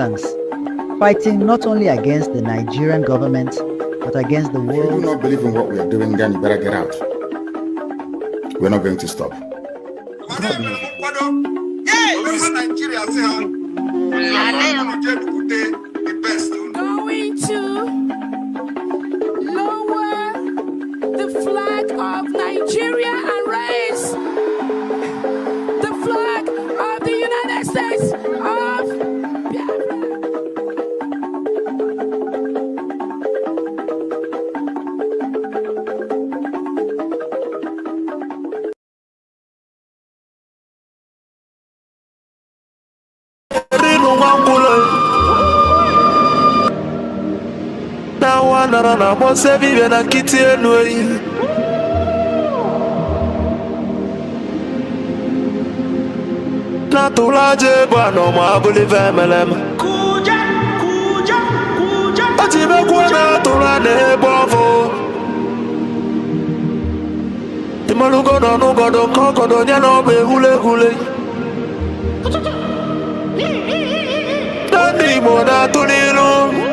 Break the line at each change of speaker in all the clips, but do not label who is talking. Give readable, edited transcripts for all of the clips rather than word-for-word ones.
Biafrans, fighting not only against the Nigerian government, but against the world.
If you do not believe in what we are doing, then you better get out. We're not going to stop.
Going to lower the flag of Nigeria and raise the flag of the United States of Biafra.
Na mose vive na kiti enui na tulaje bwana mabuli vemelem kuja ajibe kwa tula ne bovo timalugo no nugo koko do nya no be hule dani mo na tulilu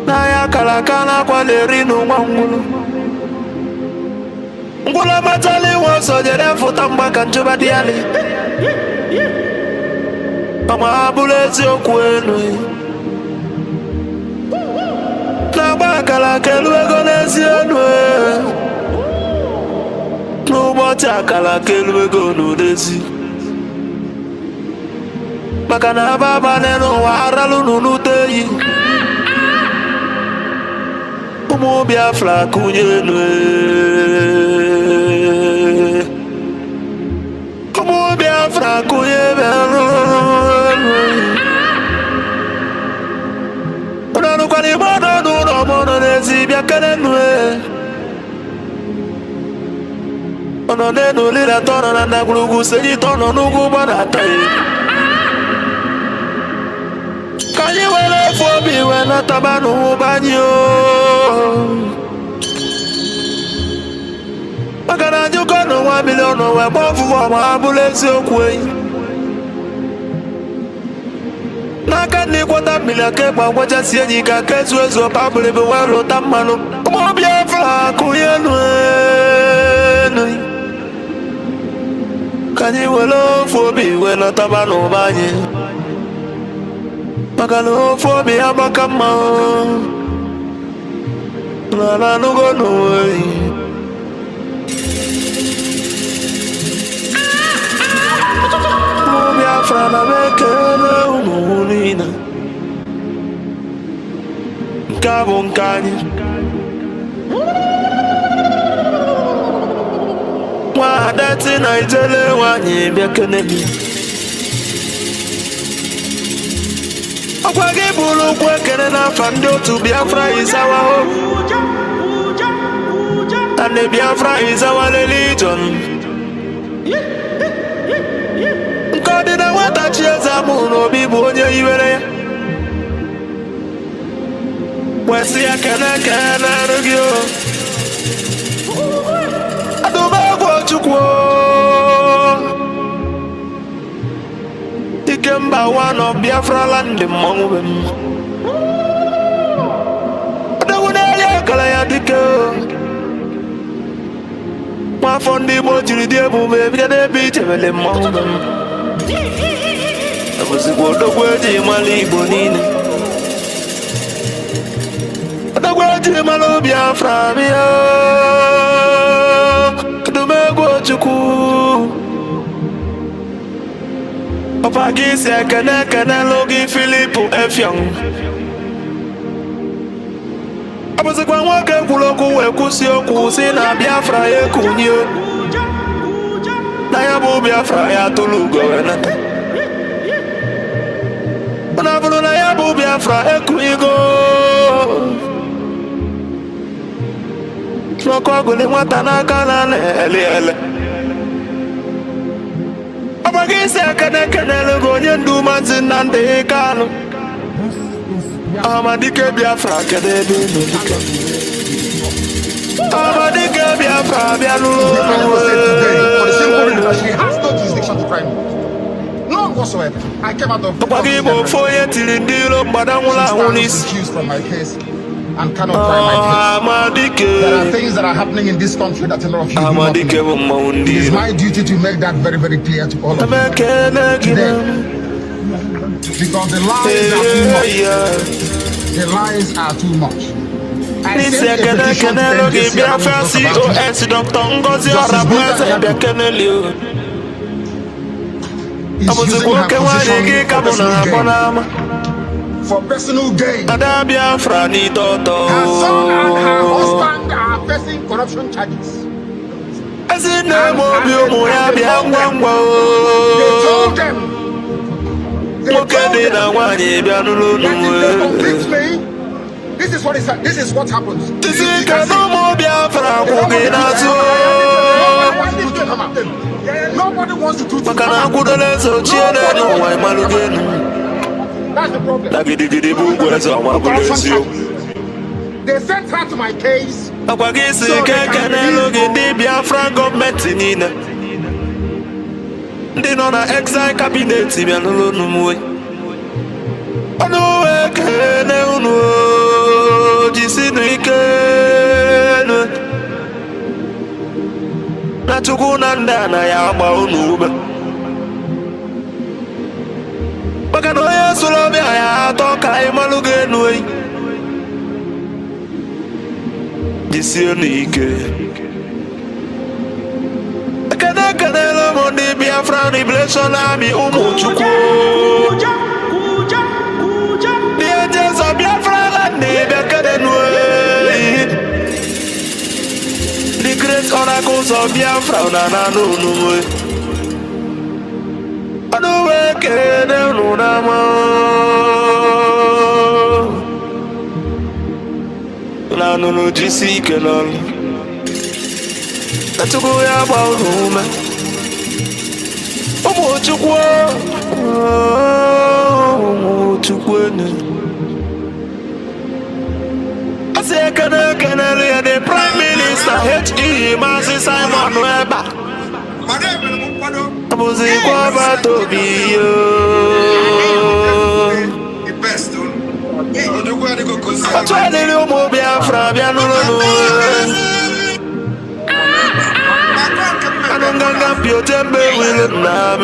na ya kalakana kwa lerinu mwangulu ngula matali woso jere futa mbaka njuba diali kama abulezi okwenu na baka la keluego nezienu n'ụbọchị akala keluego n'udezi maka na baba n'ụwa aralu n'uteyi Umu Biafra kunyenwe Umu Biafra kunyenwe Unanu kwa ni mono nuno mono nezi biakenenwe Ono nenu lila tono na nagulugu senyi tono nugu bana tayi Kanyi wele fobi wena tabanu banyo Makana nyuko no 1 million no we bofu wa mabulezi okwe Naka ni kwata milake kwa wacha sienyi ka kezu ezo pabule be wero tamano Umu Biafra kuyenwe Kanyi wele fobi wena tabanu banyo Makano fobi abakama Nana nugo noe Biafra na mekele umulina Nkabo nkani Mwadati na ijele wanyi biakenemi Akwage bulu kwekene na fandi otu Biafra is our hope And the Biafra is our religion Nkodi na wata chieza muno bibu onye iwere Wesi ya kene rugio Aduba kwa chukwo Ikemba one of Biafra land mongwem Adawunele kala ya dike Mafondi mojiri diebu bebya debi chevele mongwem Abusiku dogweji mali bonine Dogweji malo Biafra miya Dumego chukwu Papa gisi kene logi Philipu Efyong Abuzi kwa mwake kuloku wekusi okusi na Biafra yekunyo Na yabu Biafra ya tulugo wenata Unabulu na yabu Biafra ekunyigo Loko guli mwata na kanane ele Abagisi kene logo nyendu manzi nande kanu Amadike Biafra kedebe nolika Amadike Biafra bialu
For the simple reason that she has no jurisdiction to try me. No whatsoever. I came out of
Unforgivable for you till in deal but I want
excuse from my case and cannot try my case. There are things that are happening in this country that a lot of you do not know. It is my duty to make that very, very clear to all of you today. Because the lies are too much. The lies are too much. I sent a petition to the
Biafrans, Dr. NgoziOrabueze,
is using her position for personal gain. Her son and her husband are facing corruption charges. And they told them that if they convict me, this is what happens. Nobody wants to do this. That's the problem. They sent her to my case. So they can
the Biafra government they know na exile cabinet bi anolo numwe ono ekene unu jisinike na chukuna ndana ya agba unu ube baka no yesu lo bi aya to ka imaluge nu yi jisinike Kanelo Mondi Biafra Revelation Army Umuchukwu The agents of Biafra land the great oracles of Biafra Nananunumwe Anuwe Kene Nunama Nanunu Jisi Kenon That's a good about home. Umuchukwu I say can the Prime Minister H.E. Mazi Simon Weber Abuzi Kwaba Tobi the best I try to do more Biafra I don't got your temper with it now. I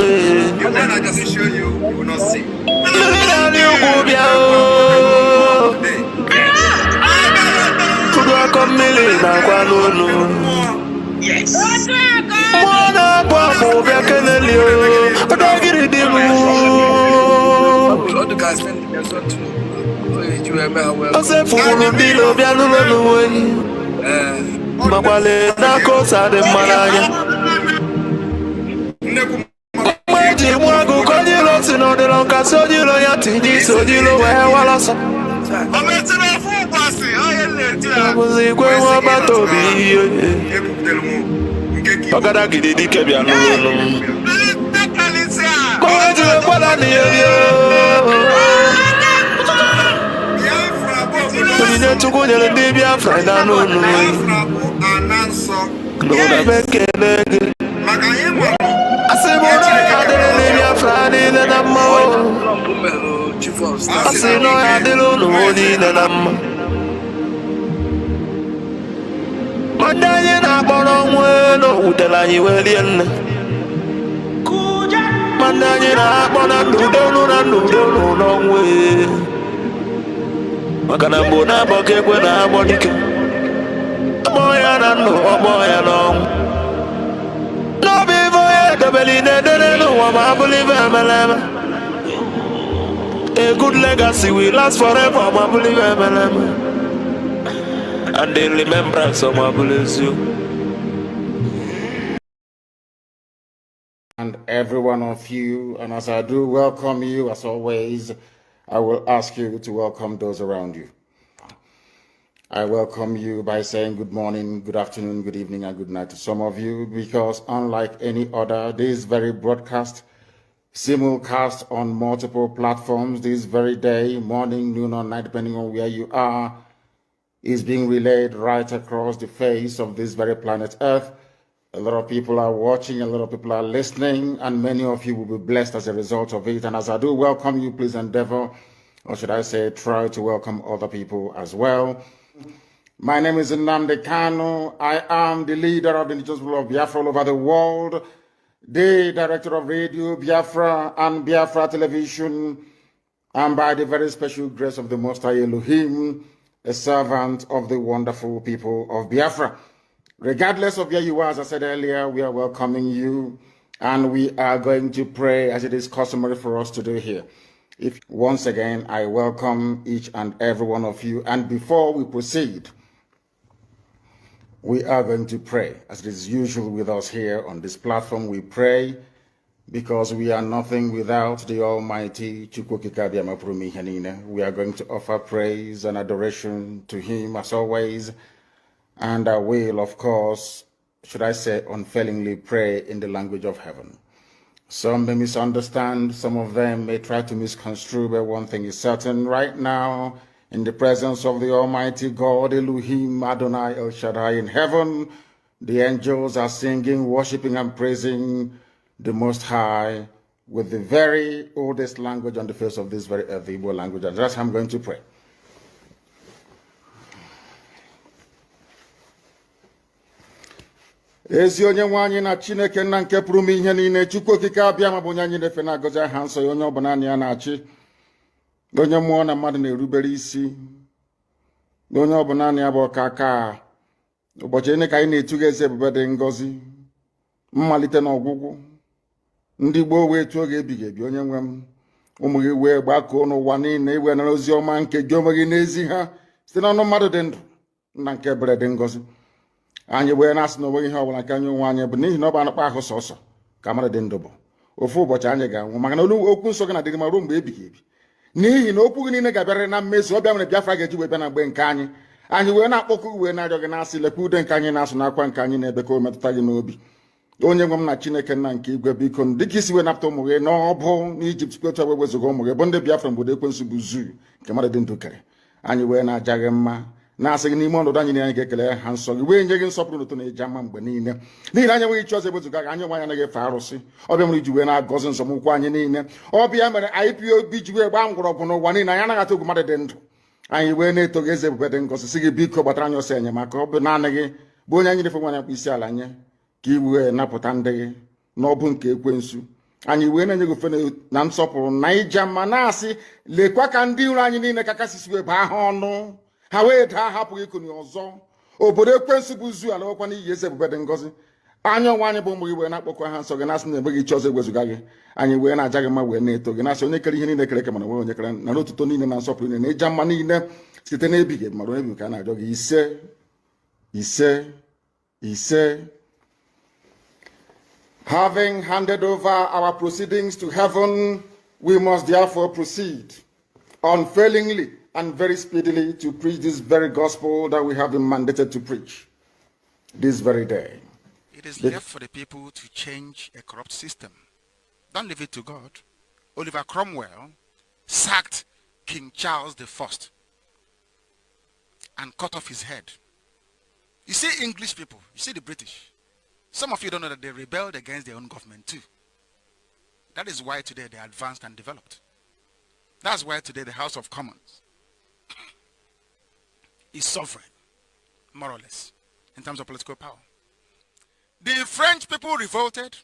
can show you, you will not see. Could I come million now? Yes. One up, I can you. But I get it. All the guys send me I said, for the deal of Yanu. Mabale na kosa de malaya Maji mwagu konyilo sino de lonka sojilo ya tiji sojilo wala so Ometina fubasi Abuzi kwe wabato biyo Ogada gidi kebya nunu Maji wala niyo Kwenye tukunye ndi Biafra na nunu Luna bekelege Asimona ya dele Biafra ni le namma Asino ya dele ni le namma Mandaye na bono mweno Utela nyiweli enne Mandaye na bono Nudonu no mwe Makana mbona boke kwe na bonike Moya na no, moya no No be voye, dobeli ne dene no Wama believe emeleme A good legacy will last forever Wama believe emeleme And in remembrance of my bless you
And every one of you, and as I do welcome you as always, I will ask you to welcome those around you. I welcome you by saying good morning, good afternoon, good evening, and good night to some of you, because unlike any other, this very broadcast, simulcast on multiple platforms this very day, morning, noon, or night, depending on where you are, is being relayed right across the face of this very planet Earth A lot of people are watching, a lot of people are listening, and many of you will be blessed as a result of it. And as I do welcome you, please endeavor, or should I say, try to welcome other people as well. My name is Nnamdi Kanu. I am the leader of the indigenous people of Biafra all over the world, the director of Radio Biafra and Biafra Television, and by the very special grace of the Most High Elohim, a servant of the wonderful people of Biafra. Regardless of where you are, as I said earlier, we are welcoming you, and we are going to pray as it is customary for us to do here. Once again, I welcome each and every one of you, and before we proceed, we are going to pray. As it is usual with us here on this platform, we pray because we are nothing without the Almighty. We are going to offer praise and adoration to Him as always, and I will, of course, should I say, unfailingly pray in the language of heaven. Some may misunderstand, some of them may try to misconstrue, but one thing is certain right now, in the presence of the Almighty God, Elohim, Adonai, El Shaddai in heaven, the angels are singing, worshiping, and praising the Most High with the very oldest language on the face of this very earth, the Igbo language. And that's how I'm going to pray. Ezi onye nwe anyị na Chineke nna nke pụrụ ime ihe niile, Chukwu okike abịa ma bụ onye anyị na-efe na-agọzi aha nsọ ya, onye ọbụla ya na-achị, onye mmụọ na mmadụ na-erubere isi, onye ọbụla ya bụ ọka aka. Ụbọchị ene ka anyị na-etuga eze ebube dị ngọzi, mmalite na ọgwụgwụ, ndị gboo wee tuo oge ebighị ebi. Onye nwe m, ụmụ gị wee gbakọọ n'ụwa niile iwe nara ozi ọma nke gị onwe gị n'ezi ha site n'ọnụ mmadụ dị ndụ nna nke ebere dị ngọzi. Anyị wee na-asị na onweghị ihe ọbụla nke anyị onwe anyị bụ n'ihi na ọ bụ anụkpa ahụ sọsọ ka mmadụ dị ndụ bụ. Ofu ụbọchị anyị ga-anwụ, maka na okwu nsọ gị na-adịghị ma ruo mgbe ebighị ebi. N'ihi na okwu gị niile ga-abịarịrị na mmezu. Ọ bịa mere Biafra ga-eji wee bịa na mgbe nke anyị. Anyị wee na-akpọkụ wee na-arịọ gị na-asị, lekwa ude nke anyị na-asụ n'akwa nke anyị na-ebe ka o metụta gị n'obi. Onye nwe m na Chineke nna nke igwe, biko dịka isi wee napụta ụmụ gị n'ọbụ n'Ijipt, kwetu wee wezuga ụmụ gị bụ ndị Biafra mgbe ekwensu bụ zuu nke mmadụ dị ndụ kere. Anyị wee na-aja gị mma, na-asị gị n'ime ọnọdụ anyị anyị ga-ekele ha nsọ gị, wee nye gị nsọpụrụ n'ụtọ na eji ama mgbe niile. N'ihi na anyị enweghị chi ọzọ ewezuga gị, anyị onwe anyị anaghị efe arụsị. Ọbịa mere iji wee na-agọzi nzọmụkwụ anyị niile. Ọbịa mere IPOB ji wee gbaa mgbọrọgwụ n'ụwa niile. Anyị anaghị atụ egwu mmadụ dị ndụ. Anyị wee na-eto gị eze ebube dị ngọzi, sị gị biko gbatara anyị ọsọ enyemaka. Ọ bụ naanị gị bụ onye anyị na-efe nwanyị akpa isi ala nye, ka i wee napụta ndị gị n'ọbụ nke ekwensu. Anyị wee na-enye gị ofe na nsọpụrụ na ija mma, na-asị lekwa ka ndị iro anyị niile ka kasị wee baa ha ọnụ, ha wee daa hapụghị ikuni ọzọ. Obodo ekwensu bụ zu ala nwekwa n'iyi eze ebube dị ngọzi. Anya ọnwa anyị bụ ụmụ gị wee na-akpọkọ ha nsọ gị, na-asị na enweghị chi ọzọ ewezuga gị. Anyị wee na-aja gị mma, wee na-eto gị, na-asị onye kere ihe niile kere eke mana onwe onye kere, na n'otuto niile na nsọpụrụ niile na ịja mma niile site n'ebighị ebi mara ebighị ka a na-arịọ gị. Ise ise ise. Having handed over our proceedings to heaven, we must therefore proceed unfailingly and very speedily to preach this very gospel that we have been mandated to preach this very day.
It is left for the people to change a corrupt system. Don't leave it to God. Oliver Cromwell sacked King Charles I and cut off his head. You see English people, you see the British. Some of you don't know that they rebelled against their own government too. That is why today they are advanced and developed. That's why today the House of Commons is sovereign, more or less, in terms of political power. The French people revolted,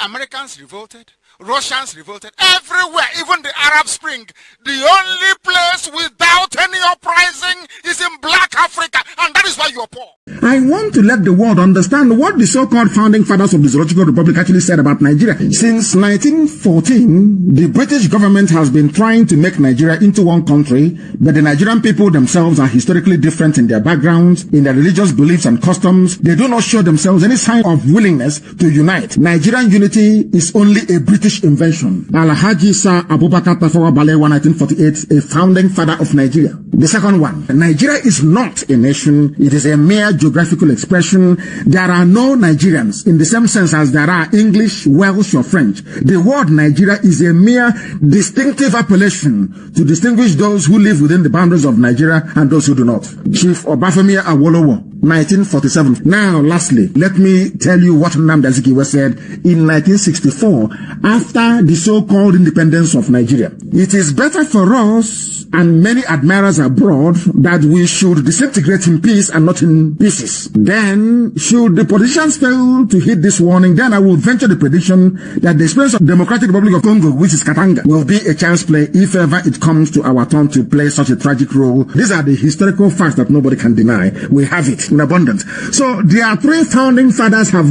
Americans revolted, Russians revolted, everywhere, even the Arab Spring. The only place without any uprising is in Black Africa, and that is why you're poor.
I want to let the world understand what the so-called founding fathers of the Zoological Republic actually said about Nigeria. Since 1914, the British government has been trying to make Nigeria into one country, but the Nigerian people themselves are historically different in their backgrounds, in their religious beliefs and customs. They do not show themselves any sign of willingness to unite. Nigerian unity is only a British invention. Alhaji Sir Abubakar Tafawa Balewa, 1948, a founding father of Nigeria. The second one, Nigeria is not a nation. It is a mere geographical expression. There are no Nigerians in the same sense as there are English, Welsh, or French. The word Nigeria is a mere distinctive appellation to distinguish those who live within the boundaries of Nigeria and those who do not. Chief Obafemi Awolowo, 1947. Now, lastly, let me tell you what Nnamdi Azikiwe said in 1964 after the so-called independence of Nigeria. It is better for us and many admirers abroad that we should disintegrate in peace and not in pieces. Then, should the politicians fail to heed this warning, then I will venture the prediction that the experience of Democratic Republic of Congo, which is Katanga, will be a chance play if ever it comes to our turn to play such a tragic role. These are the historical facts that nobody can deny. We have it in abundance. So their three founding fathers have,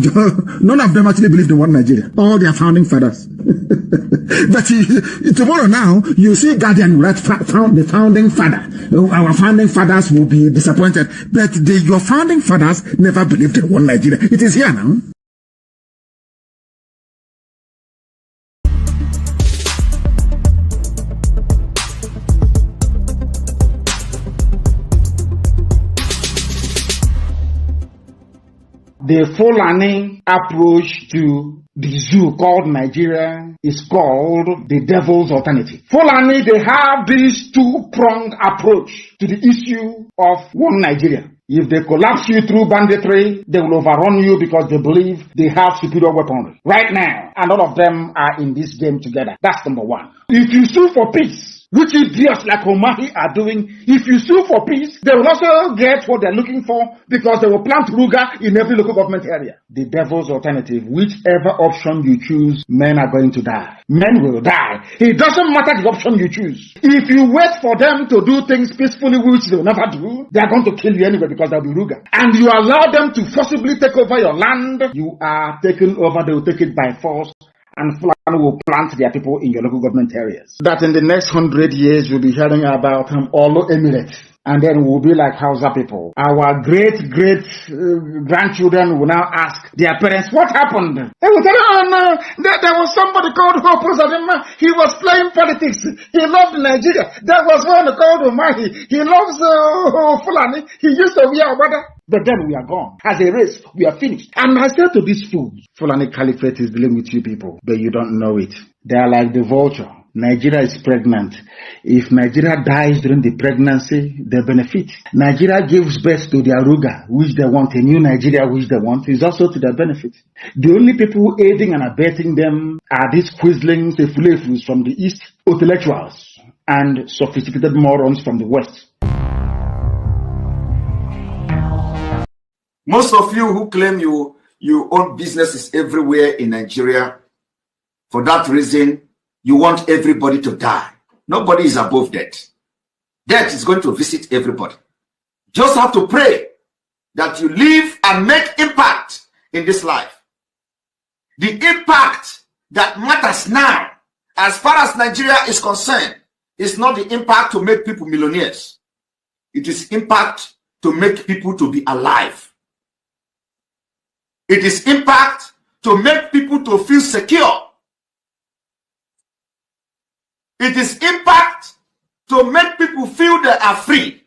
none of them actually believed in one Nigeria. All their founding fathers. But tomorrow now, you see Guardian write the founding father. Our founding fathers will be disappointed. But your founding fathers never believed in one Nigeria. It is here now.
The Fulani approach to the zoo called Nigeria is called the devil's alternative. Fulani, they have this two-pronged approach to the issue of one Nigeria. If they collapse you through banditry, they will overrun you because they believe they have superior weaponry right now. And all of them are in this game together. That's number one. If you sue for peace, which idiots like Omahi are doing, if you sue for peace, they will also get what they're looking for because they will plant Ruga in every local government area. The devil's alternative, whichever option you choose, men are going to die. Men will die. It doesn't matter the option you choose. If you wait for them to do things peacefully, which they will never do, they are going to kill you anyway because they'll be Ruga. And you allow them to forcibly take over your land, you are taken over, they will take it by force. And Fulani will plant their people in your local government areas. That in the next 100 years, you'll be hearing about Olo Emirates. And then we'll be like Hausa people. Our great-grandchildren will now ask their parents, what happened? They will tell, oh no, there was somebody called Hope Uzodinma. He was playing politics. He loved Nigeria. There was one called Omahi. He loves Fulani. He used to be our brother. But then we are gone. As a race, we are finished. And I said to these fools, Fulani Caliphate is dealing with you people, but you don't know it. They are like the vulture. Nigeria is pregnant. If Nigeria dies during the pregnancy, they benefit. Nigeria gives birth to their Ruga, which they want, a new Nigeria, which they want, is also to their benefit. The only people aiding and abetting them are these quislings, the fulefus from the East, intellectuals, and sophisticated morons from the West.
Most of you who claim you own businesses everywhere in Nigeria, for that reason, you want everybody to die. Nobody is above death. Death is going to visit everybody. Just have to pray that you live and make impact in this life. The impact that matters now, as far as Nigeria is concerned, is not the impact to make people millionaires. It is impact to make people to be alive. It is impact to make people to feel secure. It is impact to make people feel they are free.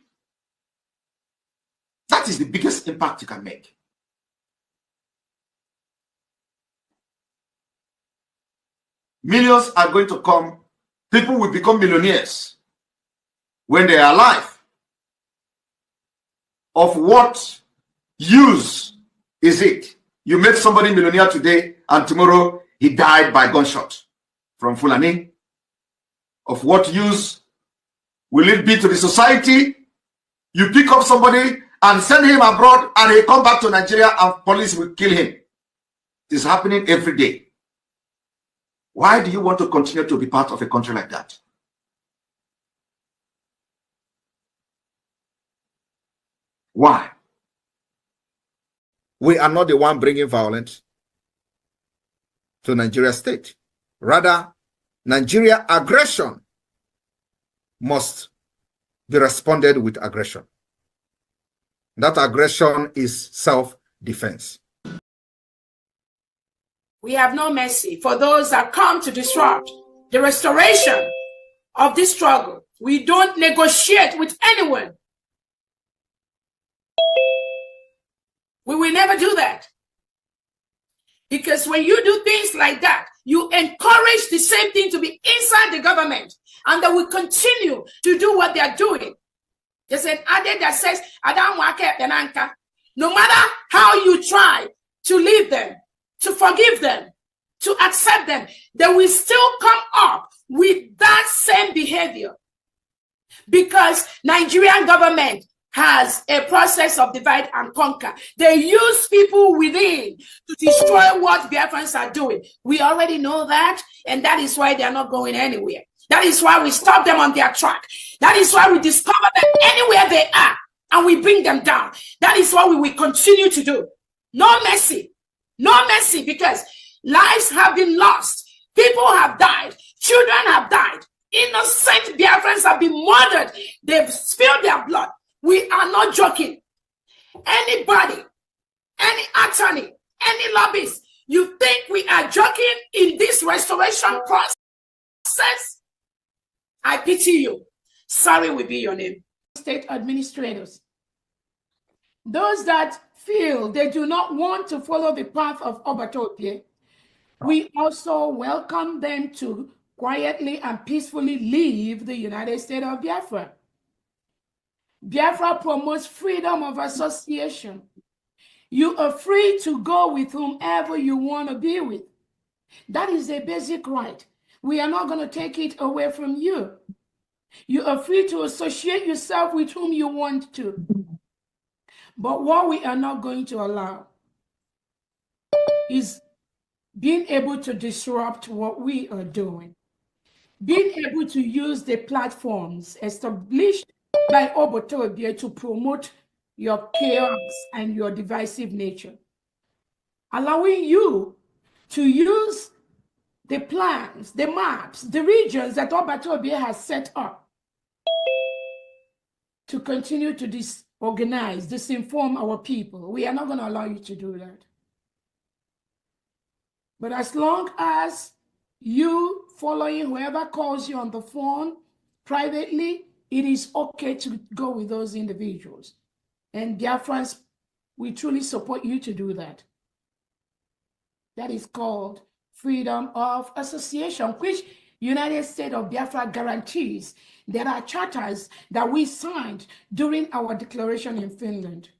That is the biggest impact you can make. Millions are going to come. People will become millionaires when they are alive. Of what use is it? You make somebody millionaire today and tomorrow he died by gunshot from Fulani. Of what use will it be to the society? You pick up somebody and send him abroad and he come back to Nigeria and police will kill him. It is happening every day. Why do you want to continue to be part of a country like that? Why? We are not the one bringing violence to Nigeria state. Rather, Nigeria aggression must be responded with aggression. That aggression is self-defense.
We have no mercy for those that come to disrupt the restoration of this struggle. We don't negotiate with anyone. We will never do that. Because when you do things like that, you encourage the same thing to be inside the government, and they will continue to do what they are doing. There's an adage that says, no matter how you try to leave them, to forgive them, to accept them, they will still come up with that same behavior. Because Nigerian government has a process of divide and conquer. They use people within to destroy what Biafrans are doing. We already know that, and that is why they are not going anywhere. That is why we stop them on their track. That is why we discover them anywhere they are, and we bring them down. That is what we will continue to do. No mercy. No mercy, because lives have been lost. People have died. Children have died. Innocent Biafrans have been murdered. They've spilled their blood. We are not joking. Anybody, any attorney, any lobbyist, you think we are joking in this restoration process? I pity you. Sorry will be your name. State administrators. Those that feel they do not want to follow the path of Obatopie, we also welcome them to quietly and peacefully leave the United States of Biafra. Biafra promotes freedom of association. You are free to go with whomever you want to be with. That is a basic right. We are not going to take it away from you. You are free to associate yourself with whom you want to. But what we are not going to allow is being able to disrupt what we are doing. Being able to use the platforms established by Obatopie to promote your chaos and your divisive nature. Allowing you to use the plans, the maps, the regions that Obatopie has set up to continue to disorganize, disinform our people. We are not going to allow you to do that. But as long as you following whoever calls you on the phone privately, it is okay to go with those individuals. And Biafrans, we truly support you to do that. That is called freedom of association, which United States of Biafra guarantees. There are charters that we signed during our declaration in Finland.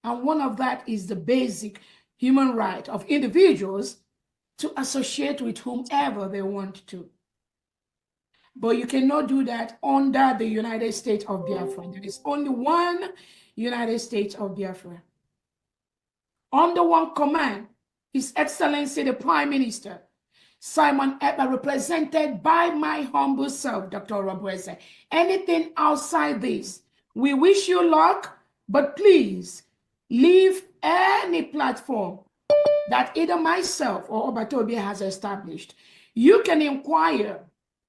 And one of that is the basic human right of individuals to associate with whomever they want to. But you cannot do that under the United States of Biafra. There is only one United States of Biafra. Under one command, His Excellency the Prime Minister, Simon Ekpa, represented by my humble self, Dr. Orabueze. Anything outside this, we wish you luck, but please leave any platform that either myself or Obatopie has established. You can inquire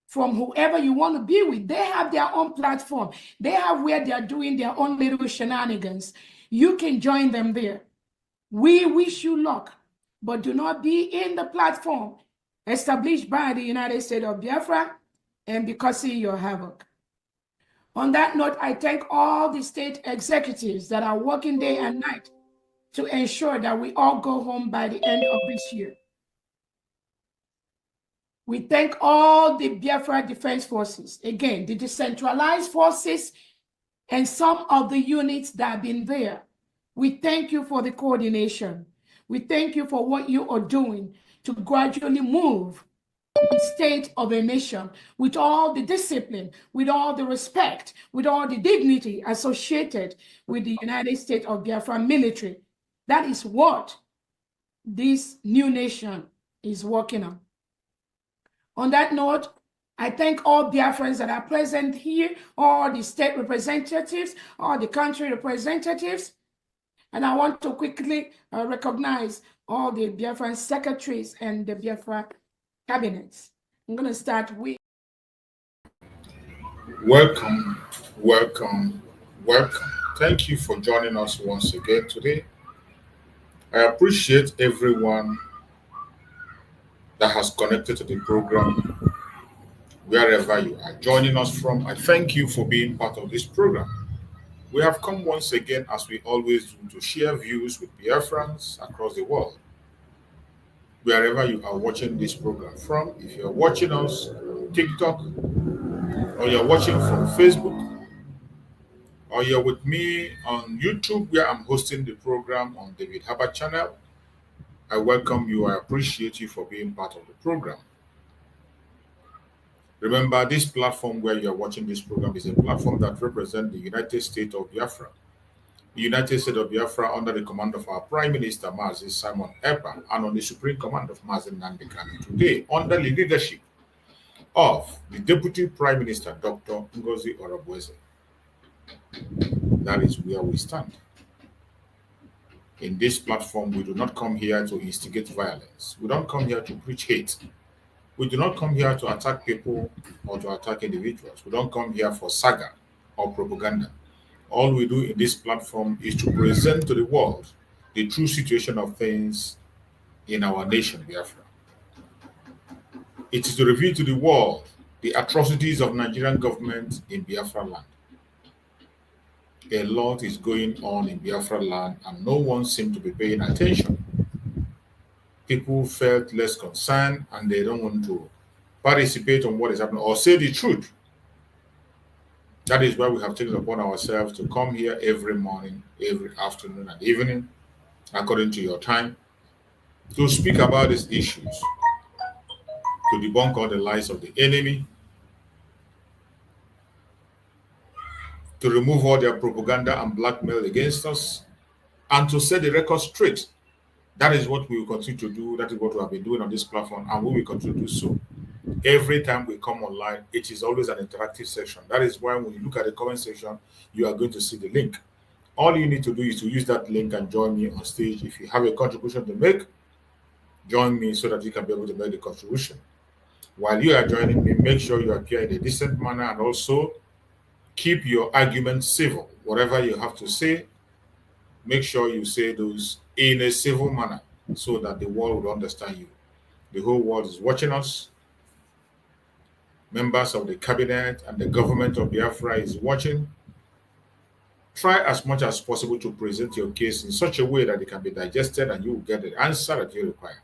from whoever you want to be with. They have their own platform. They have where they are doing their own little shenanigans. You can join them there. We wish you luck, but do not be in the platform established by the United States of Biafra and be causing your havoc. On that note, I thank all the state executives that are working day and night to ensure that we all go home by the end of this year. We thank all the Biafra Defense Forces, again, the decentralized forces and some of the units that have been there. We thank you for the coordination. We thank you for what you are doing to gradually move the state of a nation with all the discipline, with all the respect, with all the dignity associated with the United States of Biafra military. That is what this new nation is working on. On that note, I thank all Biafrans that are present here, all the state representatives, all the country representatives. And I want to quickly recognize all the Biafran secretaries and the Biafra cabinets. I'm going to start with.
Welcome, welcome, welcome. Thank you for joining us once again today. I appreciate everyone that has connected to the program, wherever you are joining us from. I thank you for being part of this program. We have come once again, as we always do, to share views with Biafrans across the world. Wherever you are watching this program from, if you're watching us on TikTok, or you're watching from Facebook, or you're with me on YouTube where I'm hosting the program on David Harbour channel, I welcome you. I appreciate you for being part of the program. Remember, this platform where you are watching this program is a platform that represents the United States of Biafra. The United States of Biafra under the command of our Prime Minister, Mazi Simon Ekpa, and on the supreme command of Mazi Nnamdi Kanu. Today, under the leadership of the Deputy Prime Minister, Dr. Ngozi. That is where we stand. In this platform, we do not come here to instigate violence. We don't come here to preach hate. We do not come here to attack people or to attack individuals. We don't come here for saga or propaganda. All we do in this platform is to present to the world the true situation of things in our nation, Biafra. It is to reveal to the world the atrocities of Nigerian government in Biafra land. A lot is going on in Biafra land and no one seemed to be paying attention. People felt less concerned and they don't want to participate on what is happening or say the truth. That is why we have taken upon ourselves to come here every morning, every afternoon and evening, according to your time, to speak about these issues, to debunk all the lies of the enemy, to remove all their propaganda and blackmail against us, and to set the record straight. That is what we will continue to do. That is what we have been doing on this platform, and we will continue to do so. Every time we come online, it is always an interactive session. That is why when you look at the comment section, you are going to see the link. All you need to do is to use that link and join me on stage. If you have a contribution to make, join me so that you can be able to make the contribution. While you are joining me, make sure you appear in a decent manner and also keep your argument civil. Whatever you have to say, make sure you say those in a civil manner so that the world will understand you. The whole world is watching us. Members of the cabinet and the government of Biafra is watching. Try as much as possible to present your case in such a way that it can be digested and you will get the answer that you require.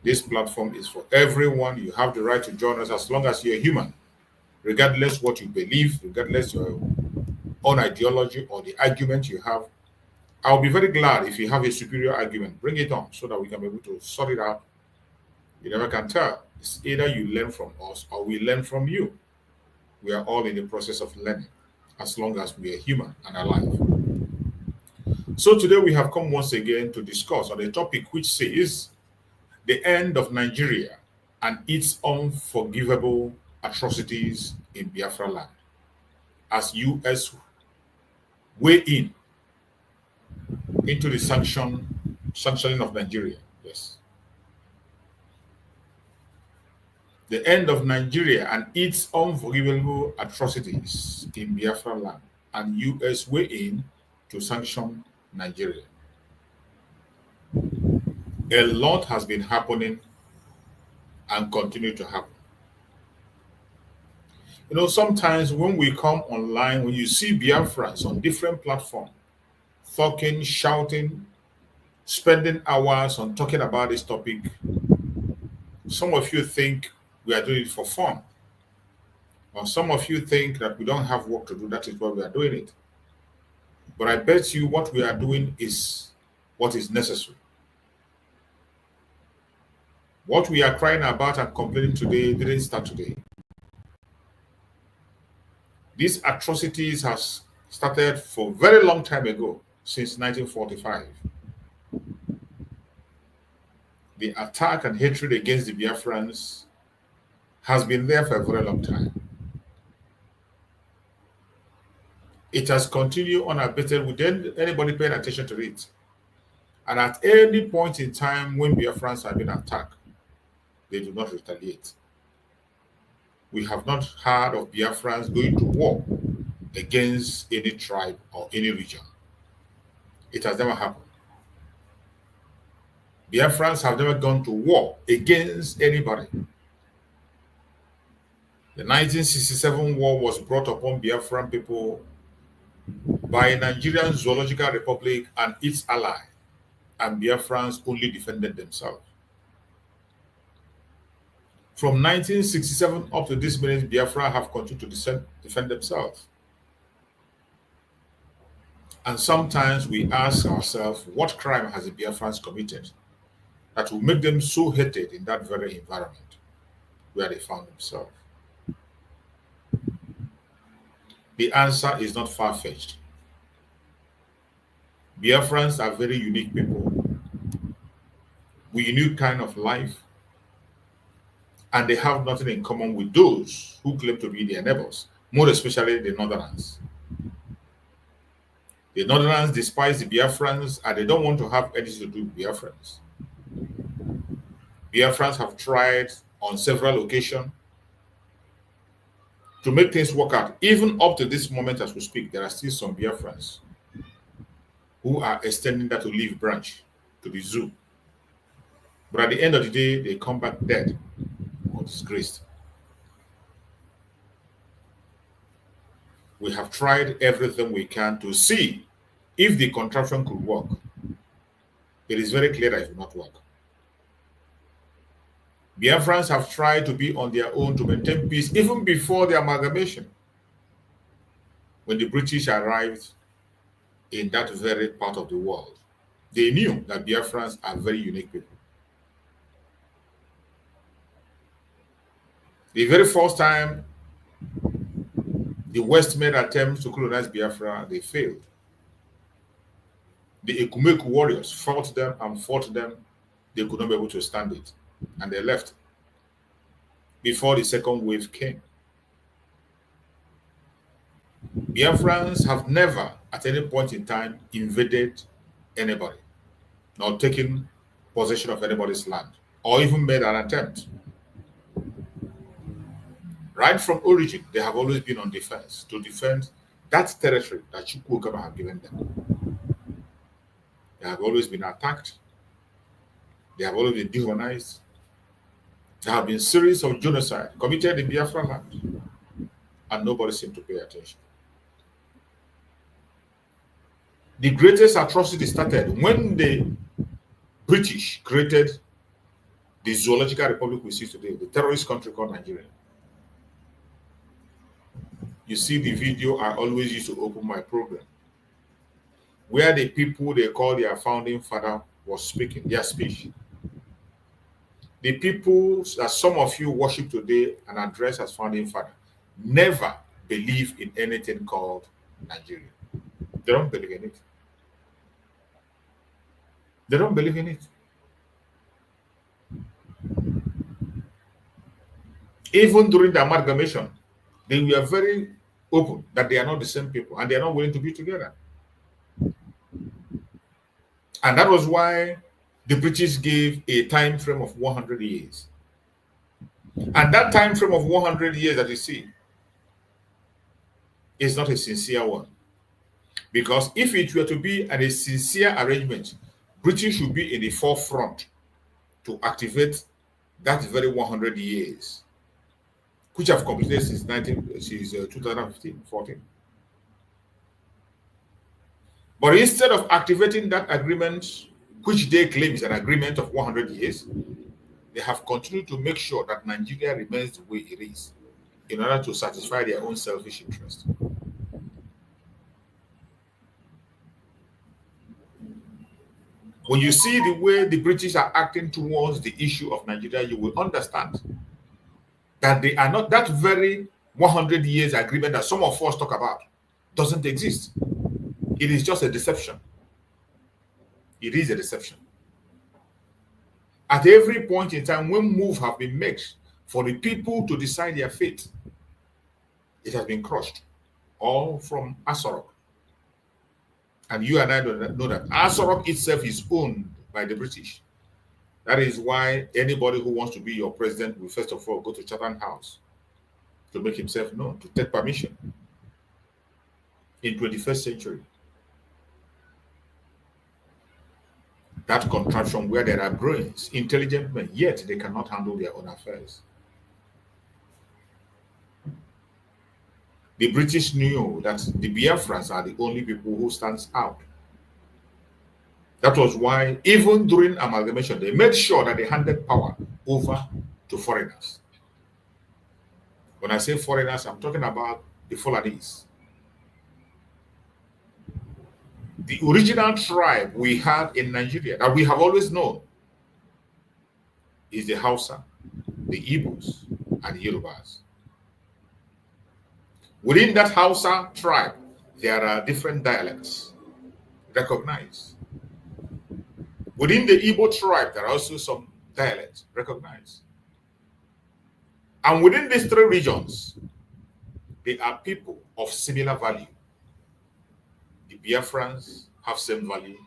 This platform is for everyone. You have the right to join us as long as you're human. Regardless what you believe, regardless your own ideology or the argument you have, I'll be very glad if you have a superior argument. Bring it on so that we can be able to sort it out. You never can tell. It's either you learn from us or we learn from you. We are all in the process of learning as long as we are human and alive. So today we have come once again to discuss on a topic which says the end of Nigeria and its unforgivable atrocities in Biafra land as U.S. weigh in into the sanctioning of Nigeria. Yes. The end of Nigeria and its unforgivable atrocities in Biafra land and U.S. weigh in to sanction Nigeria. A lot has been happening and continue to happen. You know, sometimes when we come online, when you see Biafrans on different platforms, talking, shouting, spending hours on talking about this topic, some of you think we are doing it for fun. Or some of you think that we don't have work to do, that is why we are doing it. But I bet you what we are doing is what is necessary. What we are crying about and complaining today didn't start today. These atrocities has started for a very long time ago, since 1945. The attack and hatred against the Biafrans has been there for a very long time. It has continued unabated without anybody paying attention to it. And at any point in time when Biafrans have been attacked, they do not retaliate. We have not heard of Biafrans going to war against any tribe or any region. It has never happened. Biafrans have never gone to war against anybody. The 1967 war was brought upon Biafran people by Nigerian Zoological Republic and its ally, and Biafrans only defended themselves. From 1967 up to this minute, Biafra have continued to defend themselves. And sometimes we ask ourselves, what crime has the Biafrans committed that will make them so hated in that very environment where they found themselves? The answer is not far-fetched. Biafrans are very unique people with a unique kind of life, and they have nothing in common with those who claim to be their neighbors, more especially the Northerners. The Northerners despise the Biafrans, and they don't want to have anything to do with Biafrans. Biafrans have tried on several occasions to make things work out. Even up to this moment as we speak, there are still some Biafrans who are extending that olive branch to the zoo. But at the end of the day, they come back dead or disgraced. We have tried everything we can to see if the contraption could work. It is very clear that it will not work. Biafrans have tried to be on their own to maintain peace even before the amalgamation. When the British arrived in that very part of the world, they knew that Biafrans are very unique people. The very first time the West made attempts to colonize Biafra, they failed. The Ekumeku warriors fought them and fought them. They could not be able to stand it, and they left before the second wave came. Biafrans have never, at any point in time, invaded anybody, nor taken possession of anybody's land, or even made an attempt. Right from origin, they have always been on defense, to defend that territory that Chukwukama have given them. They have always been attacked. They have always been dehumanized. There have been series of genocide committed in Biafra land, and nobody seemed to pay attention. The greatest atrocity started when the British created the zoological republic we see today, the terrorist country called Nigeria. You see the video I always used to open my program, where the people they call their founding father was speaking, their speech. The people that some of you worship today and address as founding father never believe in anything called Nigeria. They don't believe in it. They don't believe in it. Even during the amalgamation, they were very open that they are not the same people and they are not willing to be together. And that was why the British gave a time frame of 100 years. And that time frame of 100 years that you see is not a sincere one. Because if it were to be a sincere arrangement, British should be in the forefront to activate that very 100 years, which have completed since 2015, 14. But instead of activating that agreement, which they claim is an agreement of 100 years, they have continued to make sure that Nigeria remains the way it is in order to satisfy their own selfish interest. When you see the way the British are acting towards the issue of Nigeria, you will understand that they are not, that very 100 years agreement that some of us talk about doesn't exist. It is just a deception. It is a deception. At every point in time, when moves have been made for the people to decide their fate, it has been crushed, all from Asorok. And you and I know that Asorok itself is owned by the British. That is why anybody who wants to be your president will first of all go to Chatham House to make himself known, to take permission. In 21st century, that contraption where there are brains, intelligent men, yet they cannot handle their own affairs. The British knew that the Biafrans are the only people who stands out. That was why, even during amalgamation, they made sure that they handed power over to foreigners. When I say foreigners, I'm talking about the Fulanese. The original tribe we had in Nigeria that we have always known is the Hausa, the Igbos, and the Yorubas. Within that Hausa tribe, there are different dialects recognized. Within the Igbo tribe, there are also some dialects recognized. And within these three regions, there are people of similar value. The Biafrans have same value.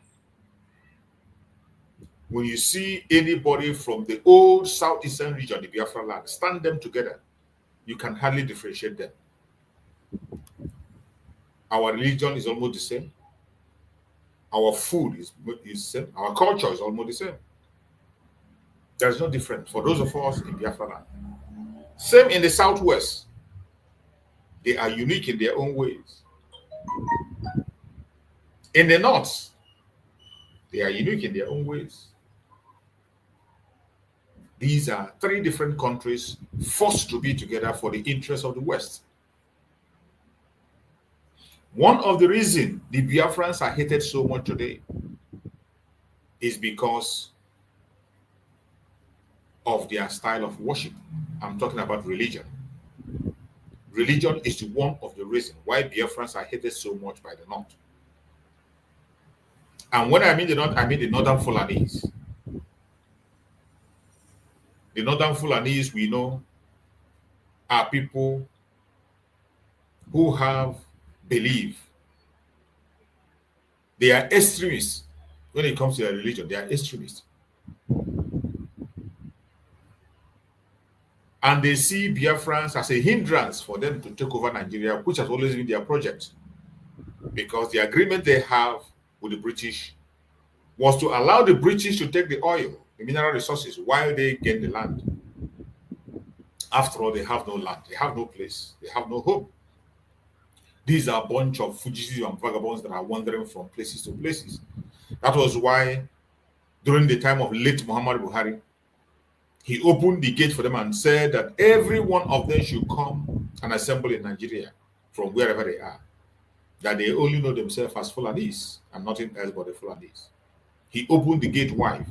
When you see anybody from the old southeastern region, the Biafra land, stand them together, you can hardly differentiate them. Our religion is almost the same. Our food is the same. Our culture is almost the same. There's no difference for those of us in Biafra land. Same in the southwest. They are unique in their own ways. In the north, they are unique in their own ways. These are three different countries forced to be together for the interests of the West. One of the reasons the Biafrans are hated so much today is because of their style of worship. I'm talking about religion. Religion is one of the reasons why Biafrans are hated so much by the North. And when I mean the North, I mean the Northern Fulanese. The Northern Fulanese, we know, are people who have belief. They are extremists. When it comes to their religion, they are extremists. And they see Biafrans as a hindrance for them to take over Nigeria, which has always been their project. Because the agreement they have with the British was to allow the British to take the oil, the mineral resources, while they gain the land. After all, they have no land, they have no place, they have no home. These are a bunch of fugitives and vagabonds that are wandering from places to places. That was why, during the time of late Muhammad Buhari, he opened the gate for them and said that every one of them should come and assemble in Nigeria from wherever they are. That they only know themselves as Fulanese and nothing else but the Fulanese. He opened the gate wide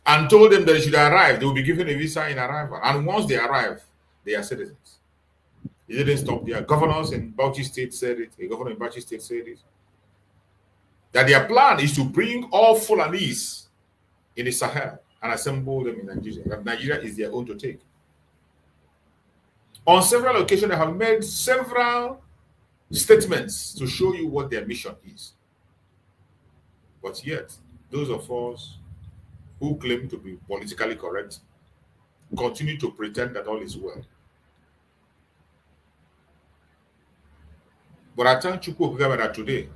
and told them that they should arrive. They will be given a visa in arrival. And once they arrive, they are citizens. He didn't stop there. Governors in Bauchi State said it. A governor in Bauchi State said it. That their plan is to bring all Fulanese in the Sahel and assemble them in Nigeria. That Nigeria is their own to take. On several occasions, they have made several statements to show you what their mission is. But yet, those of us who claim to be politically correct continue to pretend that all is well. But I thank Chukwu that today,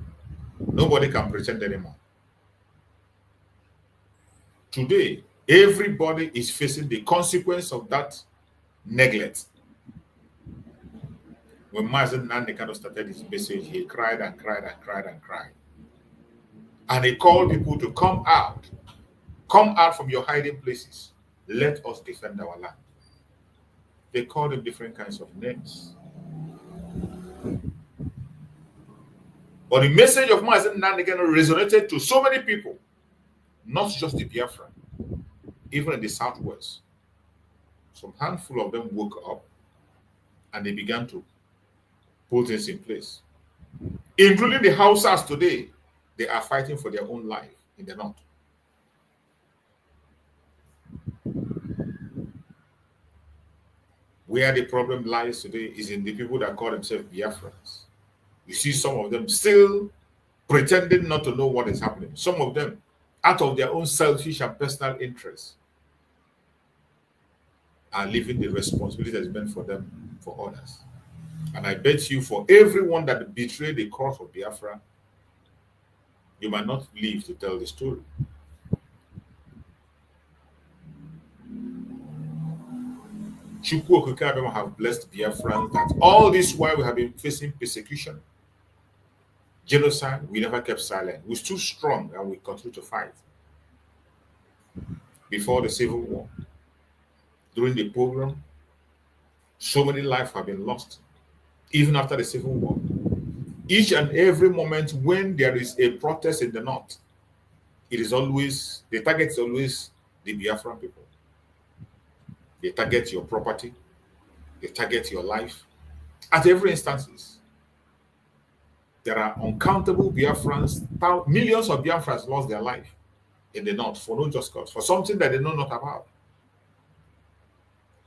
nobody can pretend anymore. Today, everybody is facing the consequence of that neglect. When Mazen Nandi kind of started his message, he cried and cried and cried and cried. And he called people to come out from your hiding places. Let us defend our land. They called him different kinds of names. But the message of Mazen Nandi resonated to so many people, not just the Biafra, even in the Southwest. Some handful of them woke up and they began to put things in place. Including the Hausas today, they are fighting for their own life in the North. Where the problem lies today is in the people that call themselves Biafrans. You see some of them still pretending not to know what is happening. Some of them, out of their own selfish and personal interests, are leaving the responsibility that is meant for them for others. And I bet you for everyone that betrayed the cause of Biafra, you might not live to tell the story. Chukwu Okike have blessed Biafrans that all this while we have been facing persecution, genocide, we never kept silent. We stood strong and we continue to fight. Before the Civil War, during the pogrom, so many lives have been lost. Even after the Civil War, Each and every moment when there is a protest in the north, it is always, the target is always the Biafran people. They target your property, they target your life. At every instance, there are uncountable Biafrans, millions of Biafrans lost their life in the north for no just cause, for something that they know not about.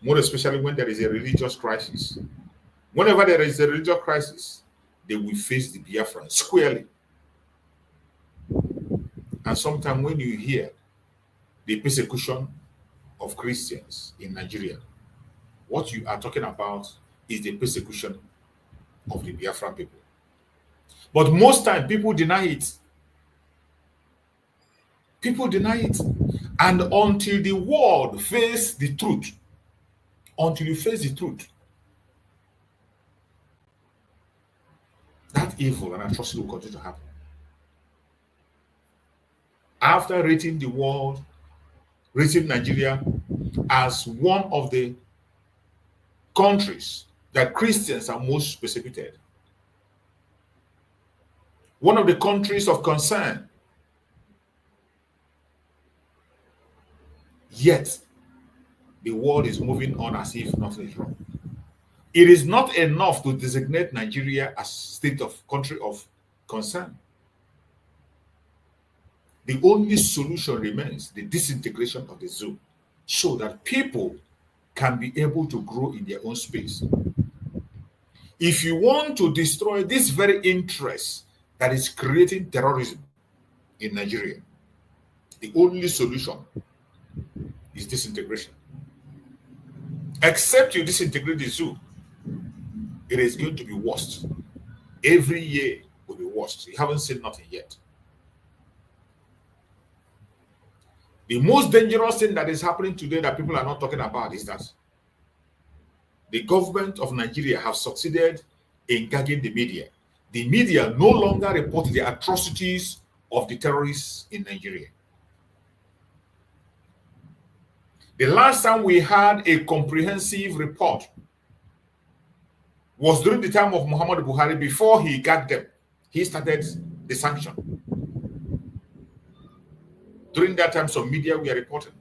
More especially when there is a religious crisis. Whenever there is a religious crisis, they will face the Biafrans squarely. And sometimes when you hear the persecution of Christians in Nigeria, what you are talking about is the persecution of the Biafran people. But most time, people deny it. People deny it. And until the world face the truth, until you face the truth, that evil and atrocity will continue to happen. After rating the world, rating Nigeria as one of the countries that Christians are most persecuted, one of the countries of concern, yet the world is moving on as if nothing is wrong. It is not enough to designate Nigeria as state of country of concern. The only solution remains the disintegration of the zoo, so that people can be able to grow in their own space. If you want to destroy this very interest that is creating terrorism in Nigeria, the only solution is disintegration. Except you disintegrate the zoo, it is going to be worse. Every year will be worse. You haven't seen nothing yet. The most dangerous thing that is happening today that people are not talking about is that the government of Nigeria have succeeded in gagging the media. The media no longer report the atrocities of the terrorists in Nigeria. The last time we had a comprehensive report was during the time of Muhammad Buhari. Before he gagged them, he started the sanction. During that time, some media were reporting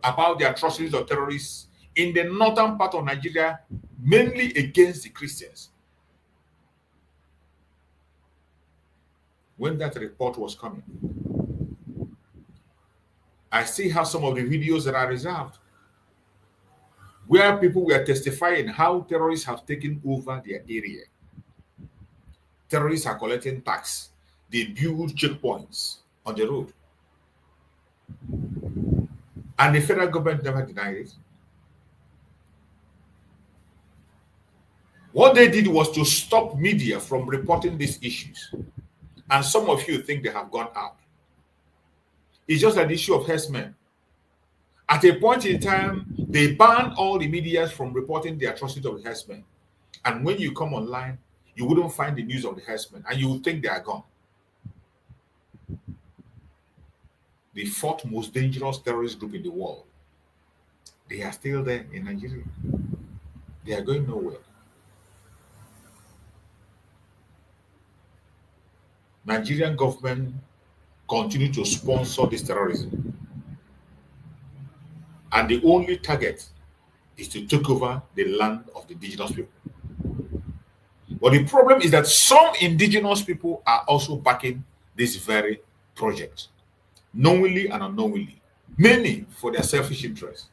about the atrocities of terrorists in the northern part of Nigeria, mainly against the Christians. When that report was coming, I see how some of the videos that are reserved, where people were testifying how terrorists have taken over their area. Terrorists are collecting tax. They build checkpoints on the road. And the federal government never denied it. What they did was to stop media from reporting these issues. And some of you think they have gone out. It's just an issue of herdsmen. At a point in time, they banned all the media from reporting the atrocities of the herdsmen. And when you come online, you wouldn't find the news of the herdsmen, and you would think they are gone. The fourth most dangerous terrorist group in the world, they are still there in Nigeria. They are going nowhere. Nigerian government continue to sponsor this terrorism. And the only target is to take over the land of the indigenous people. But the problem is that some indigenous people are also backing this very project, knowingly and unknowingly, many for their selfish interests.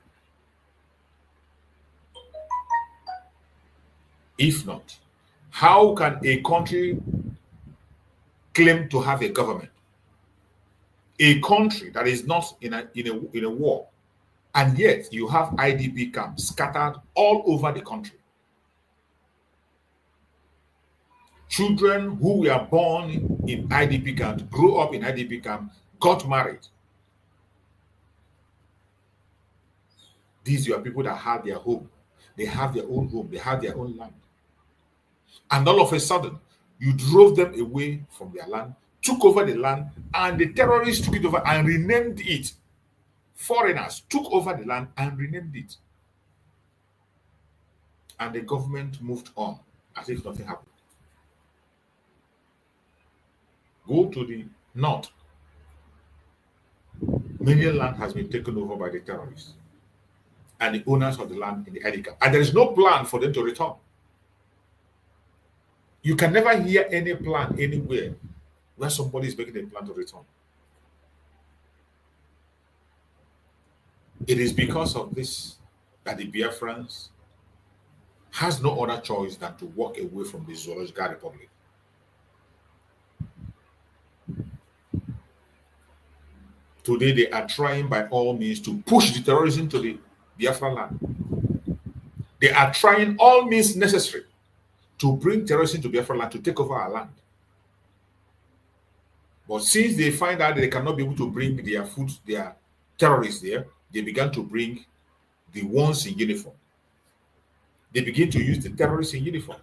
If not, how can a country claim to have a government? A country that is not in a war, and yet you have IDP camps scattered all over the country. Children who were born in IDP camps, grew up in IDP camps, got married. These are people that have their home. They have their own home. They have their own land. And all of a sudden, you drove them away from their land, took over the land, and the terrorists took it over and renamed it. Foreigners took over the land and renamed it. And the government moved on as if nothing happened. Go to the north. Many land has been taken over by the terrorists and the owners of the land in the ID camp. And there is no plan for them to return. You can never hear any plan anywhere where somebody is making a plan to return. It is because of this that the Biafrans has no other choice than to walk away from the Zoological Republic. Today, they are trying by all means to push the terrorism to the Biafra land. They are trying all means necessary to bring terrorism to Biafra land, to take over our land. But since they find out they cannot be able to bring their food, their terrorists there, they began to bring the ones in uniform. They begin to use the terrorists in uniform.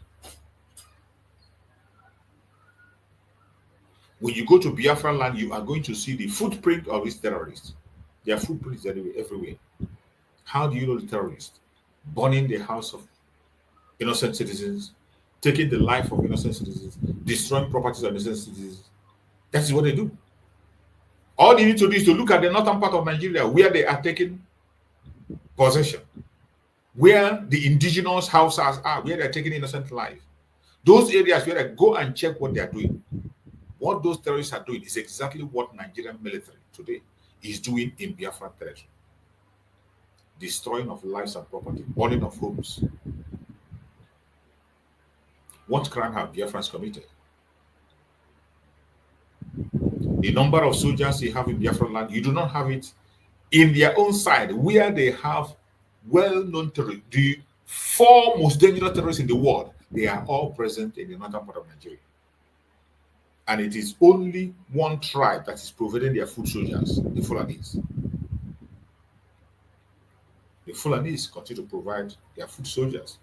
When you go to Biafra land, you are going to see the footprint of these terrorists. Their footprints are everywhere. How do you know the terrorists? Burning the house of innocent citizens, taking the life of innocent citizens, destroying properties of innocent citizens. That is what they do. All you need to do is to look at the northern part of Nigeria where they are taking possession, where the indigenous houses are, where they are taking innocent life. Those areas where they go and check what they are doing. What those terrorists are doing is exactly what Nigerian military today is doing in Biafra territory. Destroying of lives and property, burning of homes. What crime have Biafrans committed? The number of soldiers you have in Biafra land, you do not have it in their own side, where they have well-known terrorists. The 4 most dangerous terrorists in the world, they are all present in the northern part of Nigeria. And it is only one tribe that is providing their food soldiers, the Fulanis. The Fulanis continue to provide their food soldiers.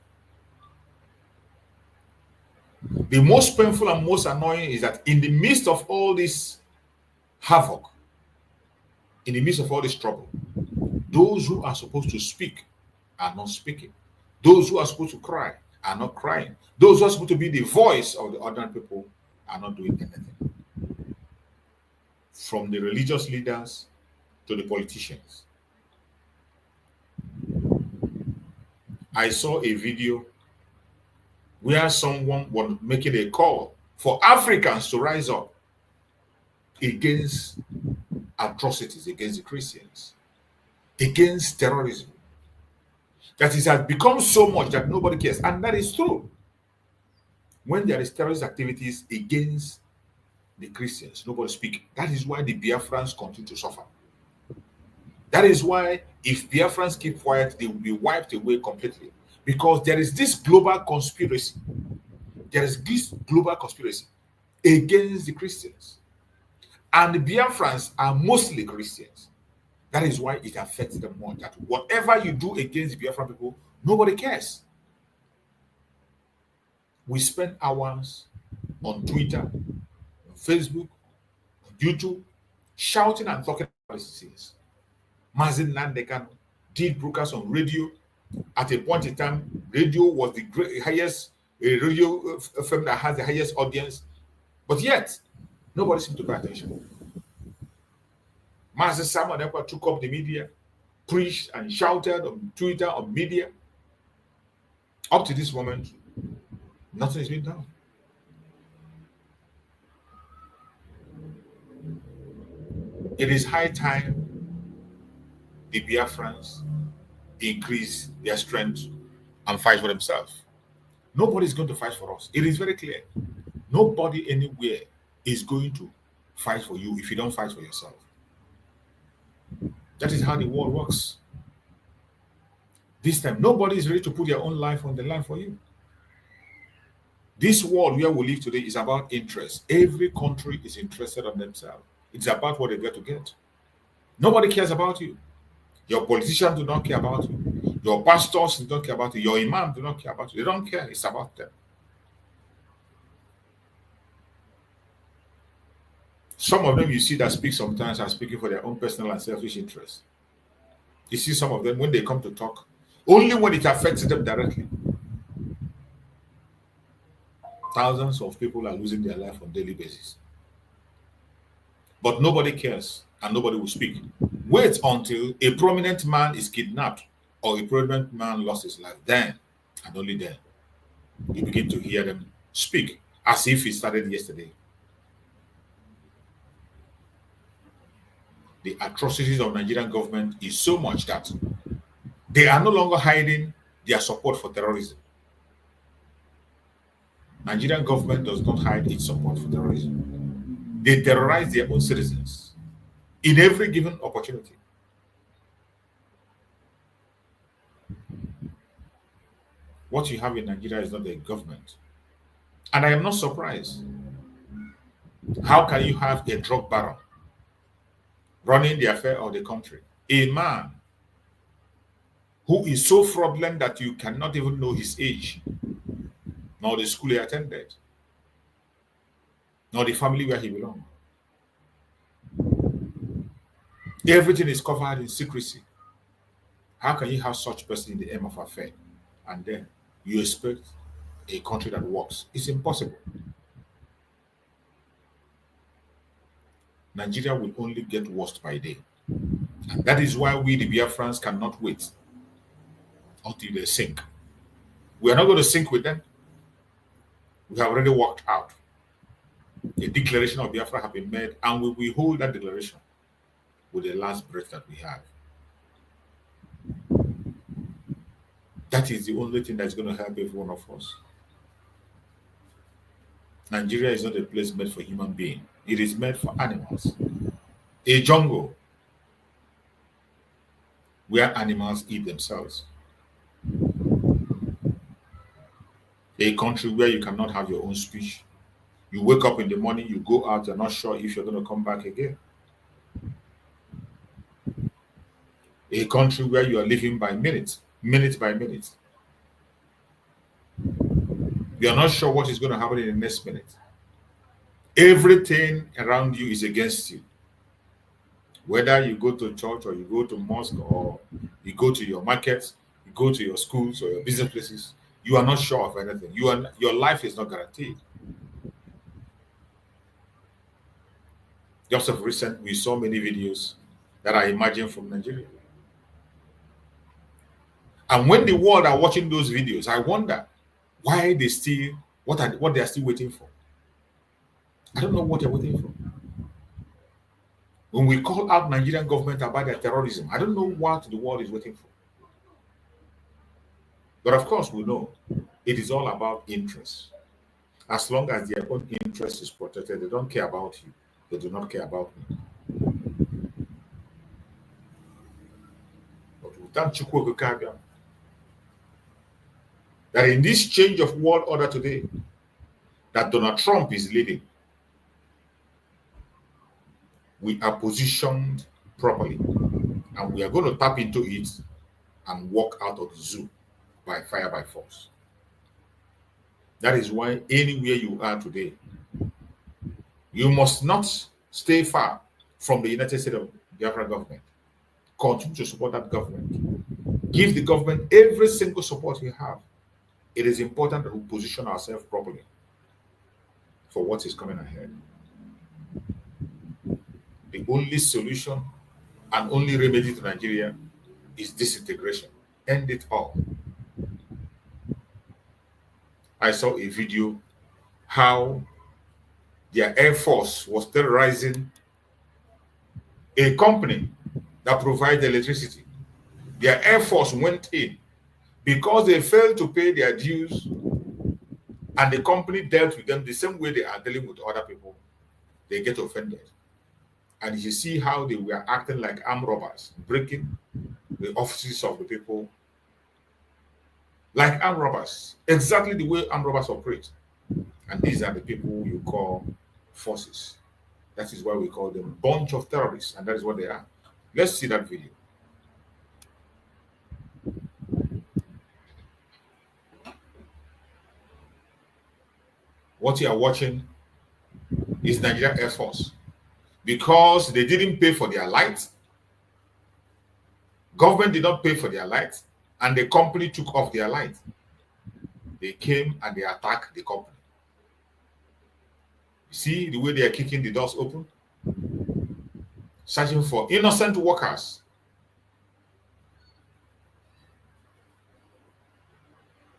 The most painful and most annoying is that in the midst of all this havoc, in the midst of all this trouble, those who are supposed to speak are not speaking. Those who are supposed to cry are not crying. Those who are supposed to be the voice of the ordinary people are not doing anything. From the religious leaders to the politicians. I saw a video where someone was making a call for Africans to rise up against atrocities against the Christians, against terrorism. That it has become so much that nobody cares. And that is true. When there is terrorist activities against the Christians, nobody speaks. That is why the Biafrans continue to suffer. That is why if Biafrans keep quiet, they will be wiped away completely. Because there is this global conspiracy. There is this global conspiracy against the Christians. And the Biafrans are mostly Christians. That is why it affects them more. That whatever you do against the Biafran people, nobody cares. We spend hours on Twitter, on Facebook, on YouTube, shouting and talking about these things. Mazin Nandekan did broadcasts on radio. At a point in time, radio was the highest radio firm that has the highest audience. But yet, nobody seemed to pay attention. Master Samuel took up the media, preached and shouted on Twitter, on media. Up to this moment, nothing has been done. It is high time the Biafrans increase their strength and fight for themselves. Nobody is going to fight for us. It is very clear. Nobody anywhere is going to fight for you if you don't fight for yourself. That is how the world works. This time, nobody is ready to put their own life on the line for you. This world where we live today is about interest. Every country is interested in themselves. It's about what they get to get. Nobody cares about you. Your politicians do not care about you. Your pastors do not care about you. Your imam do not care about you. They don't care. It's about them. Some of them you see that speak sometimes are speaking for their own personal and selfish interests. You see some of them when they come to talk, only when it affects them directly. Thousands of people are losing their life on a daily basis. But nobody cares and nobody will speak. Wait until a prominent man is kidnapped or a prominent man lost his life. Then, and only then, you begin to hear them speak as if it started yesterday. The atrocities of Nigerian government is so much that they are no longer hiding their support for terrorism. Nigerian government does not hide its support for terrorism. They terrorize their own citizens in every given opportunity. What you have in Nigeria is not a government. And I am not surprised. How can you have a drug baron running the affair of the country? A man who is so fraudulent that you cannot even know his age, nor the school he attended, nor the family where he belonged. Everything is covered in secrecy. How can you have such a person in the aim of affair and then you expect a country that works? It's impossible. Nigeria will only get worse by day. And that is why we, the Biafrans, cannot wait until they sink. We are not going to sink with them. We have already worked out. A declaration of Biafra has been made, and we will hold that declaration with the last breath that we have. That is the only thing that's going to help every one of us. Nigeria is not a place made for human beings. It is made for animals. A jungle where animals eat themselves. A country where you cannot have your own speech. You wake up in the morning, you go out, you're not sure if you're going to come back again. A country where you are living by minute by minute. You are not sure what is going to happen in the next minute. Everything around you is against you. Whether you go to church or you go to mosque or you go to your markets, you go to your schools or your business places, you are not sure of anything. Your life is not guaranteed. Just of recent, we saw many videos that are imagined from Nigeria. And when the world are watching those videos, I wonder why they still, what they are still waiting for. I don't know what they're waiting for. When we call out Nigerian government about their terrorism, I don't know what the world is waiting for. But of course, we know it is all about interest. As long as their own interest is protected, they don't care about you. They do not care about me. But we thank Chukwu that in this change of world order today, that Donald Trump is leading, we are positioned properly, and we are going to tap into it and walk out of the zoo by fire, by force. That is why anywhere you are today, you must not stay far from the United States of Biafra government. Continue to support that government. Give the government every single support you have. It is important that we position ourselves properly for what is coming ahead. The only solution and only remedy to Nigeria is disintegration. End it all. I saw a video how their Air Force was terrorizing a company that provides electricity. Their Air Force went in because they failed to pay their dues, and the company dealt with them the same way they are dealing with other people. They get offended. And you see how they were acting like armed robbers, breaking the offices of the people like armed robbers, exactly the way armed robbers operate. And these are the people you call forces. That is why we call them a bunch of terrorists, and that is what they are. Let's see that video. What you are watching is Nigeria Air Force. Because they didn't pay for their lights, government did not pay for their lights, and the company took off their lights. They came and they attacked the company. See the way they are kicking the doors open? searching for innocent workers.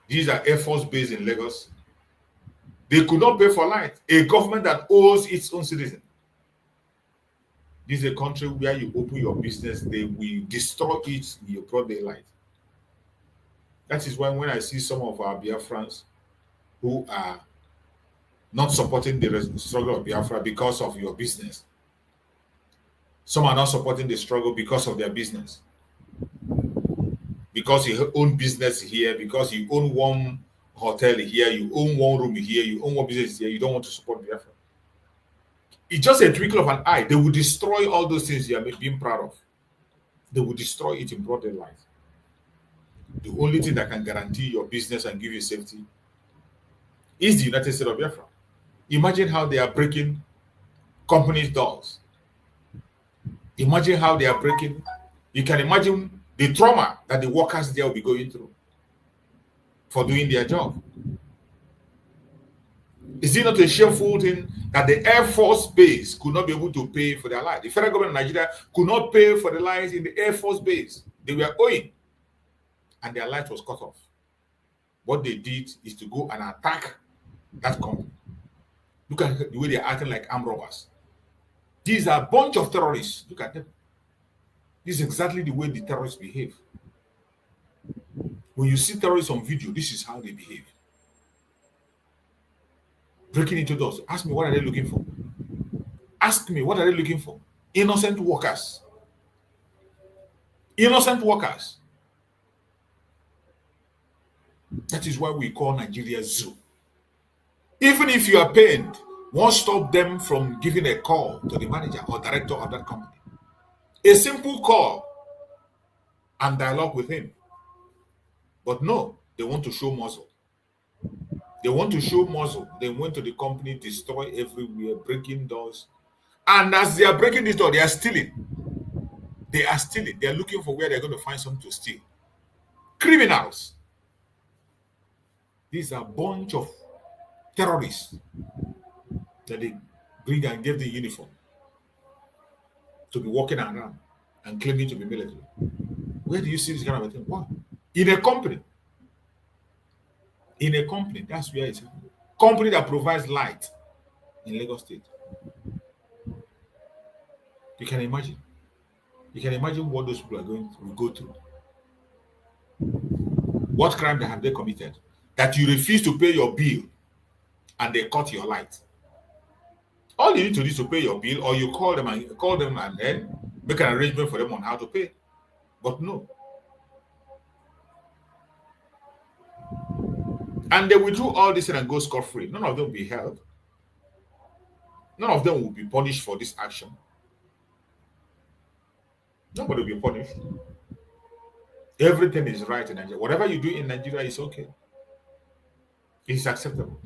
These are Air Force base in Lagos. They could not pay for light. A government that owes its own citizens. This is a country where you open your business, they will destroy it in your broad daylight. That is why when I see some of our Biafrans who are not supporting the struggle of Biafra because of your business. Some are not supporting the struggle because of their business. Because you own business here, because you own one hotel here, you own one room here, you own one business here, you don't want to support Biafra. It's just a twinkle of an eye. They will destroy all those things you are being proud of. They will destroy it in broad daylight. The only thing that can guarantee your business and give you safety is the United States of Biafra. Imagine how they are breaking companies' doors. Imagine how they are breaking. You can imagine the trauma that the workers there will be going through for doing their job. Is it not a shameful thing that the Air Force base could not be able to pay for their lives? The federal government of Nigeria could not pay for the lives in the Air Force base. They were owing, and their life was cut off. What they did is to go and attack that company. Look at the way they are acting like armed robbers. These are a bunch of terrorists. Look at them. This is exactly the way the terrorists behave. When you see terrorists on video, this is how they behave. Breaking into doors. Ask me, what are they looking for? Ask me, what are they looking for? Innocent workers. Innocent workers. That is why we call Nigeria zoo. Even if you are paid, won't stop them from giving a call to the manager or director of that company. A simple call and dialogue with him. But no, they want to show muscle. They want to show muscle. They went to the company, destroy everywhere, breaking doors. And as they are breaking this door, they are stealing. They are stealing. They are looking for where they're going to find something to steal. Criminals. These are a bunch of terrorists that they bring and give the uniform to be walking around and claiming to be military. Where do you see this kind of a thing? What? In a company. In a company, that's where it's happening. Company that provides light in Lagos State. You can imagine. You can imagine what those people are going to go through. What crime have they committed? That you refuse to pay your bill and they cut your light. All you need to do is to pay your bill, or you call them and then make an arrangement for them on how to pay. But no. And they will do all this and go scot-free. None of them will be held. None of them will be punished for this action. Nobody will be punished. Everything is right in Nigeria. Whatever you do in Nigeria is okay. It's acceptable.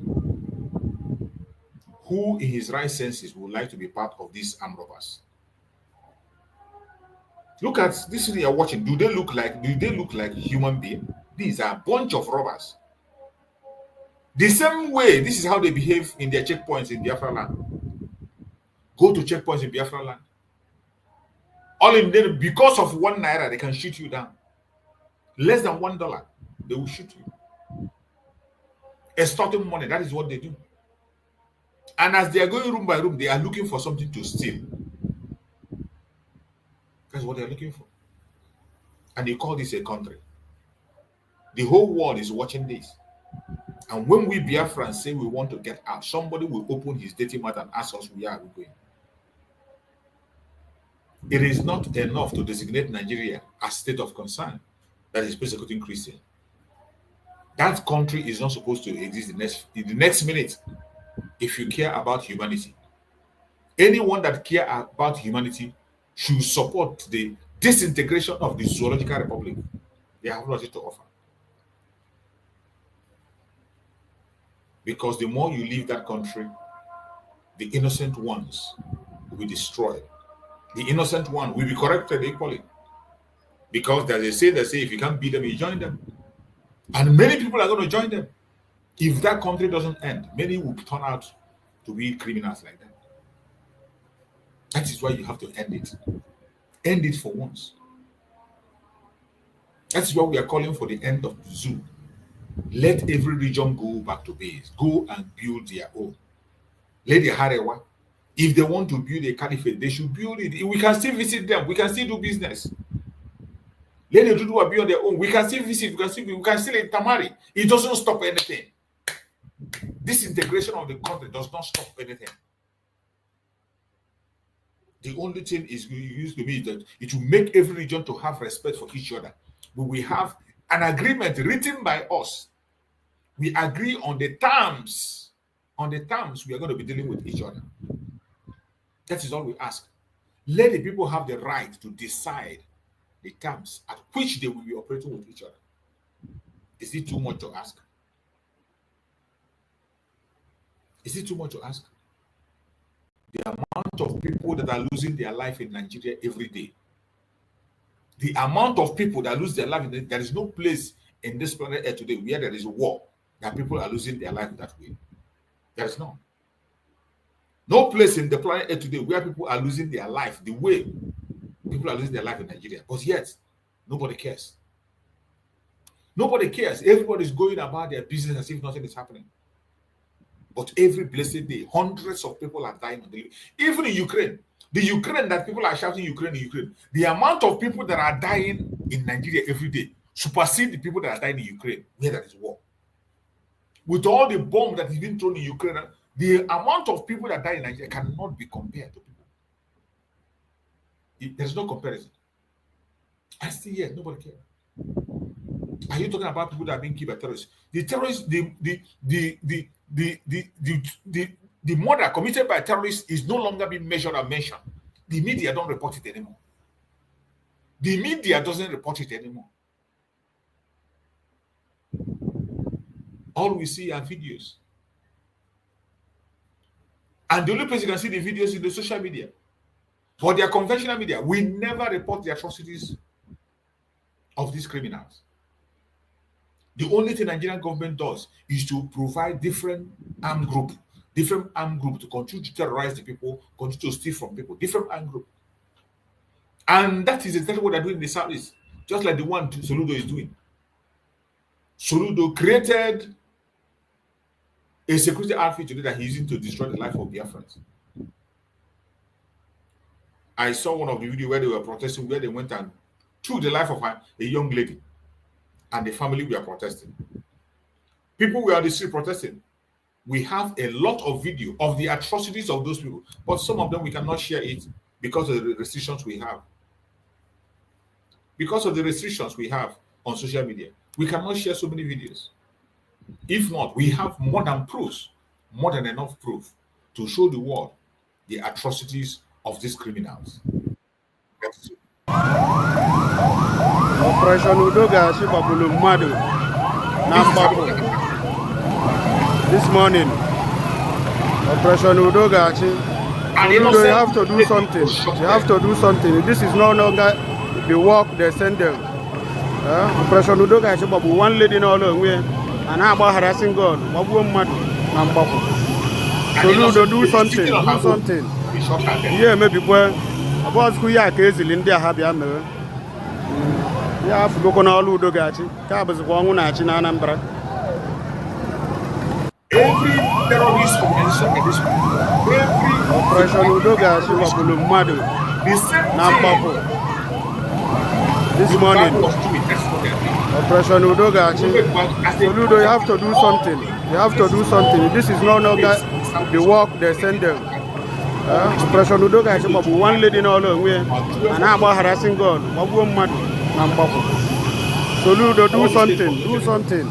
Who in his right senses would like to be part of these armed robbers? Look at this thing you are watching. Do they look like human beings? These are a bunch of robbers. The same way, this is how they behave in their checkpoints in Biafra land. Go to checkpoints in Biafra land. All in there, because of 1 naira, they can shoot you down. Less than $1, they will shoot you. Extorting money, that is what they do. And as they are going room by room, they are looking for something to steal. That's what they are looking for. And you call this a country. The whole world is watching this. And when we Biafrans say we want to get out, somebody will open his dirty mouth and ask us where are we going. It is not enough to designate Nigeria as state of concern that is persecuting Christians. That country is not supposed to exist in the next minute if you care about humanity. Anyone that cares about humanity should support the disintegration of the Zoological Republic. They have nothing to offer. Because the more you leave that country, the innocent ones will be destroyed. The innocent one will be corrected equally. Because they say if you can't beat them, you join them. And many people are going to join them. If that country doesn't end, many will turn out to be criminals like that. That is why you have to end it. End it for once. That is why we are calling for the end of the zoo. Let every region go back to base. Go and build their own. Let the Harewa, if they want to build a caliphate, they should build it. We can still visit them. We can still do business. Let the Dudu be on their own. We can still visit. We can still intermarry. It doesn't stop anything. This integration of the country does not stop anything. The only thing is used to me is that it will make every region to have respect for each other. But we have an agreement written by us. We agree on the terms. On the terms we are going to be dealing with each other. That is all we ask. Let the people have the right to decide the terms at which they will be operating with each other. Is it too much to ask? Is it too much to ask? The amount of people that are losing their life in Nigeria every day. The amount of people that lose their life, there is no place in this planet Earth today where there is a war that people are losing their life that way. There is none. No place in the planet Earth today where people are losing their life the way people are losing their life in Nigeria. But yet, nobody cares. Nobody cares. Everybody is going about their business as if nothing is happening. But every blessed day, hundreds of people are dying on the even in Ukraine. The Ukraine that people are shouting Ukraine, the amount of people that are dying in Nigeria every day supersede the people that are dying in Ukraine where there is war. With all the bomb that is being thrown in Ukraine, the amount of people that die in Nigeria cannot be compared to people. There's no comparison. I still hear nobody cares. Are you talking about people that are being killed by terrorists? The terrorists, the murder committed by terrorists is no longer being measured and mentioned. The media don't report it anymore. The media doesn't report it anymore. All we see are videos. And the only place you can see the videos is the social media. For their conventional media, we never report the atrocities of these criminals. The only thing the Nigerian government does is to provide different armed groups to continue to terrorize the people, continue to steal from people, different armed groups. And that is exactly what they're doing in the Southeast, just like the one Soludo is doing. Soludo created a security outfit today that he's using to destroy the life of Biafrans. I saw one of the videos where they were protesting, where they went and took the life of a young lady, and the family were protesting. People were on the street protesting. We have a lot of video of the atrocities of those people, but some of them we cannot share it because of the restrictions we have. Because of the restrictions we have on social media, we cannot share so many videos. If not, we have more than proofs, more than enough proof to show the world the atrocities of these criminals.
Operation Udoga Shibabulu Madu Nambapo. This morning, Operation Udoga, you have to do something. You have to do something. This is no longer the work they send them. Operation Udoga Shibabu, one lady in all the way, and how about harassing God? Mabu Madu Nambapo. So do something. Do something. Yeah, maybe boy. About who are crazy in their happy amber. Yeah, I've spoken all who do gachi. Cabas Wangunachi Nanambra.
Every terrorist organization in this country, every
Operation Udoga Shibabulu Madu Nambapo. This morning, Operation Udoga Soludo, you have to do something. You have to do something. This is no longer the work they send them. Operation Udoga Shibabu, one lady in all the way, and how about harassing God? Mabu Madu Nambapo. Soludo, do something. Do something.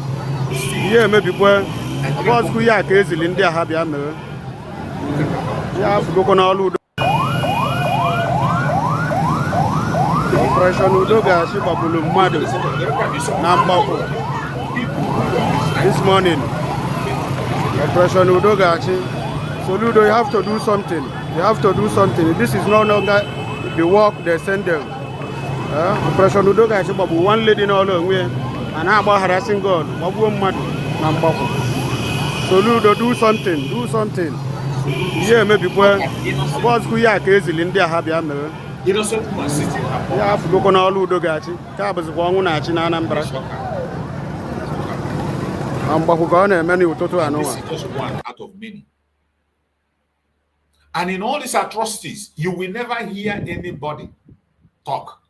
Yeah, maybe boy. About who are crazy in their happy amber. Yeah, I've spoken all who do. Operation Udoga Shibabulu Madu Nambapo. This morning, Operation Udoga Soludo, you have to do something. You have to do something. This is no longer the work they send them. Operation Udoga Shibabu, one lady in all the way, and how about harassing God? Mabu Madu Nambapo. Soludo, do something. Do something. Yeah, maybe what's good? Yeah, crazy. India have ya mere.
Innocent woman sitting in her
Yeah, I've broken all Udo Gachi. Cabas one at Chinanambra. I'm Bahugana, many Utoto and
this is just one out of many. And in all these atrocities, you will never hear anybody talk.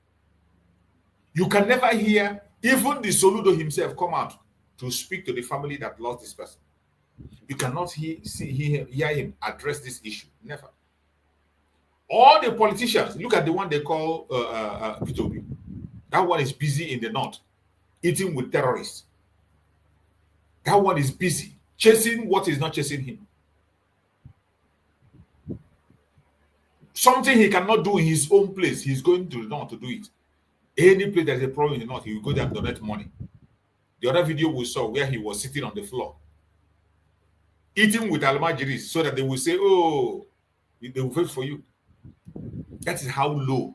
You can never hear even the Soludo himself come out to speak to the family that lost this person. You cannot hear him address this issue. Never. All the politicians, look at the one they call P2B. That one is busy in the north, eating with terrorists. That one is busy chasing what is not chasing him. Something he cannot do in his own place, he's going to the north to do it. Any place there's a problem in the north, he will go there and donate money. The other video we saw where he was sitting on the floor, eating with almajiris, so that they will say, oh, they will vote for you. That is how low.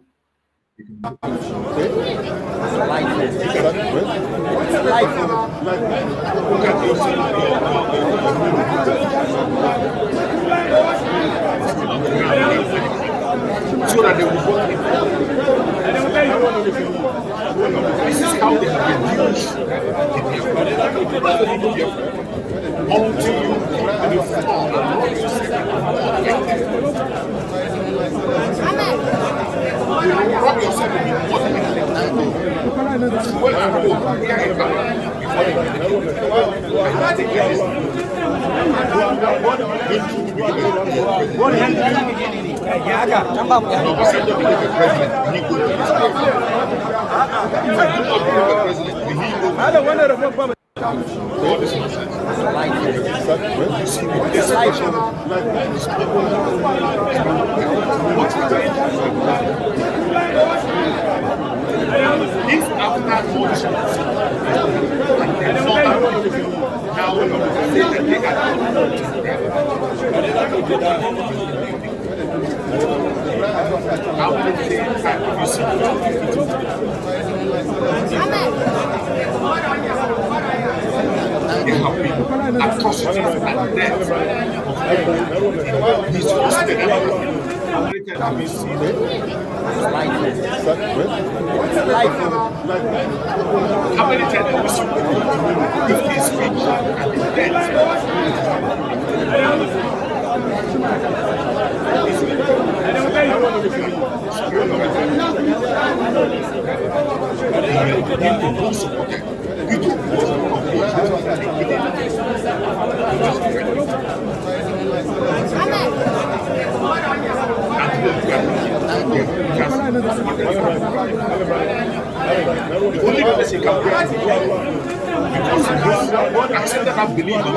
So that they will vote him. This is how they have reduced until you rub yourself in what all this nonsense. If after all this now we say that they how many things have you seen? There have been atrocities and deaths of these hosted. How many times have you seen it? How many times have you seen this speech and death? The only person can because God accepted that belief. You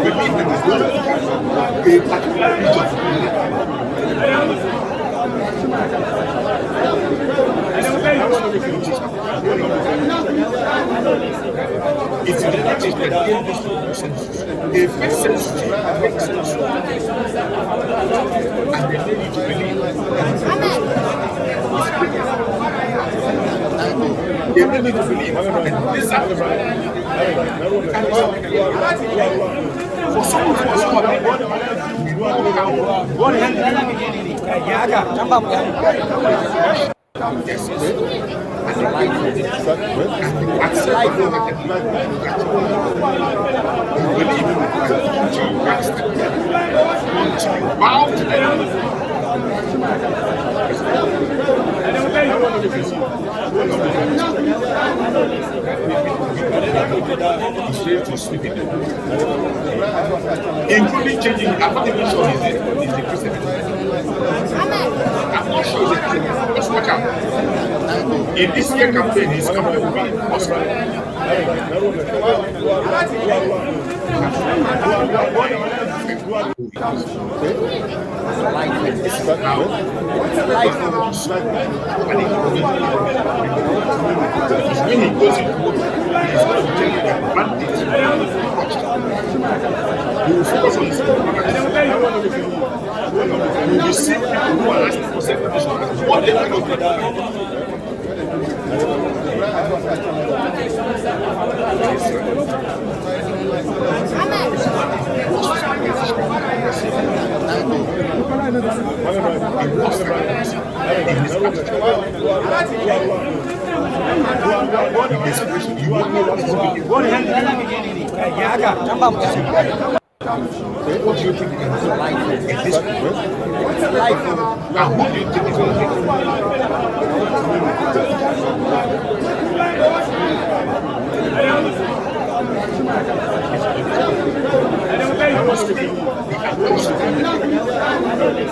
believe in this God, a particular region. It's the British that gave this census. They fake census, and they made you to believe. They made you to believe that this happened. For some of us who have been yes, and that's life. You believe until you rest, until you bow to them. He's ready to sleep in them, including changing. I'm not even sure he's the president. I'm not sure he's the president. Just watch out. In this year campaign, he's coming to be impossible. When he goes into work, he's going to tell you that bandits he will focus on his you will see people who are asking for self-protection. What they cannot do.
What do you think is life in this world? Life. And who do you think is going to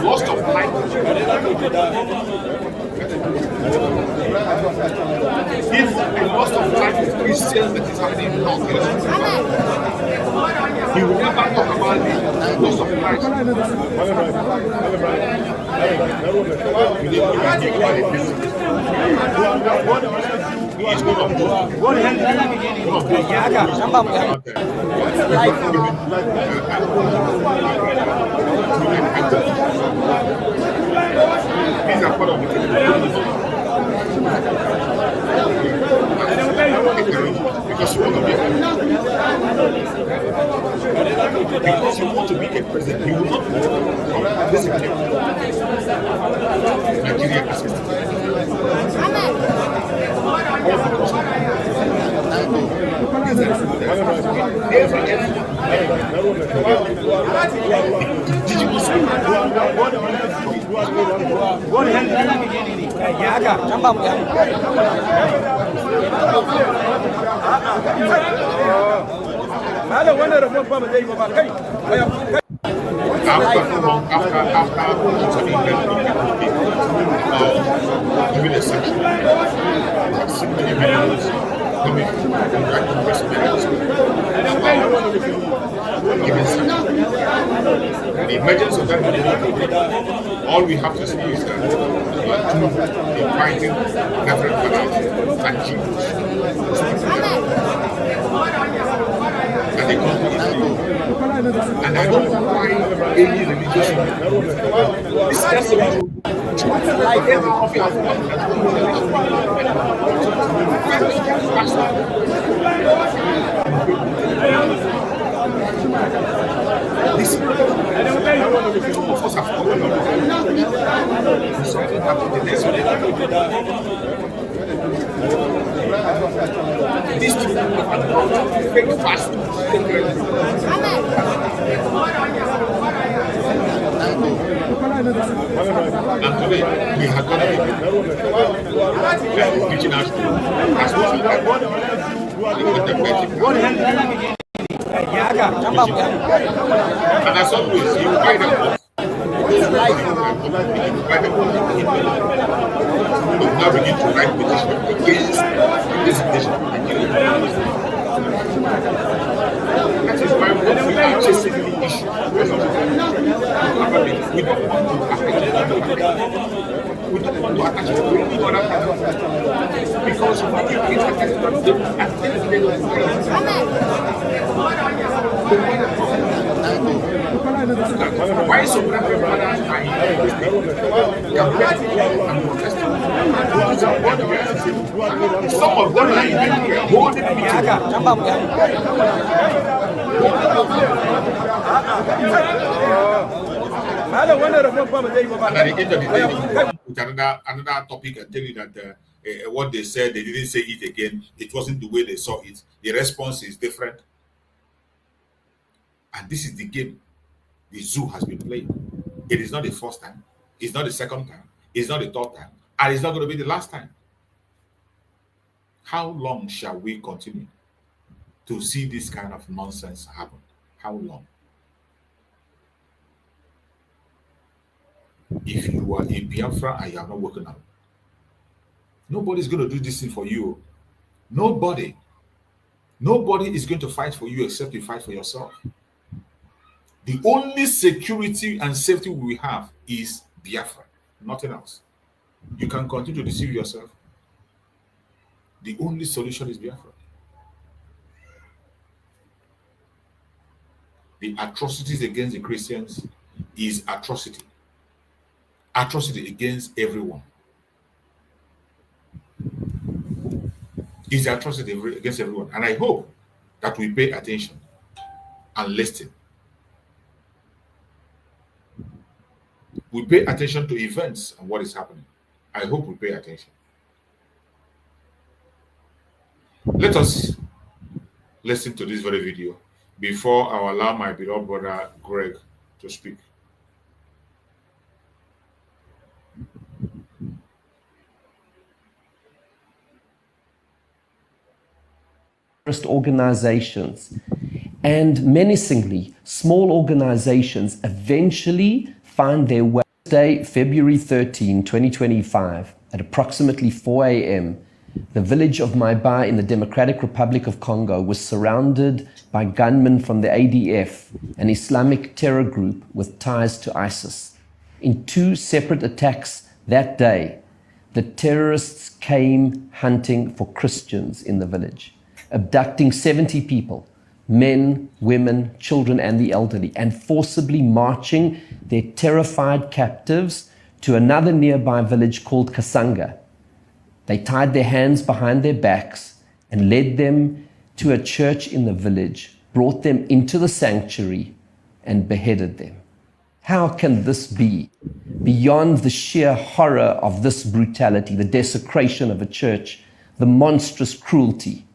lost of life. If the loss of life is Christians that is happening in North he will never talk about the loss of life. He's going to do these are part of the because you want to be because you want to be a president, you will not basically Nigeria assist. Doing a section, many videos coming from the president. The emergence of that all we have to see is that the fighting different and Jews. And they come to and I don't know why any religious is just like every coffee has this some of us have fallen on something happened the next one. These two are not fake fast. And today we have got reaching out as well and as always, you find out now begin to write petition against this nation. That is why we are chasing the issue. We don't want to attach it to any other because we give it attention to them at the end of the why so many people are some of them are holding another topic. I tell you that what they said, they didn't say it again. It wasn't the way they saw it. The response is different. And this is the game the zoo has been playing. It is not the first time. It's not the second time. It's not the third time. And it's not going to be the last time. How long shall we continue to see this kind of nonsense happen? How long? If you are a Biafra and you are not working out, nobody's going to do this thing for you. Nobody. Nobody is going to fight for you except you fight for yourself. The only security and safety we have is Biafra, nothing else. You can continue to deceive yourself. The only solution is Biafra. The atrocities against the Christians is atrocity. Atrocity against everyone. is the atrocity against everyone. And I hope that we pay attention and listen. We pay attention to events and what is happening. I hope we pay attention. Let us listen to this very video before I allow my beloved brother Greg to speak.
Organizations, and menacingly, small organizations eventually find their way. Day, February 13, 2025, at approximately 4 a.m., the village of Maiba in the Democratic Republic of Congo was surrounded by gunmen from the ADF, an Islamic terror group with ties to ISIS. In 2 separate attacks that day, the terrorists came hunting for Christians in the village, abducting 70 people, men, women, children, and the elderly, and forcibly marching their terrified captives to another nearby village called Kasanga. They tied their hands behind their backs and led them to a church in the village, brought them into the sanctuary, and beheaded them. How can this be? Beyond the sheer horror of this brutality, the desecration of a church, the monstrous cruelty,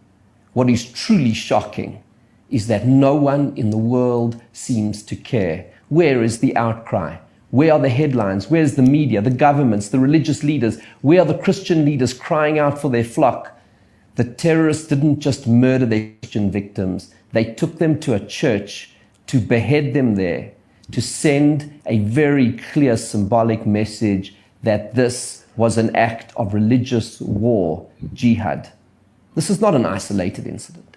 what is truly shocking is that no one in the world seems to care. Where is the outcry? Where are the headlines? Where's the media, the governments, the religious leaders? Where are the Christian leaders crying out for their flock? The terrorists didn't just murder their Christian victims. They took them to a church to behead them there, to send a very clear symbolic message that this was an act of religious war, jihad. This is not an isolated incident.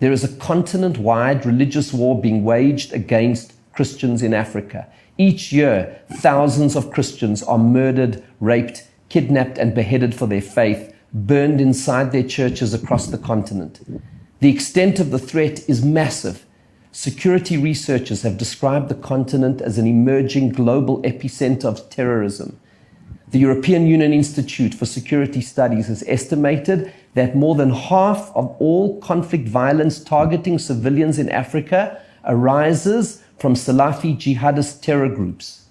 There is a continent-wide religious war being waged against Christians in Africa. Each year, thousands of Christians are murdered, raped, kidnapped, and beheaded for their faith, burned inside their churches across the continent. The extent of the threat is massive. Security researchers have described the continent as an emerging global epicenter of terrorism. The European Union Institute for Security Studies has estimated that more than half of all conflict violence targeting civilians in Africa arises from Salafi jihadist terror groups.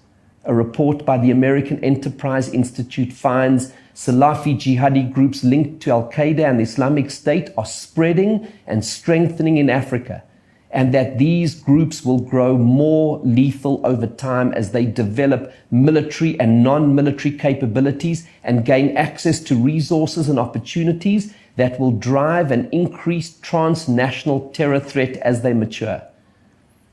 A report by the American Enterprise Institute finds Salafi jihadi groups linked to Al-Qaeda and the Islamic State are spreading and strengthening in Africa, and that these groups will grow more lethal over time as they develop military and non-military capabilities and gain access to resources and opportunities that will drive an increased transnational terror threat as they mature.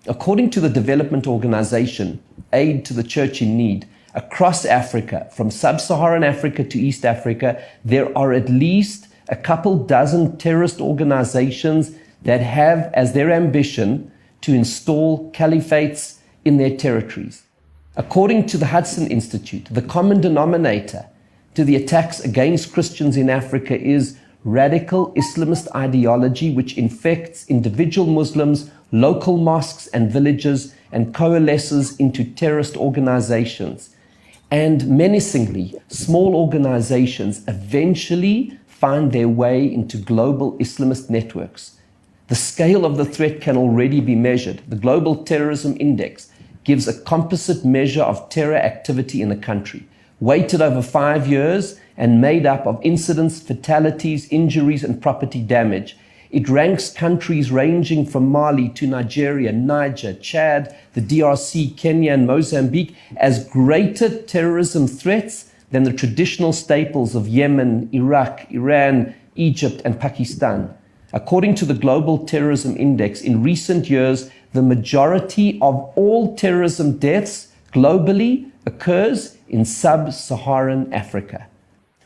According to the development organization, Aid to the Church in Need, across Africa, from sub-Saharan Africa to East Africa, there are at least a couple dozen terrorist organizations that have as their ambition to install caliphates in their territories. According to the Hudson Institute, the common denominator to the attacks against Christians in Africa is radical Islamist ideology, which infects individual Muslims, local mosques and villages, and coalesces into terrorist organizations. And menacingly, small organizations eventually find their way into global Islamist networks. The scale of the threat can already be measured. The Global Terrorism Index gives a composite measure of terror activity in a country, weighted over 5 years and made up of incidents, fatalities, injuries, and property damage. It ranks countries ranging from Mali to Nigeria, Niger, Chad, the DRC, Kenya, and Mozambique as greater terrorism threats than the traditional staples of Yemen, Iraq, Iran, Egypt, and Pakistan. According to the Global Terrorism Index, in recent years, the majority of all terrorism deaths globally occurs in sub-Saharan Africa.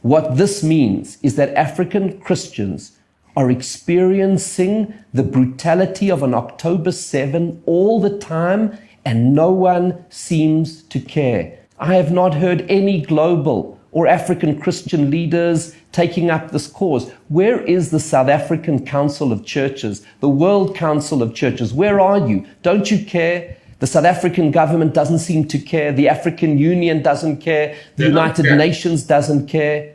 What this means is that African Christians are experiencing the brutality of an October 7 all the time, and no one seems to care. I have not heard any global or African Christian leaders taking up this cause. Where is the South African Council of Churches, the World Council of Churches? Where are you? Don't you care? The South African government doesn't seem to care. The African Union doesn't care. The United Nations doesn't care.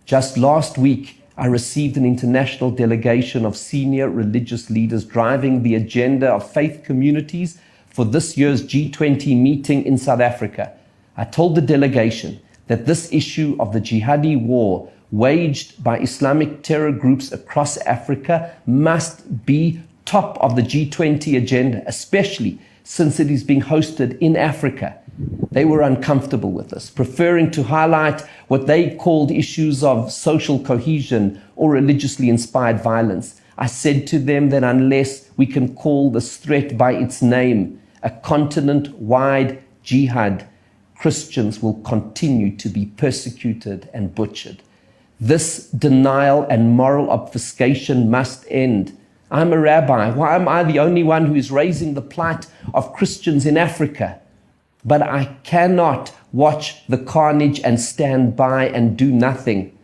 Just last week, I received an international delegation of senior religious leaders driving the agenda of faith communities for this year's G20 meeting in South Africa. I told the delegation that this issue of the Jihadi war waged by Islamic terror groups across Africa must be top of the G20 agenda, especially since it is being hosted in Africa. They were uncomfortable with this, preferring to highlight what they called issues of social cohesion or religiously inspired violence. I said to them that unless we can call this threat by its name, a continent-wide jihad, Christians will continue to be persecuted and butchered. This denial and moral obfuscation must end. I'm a rabbi. Why am I the only one who is raising the plight of Christians in Africa? But I cannot watch the carnage and stand by and do nothing.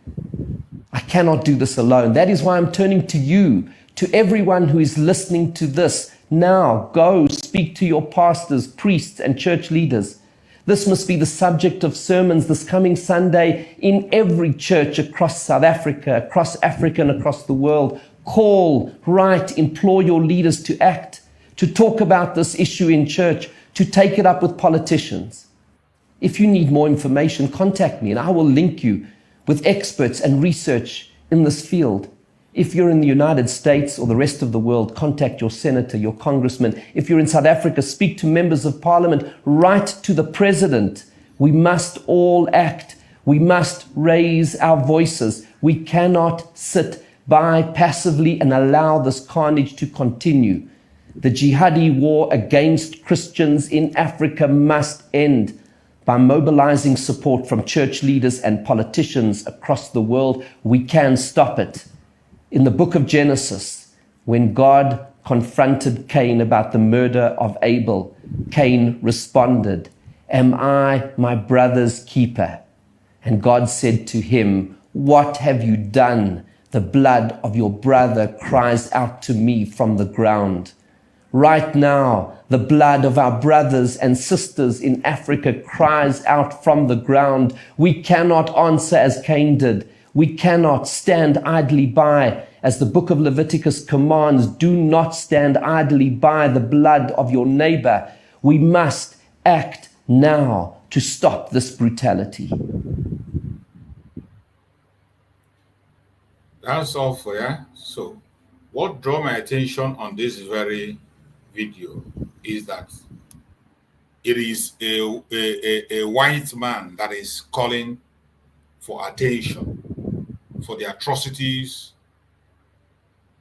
I cannot do this alone. That is why I'm turning to you, to everyone who is listening to this. Now, go speak to your pastors, priests, and church leaders. This must be the subject of sermons this coming Sunday in every church across South Africa, across Africa, and across the world. Call, write, implore your leaders to act, to talk about this issue in church, to take it up with politicians. If you need more information, contact me and I will link you with experts and research in this field. If you're in the United States or the rest of the world, contact your senator, your congressman. If you're in South Africa, speak to members of parliament, write to the president. We must all act. We must raise our voices. We cannot sit by passively and allow this carnage to continue. The jihadi war against Christians in Africa must end. By mobilizing support from church leaders and politicians across the world, we can stop it. In the book of Genesis, when God confronted Cain about the murder of Abel, Cain responded, "Am I my brother's keeper?" And God said to him, "What have you done? The blood of your brother cries out to me from the ground." Right now, the blood of our brothers and sisters in Africa cries out from the ground. We cannot answer as Cain did. We cannot stand idly by. As the book of Leviticus commands, do not stand idly by the blood of your neighbor. We must act now to stop this brutality.
That's all for you. So, what drew my attention on this very video is that it is a white man that is calling for attention for the atrocities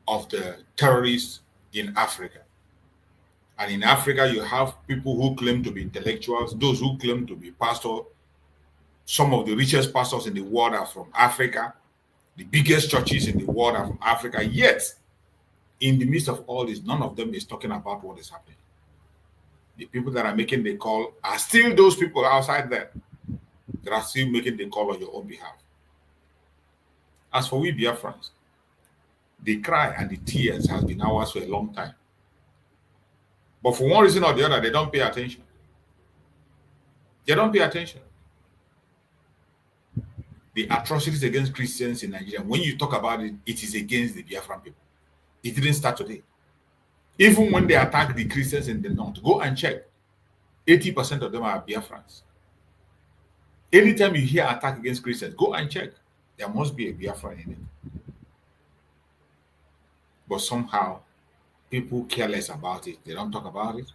of the terrorists in Africa. And in Africa, you have people who claim to be intellectuals, those who claim to be pastors. Some of the richest pastors in the world are from Africa. The biggest churches in the world are from Africa. Yet, in the midst of all this, none of them is talking about what is happening. The people that are making the call are still those people outside there that are still making the call on your own behalf. As for we Biafrans, the cry and the tears has been ours for a long time. But for one reason or the other, they don't pay attention. They don't pay attention. The atrocities against Christians in Nigeria, when you talk about it, it is against the Biafran people. It didn't start today. Even when they attack the Christians in the north, go and check. 80% of them are Biafrans. Anytime you hear attack against Christians, go and check. There must be a Biafran in it. But somehow, people care less about it. They don't talk about it.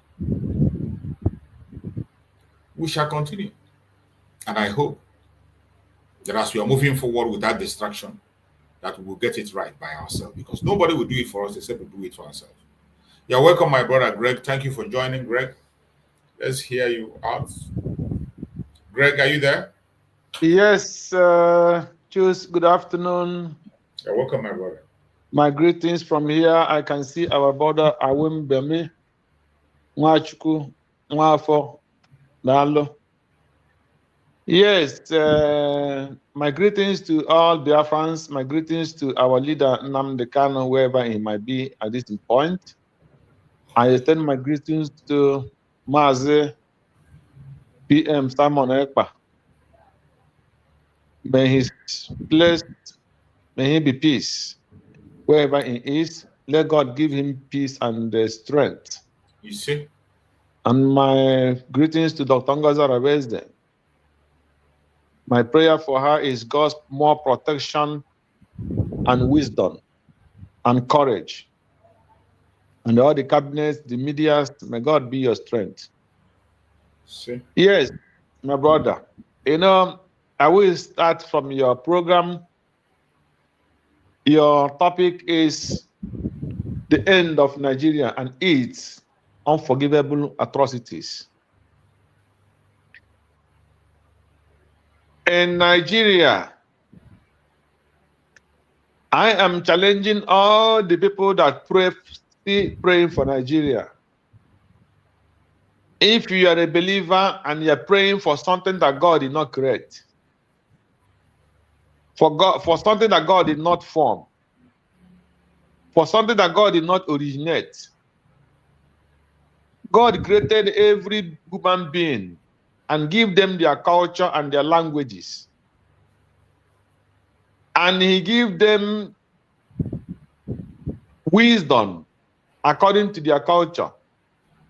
We shall continue. And I hope that as we are moving forward with that distraction, that we will get it right by ourselves. Because nobody will do it for us except we do it for ourselves. You're welcome, my brother Greg. Thank you for joining, Greg. Let's hear you out. Greg, are you there?
Yes, Juice, good afternoon.
You're welcome, my brother.
My greetings from here. I can see our brother Awim Bemi, Nwachuku, Nwafo, Dalo. Yes, my greetings to all Biafrans, my greetings to our leader Nnamdi Kanu, wherever he might be at this point. I extend my greetings to Mazi PM Simon Ekpa. May May he be peace. Wherever he is, let God give him peace and strength.
You see?
And my greetings to Dr. Ngozi. My prayer for her is God's more protection and wisdom and courage. And all the cabinets, the media, may God be your strength.
See?
Yes, my brother. You know, I will start from your program. Your topic is the end of Nigeria and its unforgivable atrocities. In Nigeria, I am challenging all the people that still praying for Nigeria. If you are a believer and you are praying for something that God did not create, for something that God did not form, for something that God did not originate, God created every human being and give them their culture and their languages. And he gave them wisdom according to their culture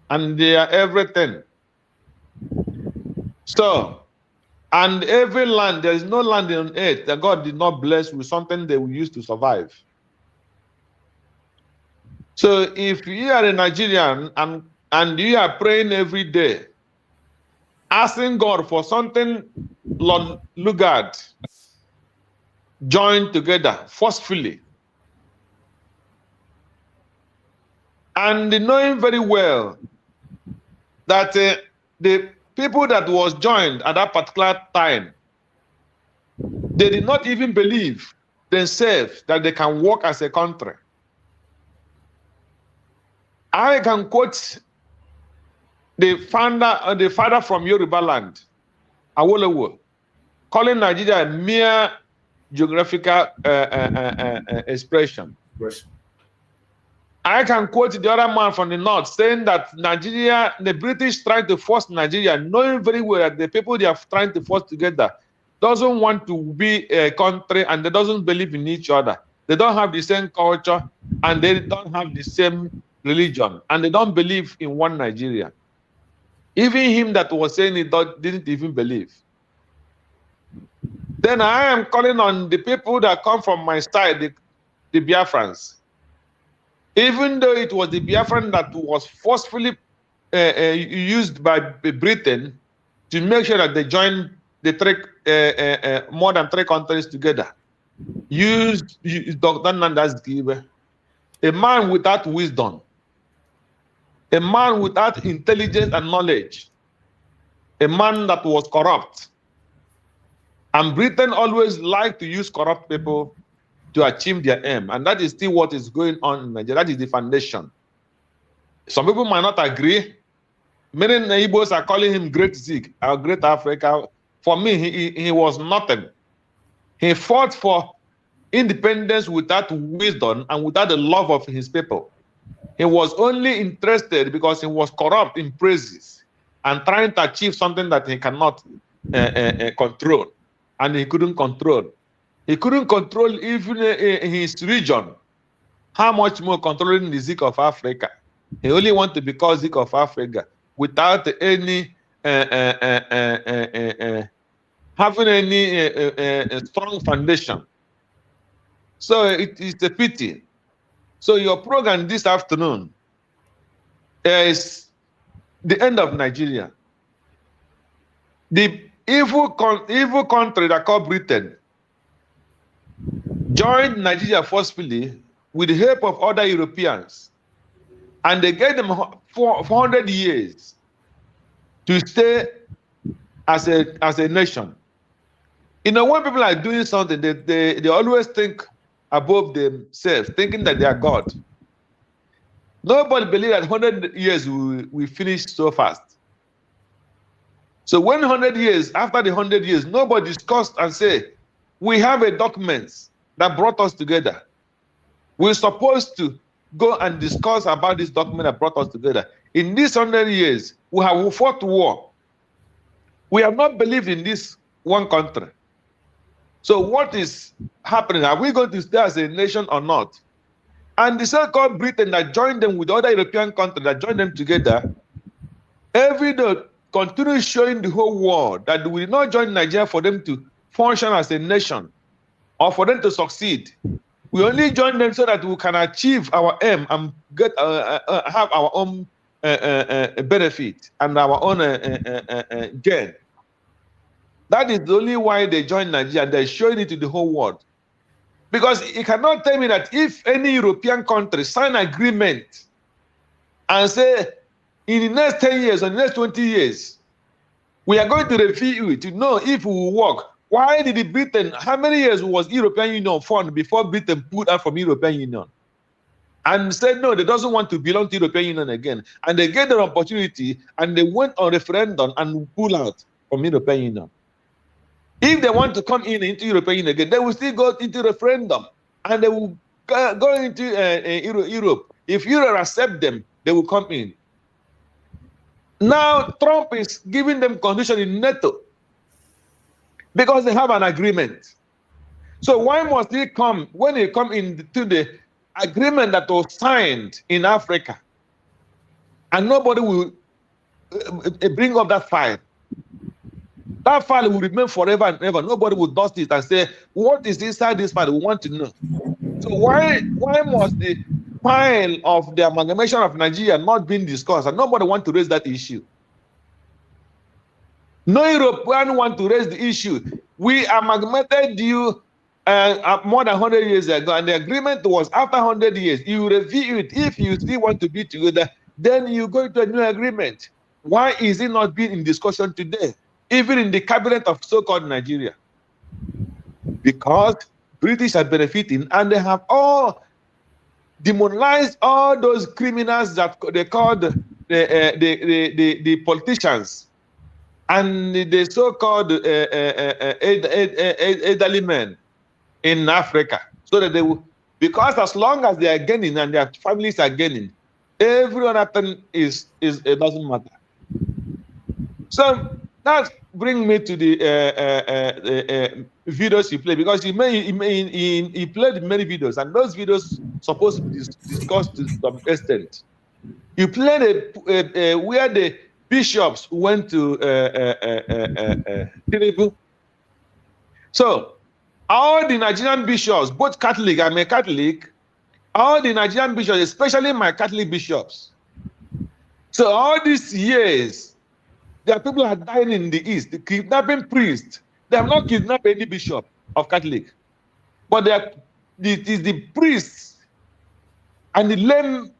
and their everything. So, and every land, there is no land on earth that God did not bless with something they will use to survive. So if you are a Nigerian and you are praying every day, asking God for something Lugard joined together forcefully, and knowing very well that the people that was joined at that particular time, they did not even believe themselves that they can work as a country. I can quote the father from Yoruba land, Awolowo, calling Nigeria a mere geographical expression. I can quote the other man from the north saying that Nigeria, the British trying to force Nigeria, knowing very well that the people they are trying to force together doesn't want to be a country and they doesn't believe in each other. They don't have the same culture and they don't have the same religion and they don't believe in one Nigeria. Even him that was saying it didn't even believe. Then I am calling on the people that come from my side, the Biafrans. Even though it was the Biafran that was forcefully used by Britain to make sure that they joined the more than 3 countries together, used Dr. Nandazgibe, a man without wisdom, a man without intelligence and knowledge, a man that was corrupt. And Britain always liked to use corrupt people to achieve their aim. And that is still what is going on in Nigeria. That is the foundation. Some people might not agree. Many Igbos are calling him Great Zeke, or Great Africa. For me, he was nothing. He fought for independence without wisdom and without the love of his people. He was only interested because he was corrupt in praises and trying to achieve something that he cannot control. And he couldn't control. He couldn't control even his region. How much more controlling the Zeke of Africa? He only wanted to become Zeke of Africa without any having any strong foundation. So it is a pity. So your program this afternoon is the end of Nigeria. The evil country that called Britain joined Nigeria forcefully with the help of other Europeans, and they gave them 400 years to stay as a nation. You know, when people are doing something, they always think above themselves, thinking that they are God. Nobody believes that 100 years we finish so fast. So when 100 years, after the 100 years, nobody discussed and say, we have a document that brought us together. We're supposed to go and discuss about this document that brought us together. In these 100 years, we have fought war. We have not believed in this one country. So what is happening? Are we going to stay as a nation or not? And the so-called Britain that joined them with other European countries that joined them together, every day continue showing the whole world that we did not join Nigeria for them to function as a nation or for them to succeed. We only join them so that we can achieve our aim and get have our own benefit and our own gain. That is the only why they joined Nigeria. They're showing it to the whole world. Because you cannot tell me that if any European country sign agreement and say, in the next 10 years or the next 20 years, we are going to review it to know if we will work. Why did Britain, how many years was European Union formed before Britain pulled out from European Union? And said, no, they doesn't want to belong to European Union again. And they get their opportunity and they went on referendum and pulled out from European Union. If they want to come into European Union again, they will still go into referendum and they will go into Europe. If Europe accept them, they will come in. Now Trump is giving them condition in NATO because they have an agreement. So why must he come when he come into the agreement that was signed in Africa and nobody will bring up that file? That file will remain forever and ever. Nobody will dust it and say, what is inside this file? We want to know. So why must the file of the amalgamation of Nigeria not being discussed and nobody want to raise that issue? No European want to raise the issue. We amalgamated you more than 100 years ago, and the agreement was after 100 years. You review it. If you still want to be together, then you go to a new agreement. Why is it not being in discussion today? Even in the cabinet of so-called Nigeria, because British are benefiting and they have all demonized all those criminals that they called the politicians and the so-called elderly men in Africa, so that they will, because as long as they are gaining and their families are gaining, every other thing it doesn't matter. So that brings me to the videos you play, because he played many videos, and those videos supposed to be discussed to some extent. You played where the bishops went to Tinubu. So all the Nigerian bishops, both Catholic, I'm a Catholic, all the Nigerian bishops, especially my Catholic bishops. So all these years, there are people who are dying in the East, the kidnapping priests. They have not kidnapped any bishop of Catholic, but it is the priests and the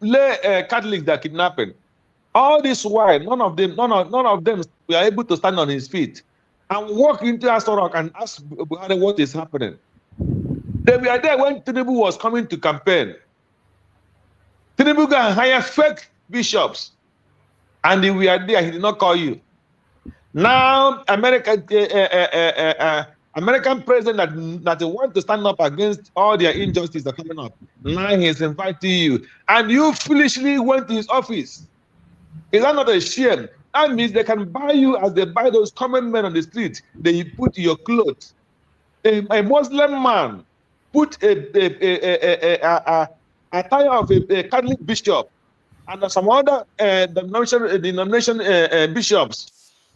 lay Catholics that are kidnapping. All this while, none of them were able to stand on his feet and walk into Asorok and ask Buhari what is happening. They were there when Tinubu was coming to campaign. Tinubu go and hire fake bishops, and they were there. He did not call you. Now, American president that want to stand up against all their injustices that are coming up. Now he's inviting you, and you foolishly went to his office. Is that not a shame? That means they can buy you as they buy those common men on the street. They put your clothes. A Muslim man put a attire of a Catholic bishop and some other denomination bishops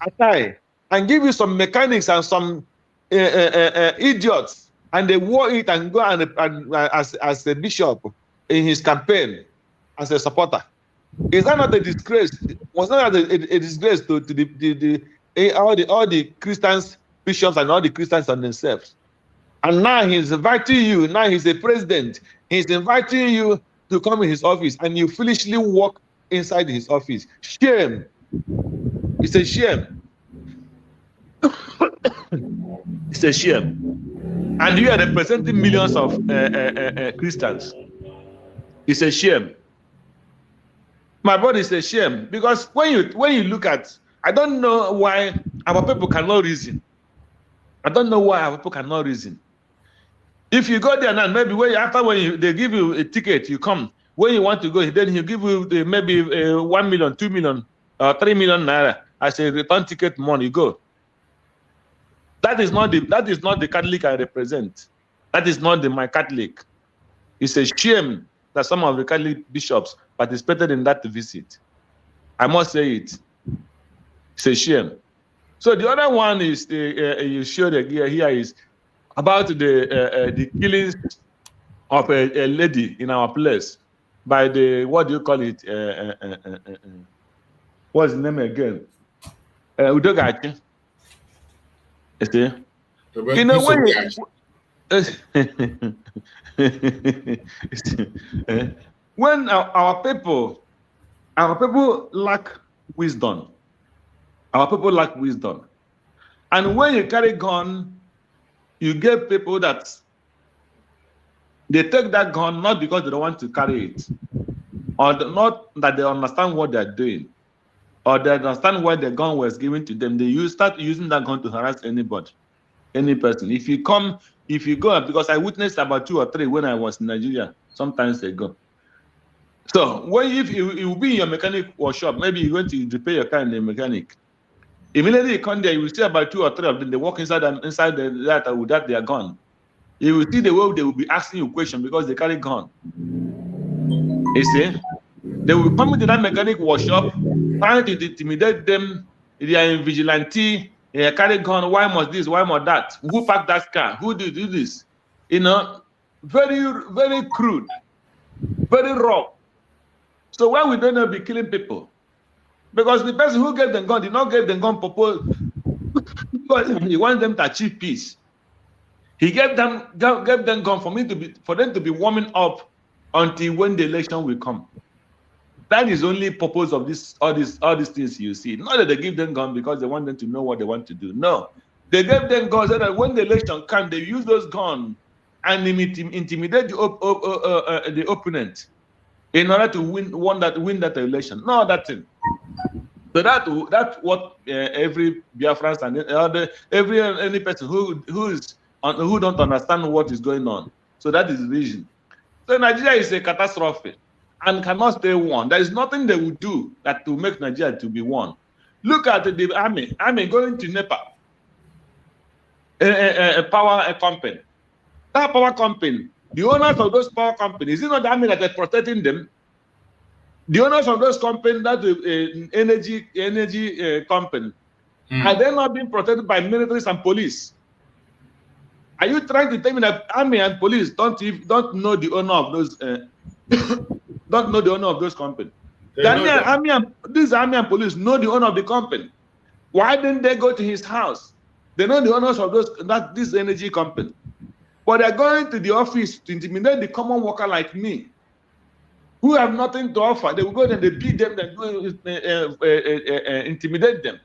attire, and give you some mechanics and some idiots, and they wore it and go and as a bishop in his campaign as a supporter. Is that not a disgrace? Was that a disgrace to all the Christians, bishops, and all the Christians on themselves? And now he's inviting you. Now he's a president. He's inviting you to come in his office, and you foolishly walk inside his office. Shame. It's a shame. It's a shame. And you are representing millions of Christians. It's a shame. My brother, it's a shame, because when you look at, I don't know why our people cannot reason. I don't know why our people cannot reason. If you go there now, maybe they give you a ticket, you come. When you want to go, then he'll give you maybe 1 million, 2 million, 3 million naira as a return ticket money. You go. That is not the Catholic I represent. That is not my Catholic. It's a shame that some of the Catholic bishops participated in that visit. I must say it. It's a shame. So the other one is you showed here is about the killings of a lady in our place by the, what do you call it? What's the name again? Udogachi. In a way, when our people lack wisdom, and when you carry gun, you get people that they take that gun not because they don't want to carry it, or not that they understand what they're doing, or they understand why the gun was given to them. They start using that gun to harass anybody, any person. If you go, because I witnessed about 2 or 3 when I was in Nigeria sometimes ago. So if you will be in your mechanic workshop, maybe you're going to repair your car in the mechanic. Immediately you come there, you will see about 2 or 3 of them. They walk inside that with their gun. You will see the way they will be asking you questions because they carry gun. You see, they will come into that mechanic workshop, trying to intimidate them. They are in vigilante. They carry gun. Why must this? Why must that? Who parked that car? Who did do this? You know, very, very crude, very raw. So why we don't be killing people? Because the person who gave them gun did not give them gun purpose because he wants them to achieve peace. He gave them gun for them to be warming up until when the election will come. That is only purpose of all these things you see. Not that they give them gun because they want them to know what they want to do. No, they gave them guns so that when the election comes, they use those guns and intimidate the opponent in order to win that election. No other thing. So that's what every Biafrans and any person who don't understand what is going on. So that is the reason. So Nigeria is a catastrophe and cannot stay one. There is nothing they will do that to make Nigeria to be one. Look at the army going to Nepal, a power company. That power company, the owners of those power companies, is it not the army that is protecting them? The owners of those companies, that energy company, are they not being protected by militaries and police? Are you trying to tell me that army and police don't know the owner of those don't know the owner of those companies? These army and police know the owner of the company. Why didn't they go to his house? They know the owners of this energy company, but they're going to the office to intimidate the common worker like me, who have nothing to offer. They will go and they beat them, they intimidate them.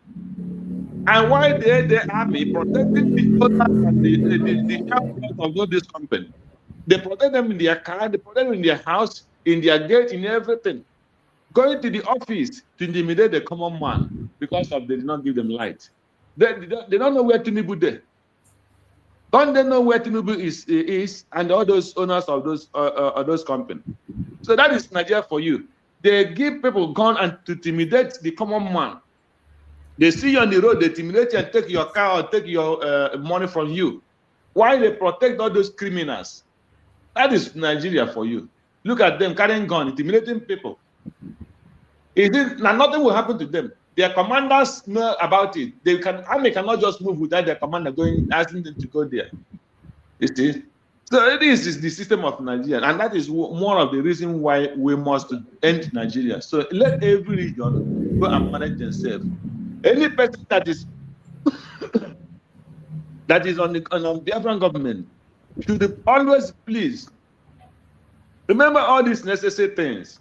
And why the army protecting the owners and the shareholders of this company? They protect them in their car, they protect them in their house, in their gate, in everything. Going to the office to intimidate the common man because they did not give them light. They don't know where Tinubu is. Don't they know where Tinubu is and all those owners of those companies? So that is Nigeria for you. They give people gun and to intimidate the common man. They see you on the road, they intimidate you and take your car or take your money from you. Why they protect all those criminals? That is Nigeria for you. Look at them carrying gun, intimidating people. Now nothing will happen to them. Their commanders know about it. Army cannot just move without their commander asking them to go there. You see? So this is the system of Nigeria, and that is one of the reasons why we must end Nigeria. So let every region go and manage themselves. Any person that is on the Biafran government should always please remember all these necessary things.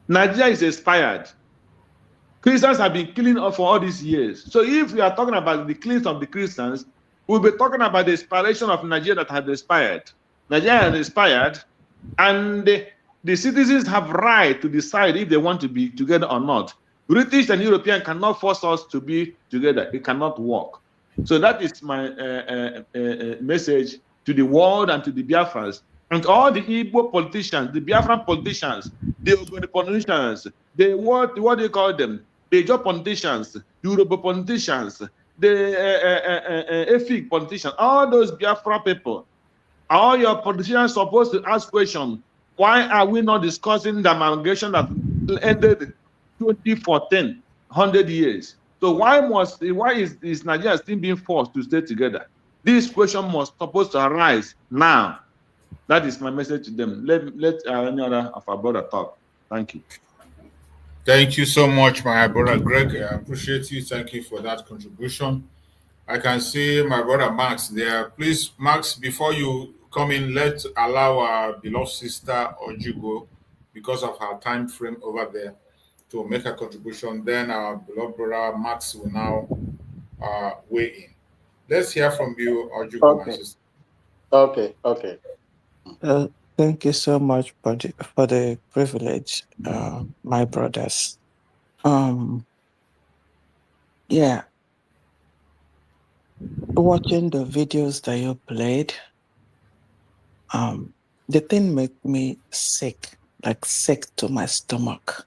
Nigeria is expired. Christians have been killing for all these years. So if we are talking about the killings of the Christians, we'll be talking about the expiration of Nigeria that has expired. Nigeria has expired, and the citizens have right to decide if they want to be together or not. British and European cannot force us to be together. It cannot work. So that is my message to the world and to the Biafrans and all the Igbo politicians, the Biafran politicians, the Ogoni politicians, what do you call them? The Joe politicians, Yoruba politicians, the EFIC politicians, all those Biafra people, all your politicians supposed to ask questions. Why are we not discussing the amalgamation that ended 2014, 100 years? So why is Nigeria still being forced to stay together? This question must supposed to arise now. That is my message to them. Let any other of our brother talk. Thank you.
Thank you so much, my brother Greg. I appreciate you. Thank you for that contribution. I can see my brother Max there. Please, Max, before you come in, let's allow our beloved sister Ojugo, because of her time frame over there, to make a contribution. Then our beloved brother Max will now weigh in. Let's hear from you, Ojugo, my sister.
Okay. Thank you so much for the privilege, my brothers. Yeah, watching the videos that you played, the thing made me sick, like sick to my stomach.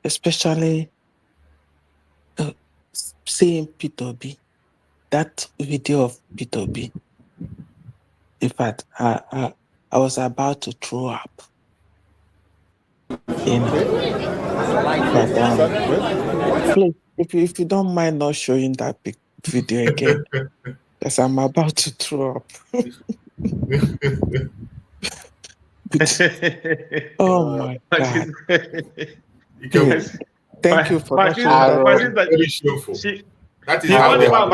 Especially seeing P2B, that video of P2B. In fact, I was about to throw up. You know. But please, if you don't mind not showing that big video again, because I'm about to throw up. Oh my God! Thank you for not showing that.
Very shameful. That is how they have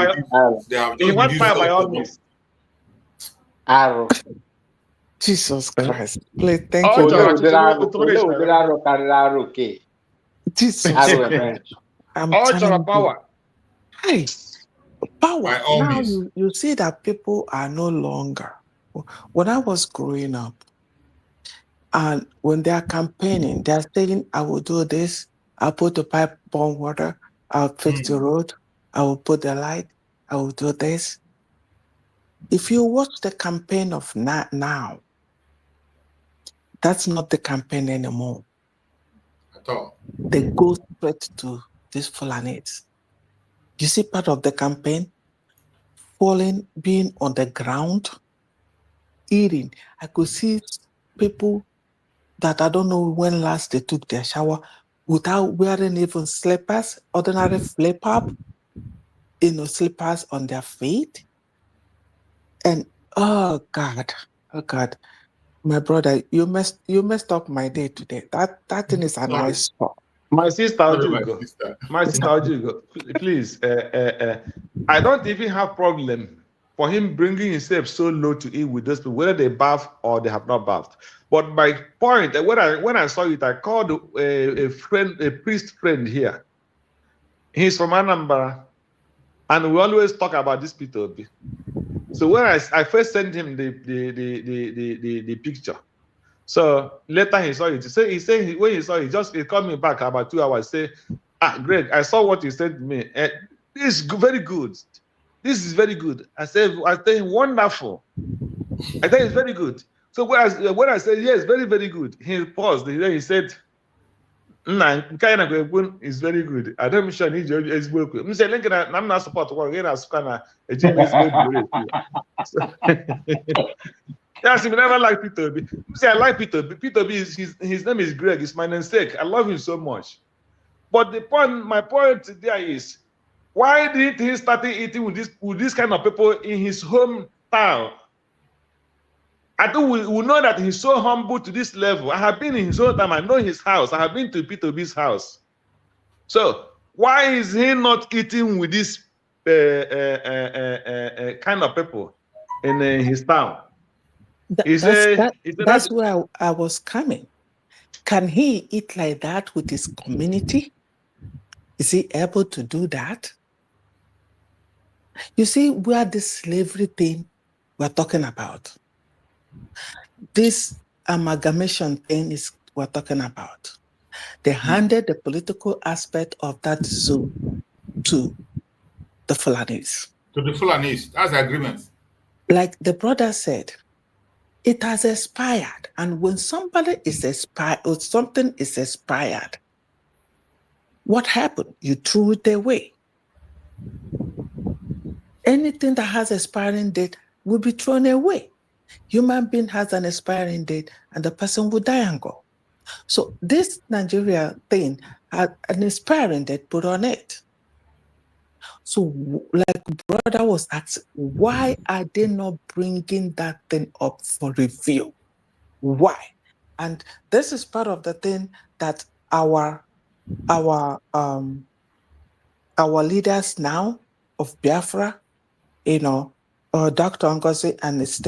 just
by all means.
Jesus Christ. Please, thank you. Jesus. I'm telling
power.
Hey, power.
By all
now
means.
you see that people are no longer. When I was growing up, and when they are campaigning, they are saying, I will do this, I'll put the pipe bomb water, I'll fix the road, I will put the light, I will do this. If you watch the campaign of now, that's not the campaign anymore.
At all.
They go straight to these Fulanis. You see part of the campaign? Falling, being on the ground, eating. I could see people that I don't know when last they took their shower without wearing even slippers, ordinary flip-up, slippers on their feet. And oh God, my brother, you messed up my day today. That thing is a nice spot.
My sister Ojugo, please, I don't even have problem for him bringing himself so low to eat with those people, whether they bath or they have not bathed. But my point, when I saw it, I called a priest friend here. He's from Anambra, and we always talk about this P2B. So when I first sent him the picture, so later he saw it. He said when he saw it, he called me back about 2 hours. Say, Greg, I saw what you sent me. This is very good. This is very good. I said, wonderful. I think it's very good. So when I said yes, very, very good, he paused. Then he said, is very good. I don't sure need your Facebook. I'm not support work. Yes, he never like P2B. I like P2B. P2B his name is Greg. It's my namesake. I love him so much. But my point there is, why did he start eating with this kind of people in his hometown? I think we know that he's so humble to this level. I have been in his own time. I know his house. I have been to P2B's house. So why is he not eating with this kind of people in his town?
That's where I was coming. Can he eat like that with his community? Is he able to do that? You see, where this slavery thing we're talking about, this amalgamation thing is we're talking about. They handed the political aspect of that zoo to the Fulanis.
To the Fulanis, that's the agreement.
Like the brother said, it has expired. And when somebody is expired or something is expired, what happened? You threw it away. Anything that has expiring date will be thrown away. Human being has an expiring date and the person will die and go. So this Nigeria thing had an expiring date put on it. So like brother was asking, why are they not bringing that thing up for review? Why? And this is part of the thing that our leaders now of Biafra, Dr. Ngozi and his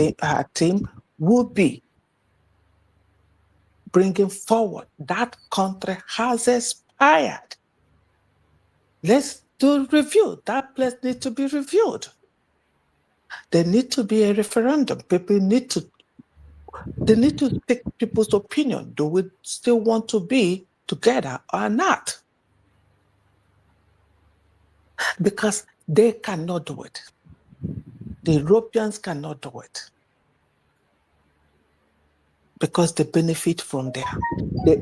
team will be bringing forward. That country has expired. Let's do review. That place needs to be reviewed. There needs to be a referendum. They need to take people's opinion. Do we still want to be together or not? Because they cannot do it. The Europeans cannot do it. Because they benefit from there.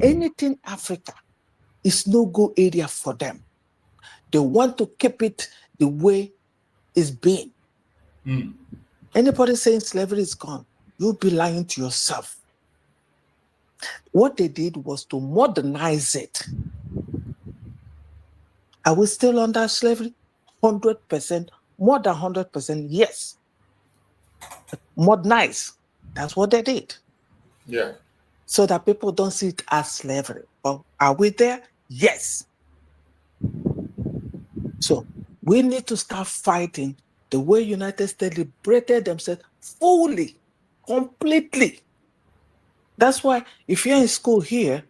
Anything Africa is no go area for them. They want to keep it the way it's been. Anybody saying slavery is gone, you'll be lying to yourself. What they did was to modernize it. Are we still under slavery? 100%, more than 100%, yes. Modernize. That's what they did.
Yeah.
So that people don't see it as slavery. But are we there? Yes. So we need to start fighting the way United States liberated themselves fully, completely. That's why if you're in school here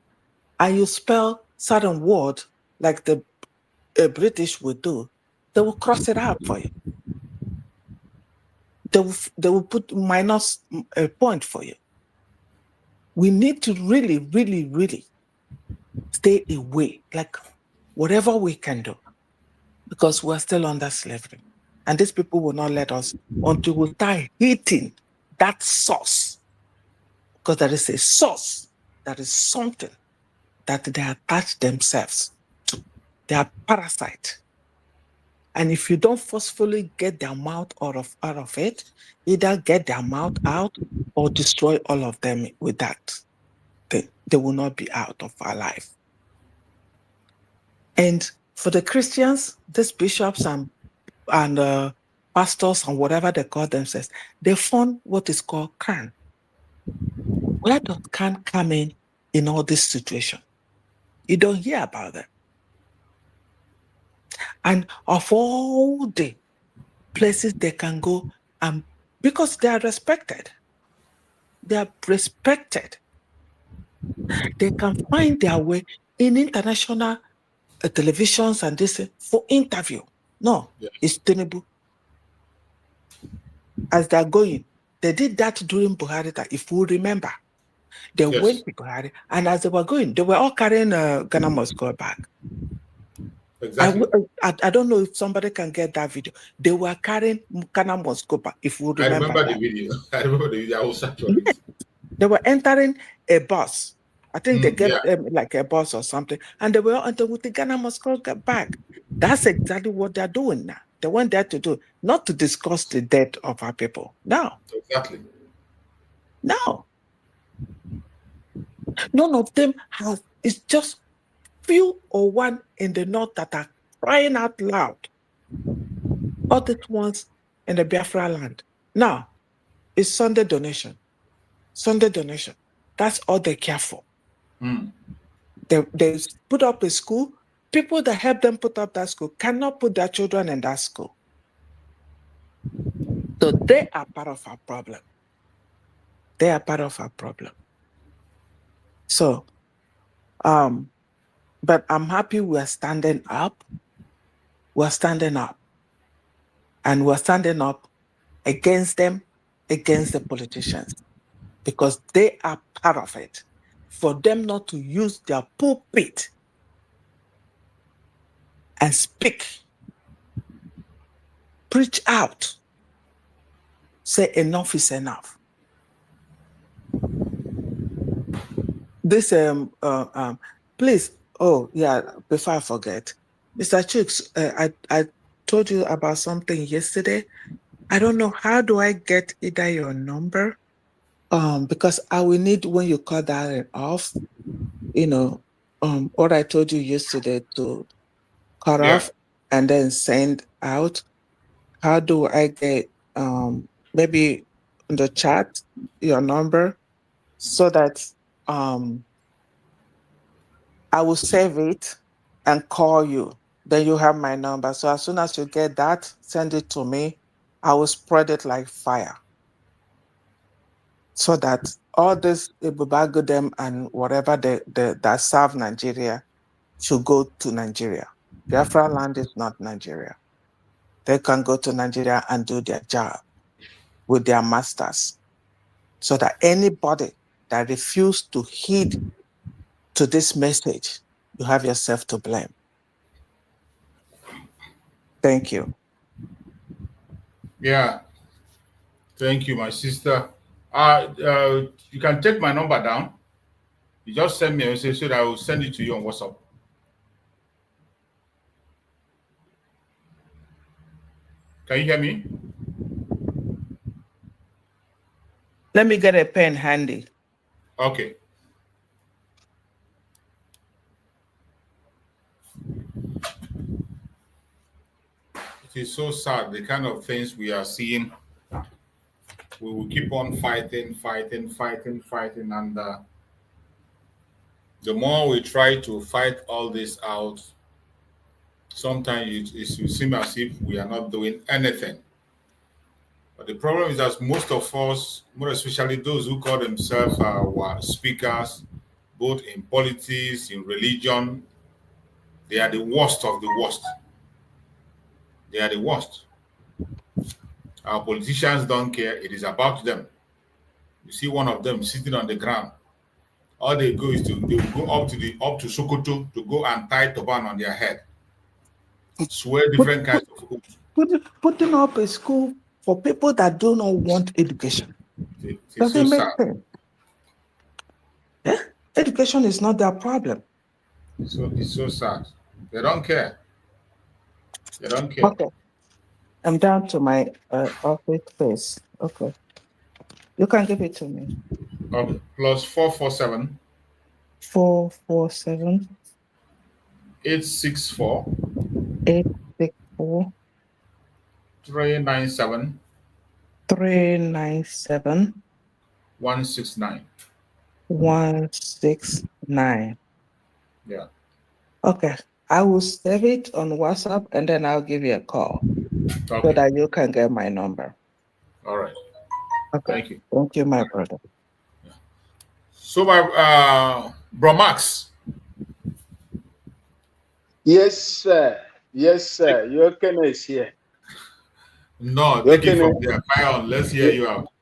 and you spell certain words like the British would do, they will cross it out for you. They will put minus a point for you. We need to really, really, really stay away, like whatever we can do, because we're still under slavery. And these people will not let us until we start hitting that source. Because there is a source, that is something that they attach themselves to. They are parasites. And if you don't forcefully get their mouth out of it, either get their mouth out or destroy all of them with that. They will not be out of our life. And for the Christians, these bishops and pastors and whatever they call themselves, they found what is called can. Where does can come in all this situation? You don't hear about them. And of all the places they can go, because they are respected, they can find their way in international televisions and this for interview. No, it's Tinubu. As they're going, they did that during Buhari, if you remember. They went to Buhari, and as they were going, they were all carrying Ghana must go back.
Exactly.
I don't know if somebody can get that video. They were carrying Ghana must go back, if you remember.
I remember the video. I was actually.
Yes. They were entering a bus. I think they get like a bus or something, and they were all entering with the Ghana must go back. That's exactly what they're doing now. They went there to do, not to discuss the death of our people. No.
Exactly.
No. None of them has, it's just few or one in the north that are crying out loud. Other ones in the Biafra land. Now, it's Sunday donation. Sunday donation. That's all they care for. They put up a school. People that help them put up that school cannot put their children in that school. So they are part of our problem. They are part of our problem. So, but I'm happy we're standing up. We're standing up. And we're standing up against them, against the politicians, because they are part of it. For them not to use their pulpit and speak, preach out, say enough is enough. This, please, oh yeah, before I forget, Mr. Chooks, told you about something yesterday. I don't know, how do I get either your number? Because I will need, when you call that off, what I told you yesterday to cut off and then send out. How do I get maybe in the chat your number so that I will save it and call you. Then you have my number. So as soon as you get that, send it to me. I will spread it like fire so that all this Ibubagodem and whatever that serve Nigeria should go to Nigeria. Biafra land is not Nigeria. They can go to Nigeria and do their job with their masters, so that anybody that refused to heed to this message, you have yourself to blame. Thank you.
Yeah. Thank you, my sister. You can take my number down. You just send me a message so that I will send it to you on WhatsApp. Can you hear me?
Let me get a pen handy.
Okay. It is so sad, the kind of things we are seeing. We will keep on fighting, and the more we try to fight all this out, sometimes it seems as if we are not doing anything. But the problem is that most of us, more especially those who call themselves our speakers, both in politics, in religion, they are the worst of the worst. They are the worst. Our politicians don't care. It is about them. You see one of them sitting on the ground. All they go is they will go up to Sokoto to go and tie turban on their head. Swear different kinds of oaths.
Putting up a school for people that do not want education. Doesn't make sense. Yeah? Education is not their problem.
It's so sad. They don't care. They don't care.
Okay. I'm down to my office space. Okay. You can give it to me.
Okay. Plus 447.
447.
864.
864.
397.
397.
169.
169.
Yeah.
Okay. I will save it on WhatsApp and then I'll give you a call so that you can get my number.
All right.
Okay.
Thank you.
Thank you, my brother.
Yeah. So, my Bro Max.
Yes, sir. Yes, sir. Your Ken is here.
No, take it from there. Fire on. Let's hear you out.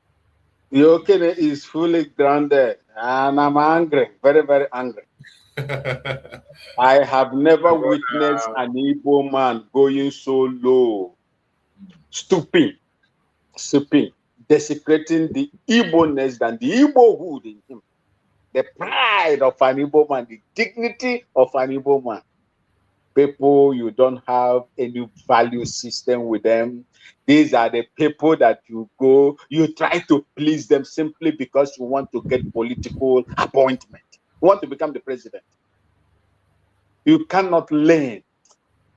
Your Ken is fully grounded, and I'm angry, very, very angry. I have never witnessed an Igbo man going so low, stooping, desecrating the Igbo-ness and the Igbo-hood in him, the pride of an Igbo man, the dignity of an Igbo man. People, you don't have any value system with them. These are the people that you try to please them simply because you want to get political appointment. You want to become the president. You cannot learn.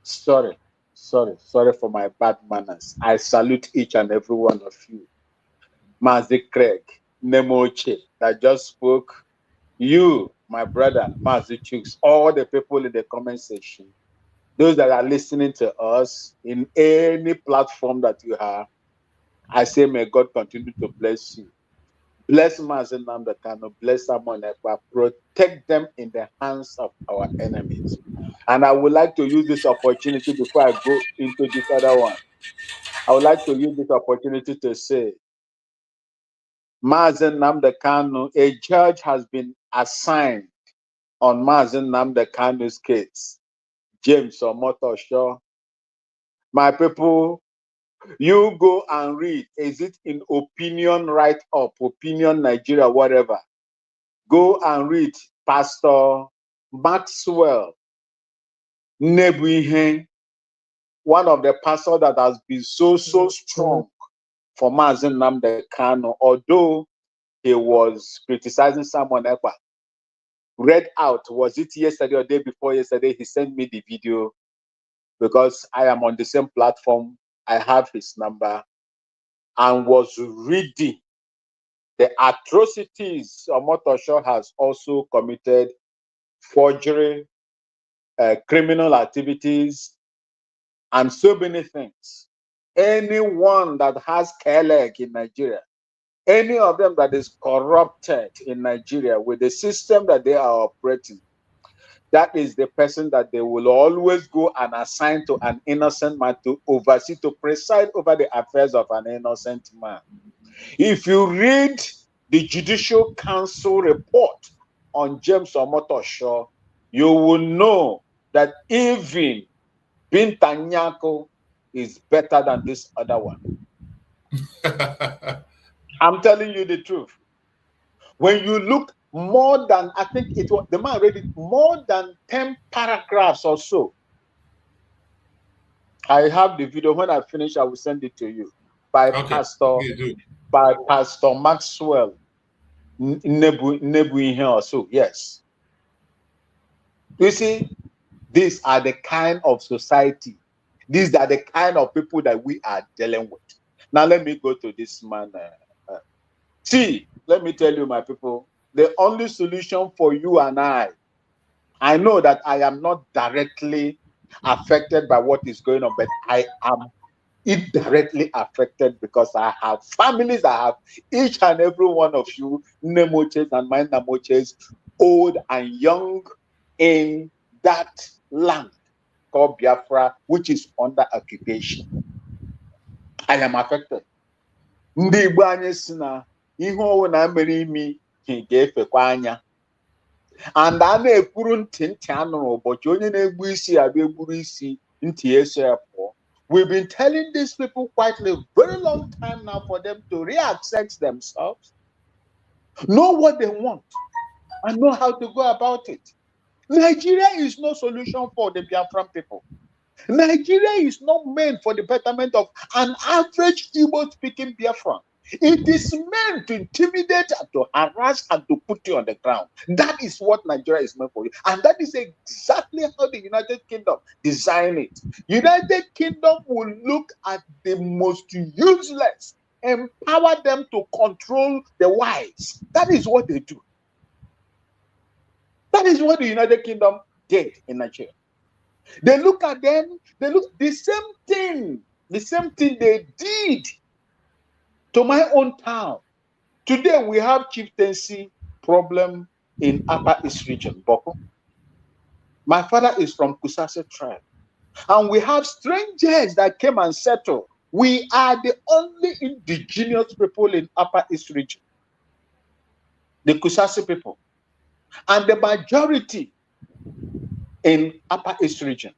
Sorry for my bad manners. I salute each and every one of you. Mazi Craig, Nemoche, that just spoke. You, my brother, Mazi Chooks, all the people in the comment section. Those that are listening to us in any platform that you have, I say, may God continue to bless you. Bless Mazi Namdekano, bless Amon Ekpa, protect them in the hands of our enemies. And I would like to use this opportunity before I go into this other one. I would like to use this opportunity to say, Mazi Namdekano, a judge has been assigned on Mazi Namdekano's case. James Omotosho. My people, you go and read. Is it in Opinion Write-Up, Opinion Nigeria, whatever? Go and read Pastor Maxwell Nebuihe one of the pastors that has been so strong for Mazi Nnamdi Kanu, although he was criticizing Simon Ekpa, read out, was it yesterday or day before yesterday, he sent me the video because I am on the same platform. I have his number, and was reading the atrocities Omotosho has also committed, forgery, criminal activities, and so many things. Anyone that has Kelek in Nigeria, any of them that is corrupted in Nigeria with the system that they are operating, that is the person that they will always go and assign to an innocent man to oversee, to preside over the affairs of an innocent man. If you read the Judicial Council report on James Omotosho, you will know that even Bintanyako is better than this other one. I'm telling you the truth. When you look more than, I think it was, the man read it, more than 10 paragraphs or so. I have the video. When I finish, I will send it to you. By Pastor Maxwell Nebu or so. Yes. You see, these are the kind of society. These are the kind of people that we are dealing with. Now let me go to this man. See, let me tell you, my people, the only solution for you and I know that I am not directly affected by what is going on, but I am indirectly affected because I have families. I have each and every one of you, Nemoches and my Namoches, old and young, in that land called Biafra, which is under occupation. I am affected. Ndị Igbo anyị si na ihe ọwụ na mere imi ga-efekwa anya. And a na-ekwuru ntị anụrụ ụbọchị onye na-egbu isi abịa egburu isi ntị eso ya pụọ. We've been telling these people quite a very long time now for them to reassess themselves, know what they want, and know how to go about it. Nigeria is no solution for the Biafran people. Nigeria is not meant for the betterment of an average Igbo-speaking Biafran. It is meant to intimidate and to harass and to put you on the ground. That is what Nigeria is meant for you. And that is exactly how the United Kingdom designed it. United Kingdom will look at the most useless, empower them to control the wise. That is what they do. That is what the United Kingdom did in Nigeria. They look at them, they look the same thing they did to my own town. Today we have chieftaincy problem in Upper East region, Boko. My father is from Kusase tribe. And we have strangers that came and settled. We are the only indigenous people in Upper East region. The Kusase people. And the majority in Upper East region.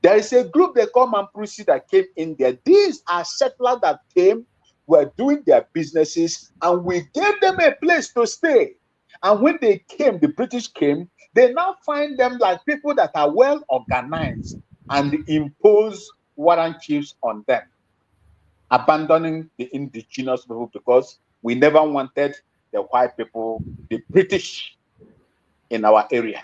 There is a group they call Mamprusi that came in there. These are settlers that came, were doing their businesses, and we gave them a place to stay. And when they came, the British came, they now find them like people that are well organized and impose warrant chiefs on them, abandoning the indigenous people because we never wanted the white people, the British, in our area.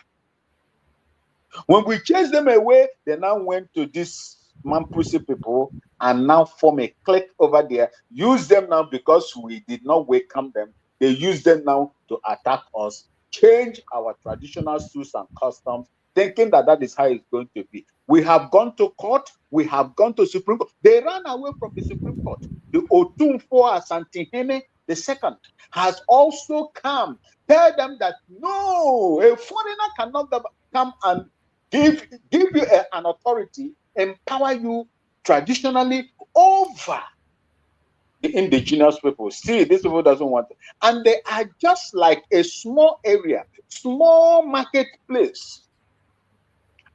When we chased them away, they now went to this Mampusi people and now form a clique over there. Use them now because we did not welcome them. They use them now to attack us, change our traditional suits and customs, thinking that that is how it's going to be. We have gone to court. We have gone to Supreme Court. They ran away from the Supreme Court. The Otunfo Asantihene II has also come. Tell them that no, a foreigner cannot come and give you an authority, empower you traditionally over the indigenous people. See, this people doesn't want it. And they are just like a small area, small marketplace.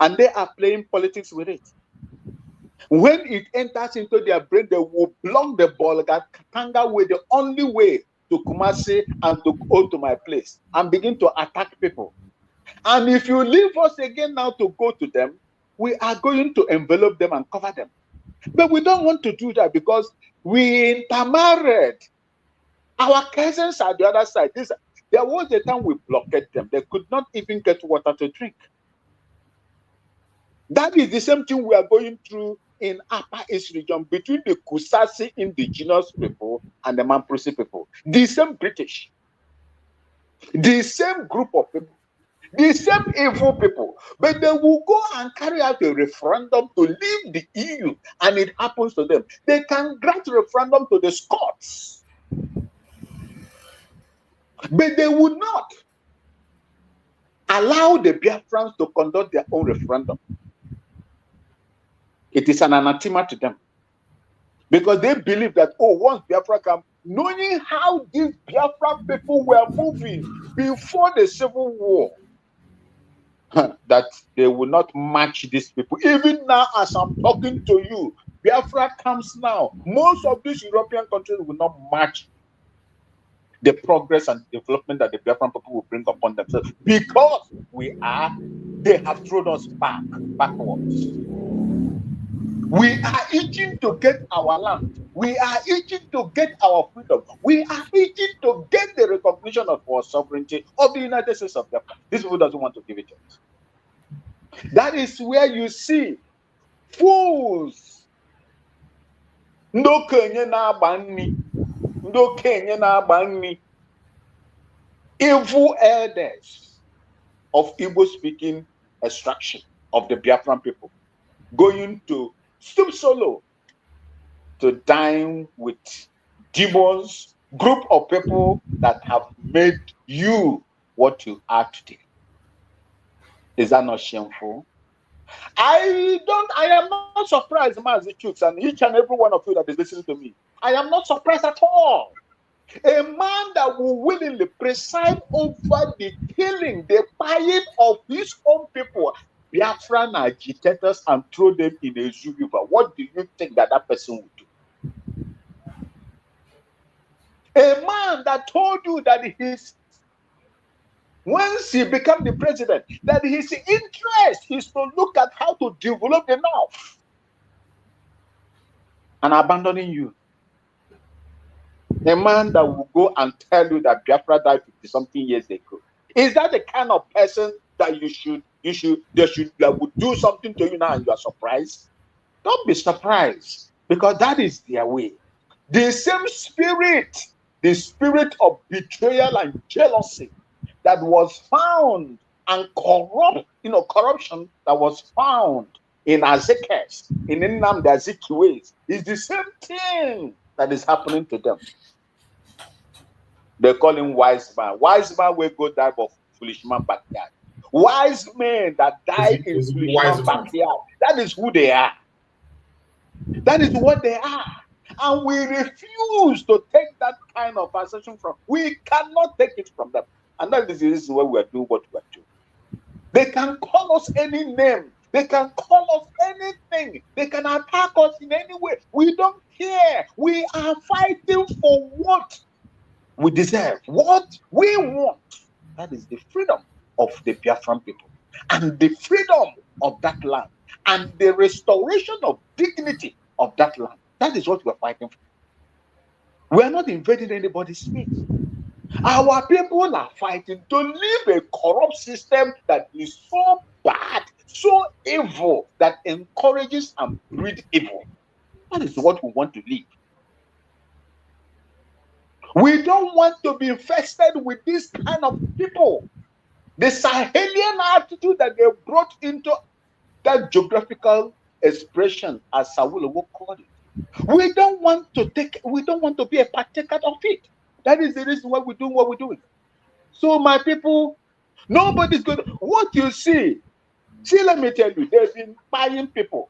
And they are playing politics with it. When it enters into their brain, they will block the ball. Katanga way, the only way to Kumasi and to go to my place and begin to attack people. And if you leave us again now to go to them, we are going to envelop them and cover them. But we don't want to do that because we intermarried. Our cousins are the other side. There was a time we blockaded them. They could not even get water to drink. That is the same thing we are going through in Upper East region between the Kusasi indigenous people and the Mamprisi people. The same British, the same group of people, the same evil people. But they will go and carry out a referendum to leave the EU, and it happens to them. They can grant referendum to the Scots, but they would not allow the Biafrans to conduct their own referendum. It is an anathema to them because they believe that, oh, once Biafra comes, knowing how these Biafra people were moving before the Civil War, that they will not match these people. Even now, as I'm talking to you, Biafra comes now. Most of these European countries will not match the progress and development that the Biafran people will bring upon themselves because they have thrown us backwards. We are itching to get our land. We are itching to get our freedom. We are itching to get the recognition of our sovereignty of the United States of Biafra. This people doesn't want to give it to us. That is where you see fools. No Kenya na bani. No Kenya na bani. Evil elders of Igbo-speaking extraction of the Biafran people going to stoop solo to dine with demons, group of people that have made you what you are today. Is that not shameful? I am not surprised, Mazi Chooks, and each and every one of you that is listening to me. I am not surprised at all. A man that will willingly preside over the killing, the buying of his own people, Biafran agitators, and throw them in a zoo river. What do you think that person would do? A man that told you that once he became the president, that his interest is to look at how to develop the North and abandoning you. A man that will go and tell you that Biafra died 50-something years ago. Is that the kind of person that they would do something to you now and you are surprised? Don't be surprised, because that is their way. The same spirit, the spirit of betrayal and jealousy that was found and corruption that was found in Azekes, in Nnamdi Azikiwe, is the same thing that is happening to them. They call him wise man. Wise man will go die for foolish man backyard. Wise men that die in foolish man backyard. That is who they are. That is what they are. And we refuse to take that kind of assertion from. We cannot take it from them. And that is the reason why we are doing what we are doing. They can call us any name. They can call us anything. They can attack us in any way. We don't care. We are fighting for what we deserve, what we want. That is the freedom of the Biafran people and the freedom of that land and the restoration of dignity of that land. That is what we're fighting for. We are not invading anybody's space. Our people are fighting to leave a corrupt system that is so bad, so evil, that encourages and breeds evil. That is what we want to leave. We don't want to be infested with this kind of people. The Sahelian attitude that they brought into that geographical expression, as Sawulo called it. We don't want to be a partaker of it. That is the reason why we're doing what we're doing. So my people, nobody's going to, what you see, let me tell you, they've been buying people.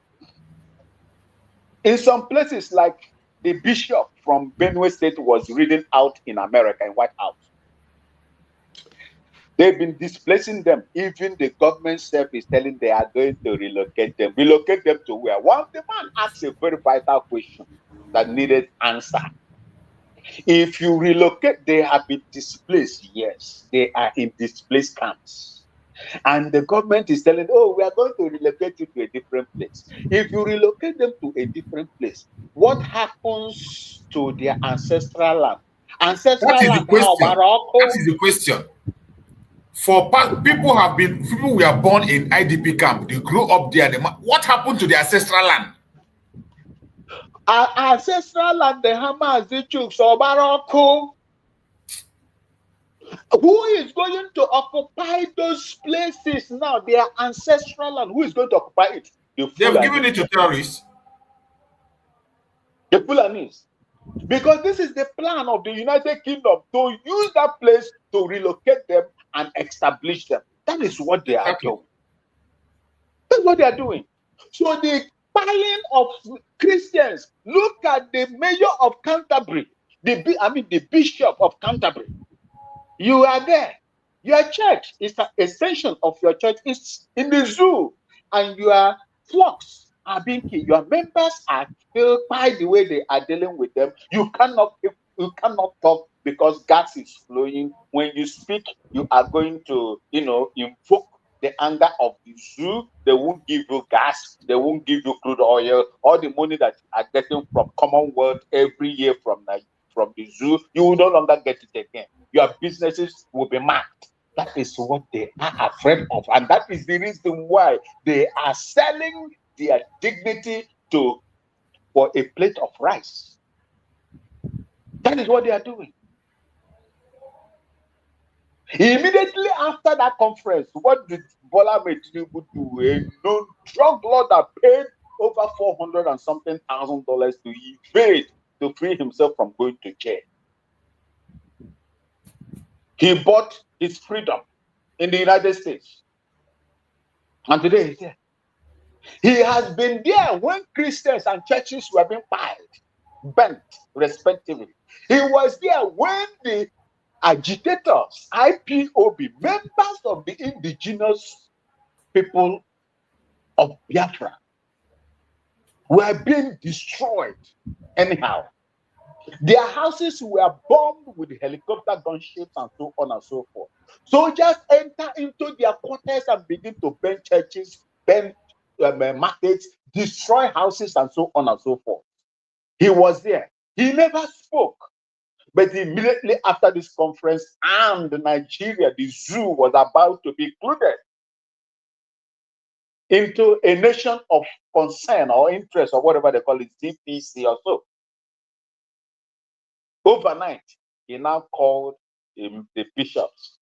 In some places, like the bishop from Benue State was reading out in America, in White House. They've been displacing them. Even the government staff is telling they are going to relocate them. Relocate them to where? One, the man asked a very vital question that needed answer. If you relocate, they have been displaced. Yes, they are in displaced camps. And the government is telling, oh, we are going to relocate you to a different place. If you relocate them to a different place, what happens to their ancestral land?
That
Ancestral
is the
land,
question.
Morocco.
That is the question. People were born in IDP camp. They grew up there. What happened to the ancestral land?
Ancestral land, the Hamas, the Chuks, or Morocco. Who is going to occupy those places now? Their ancestral land. Who is going to occupy it?
They have given it to terrorists.
The Fulanis. Because this is the plan of the United Kingdom to use that place to relocate them and establish them. That is what they are doing. That's what they are doing. So the piling of Christians, look at the mayor of Canterbury, the bishop of Canterbury. You are there. Your church is an extension of your church. It's in the zoo, and your flocks are being killed. Your members are killed by the way they are dealing with them. You cannot talk because gas is flowing. When you speak, you are going to, invoke the anger of the zoo. They won't give you gas. They won't give you crude oil. All the money that you are getting from Commonwealth every year from the zoo, you will no longer get it again. Your businesses will be marked. That is what they are afraid of. And that is the reason why they are selling their dignity for a plate of rice. That is what they are doing. Immediately after that conference, what did Bola Tinubu do? A known drug lord that paid over $400 and something thousand to evade to free himself from going to jail. He bought his freedom in the United States. And today he's there. He has been there when Christians and churches were being piled, burnt, respectively. He was there when the agitators, IPOB, members of the indigenous people of Biafra, were being destroyed anyhow. Their houses were bombed with helicopter gunships and so on and so forth. Soldiers enter into their quarters and begin to burn churches, burn markets, destroy houses and so on and so forth. He was there. He never spoke. But immediately after this conference, and Nigeria, the zoo was about to be included into a nation of concern or interest or whatever they call it, DPC or so. Overnight, he now called the bishops.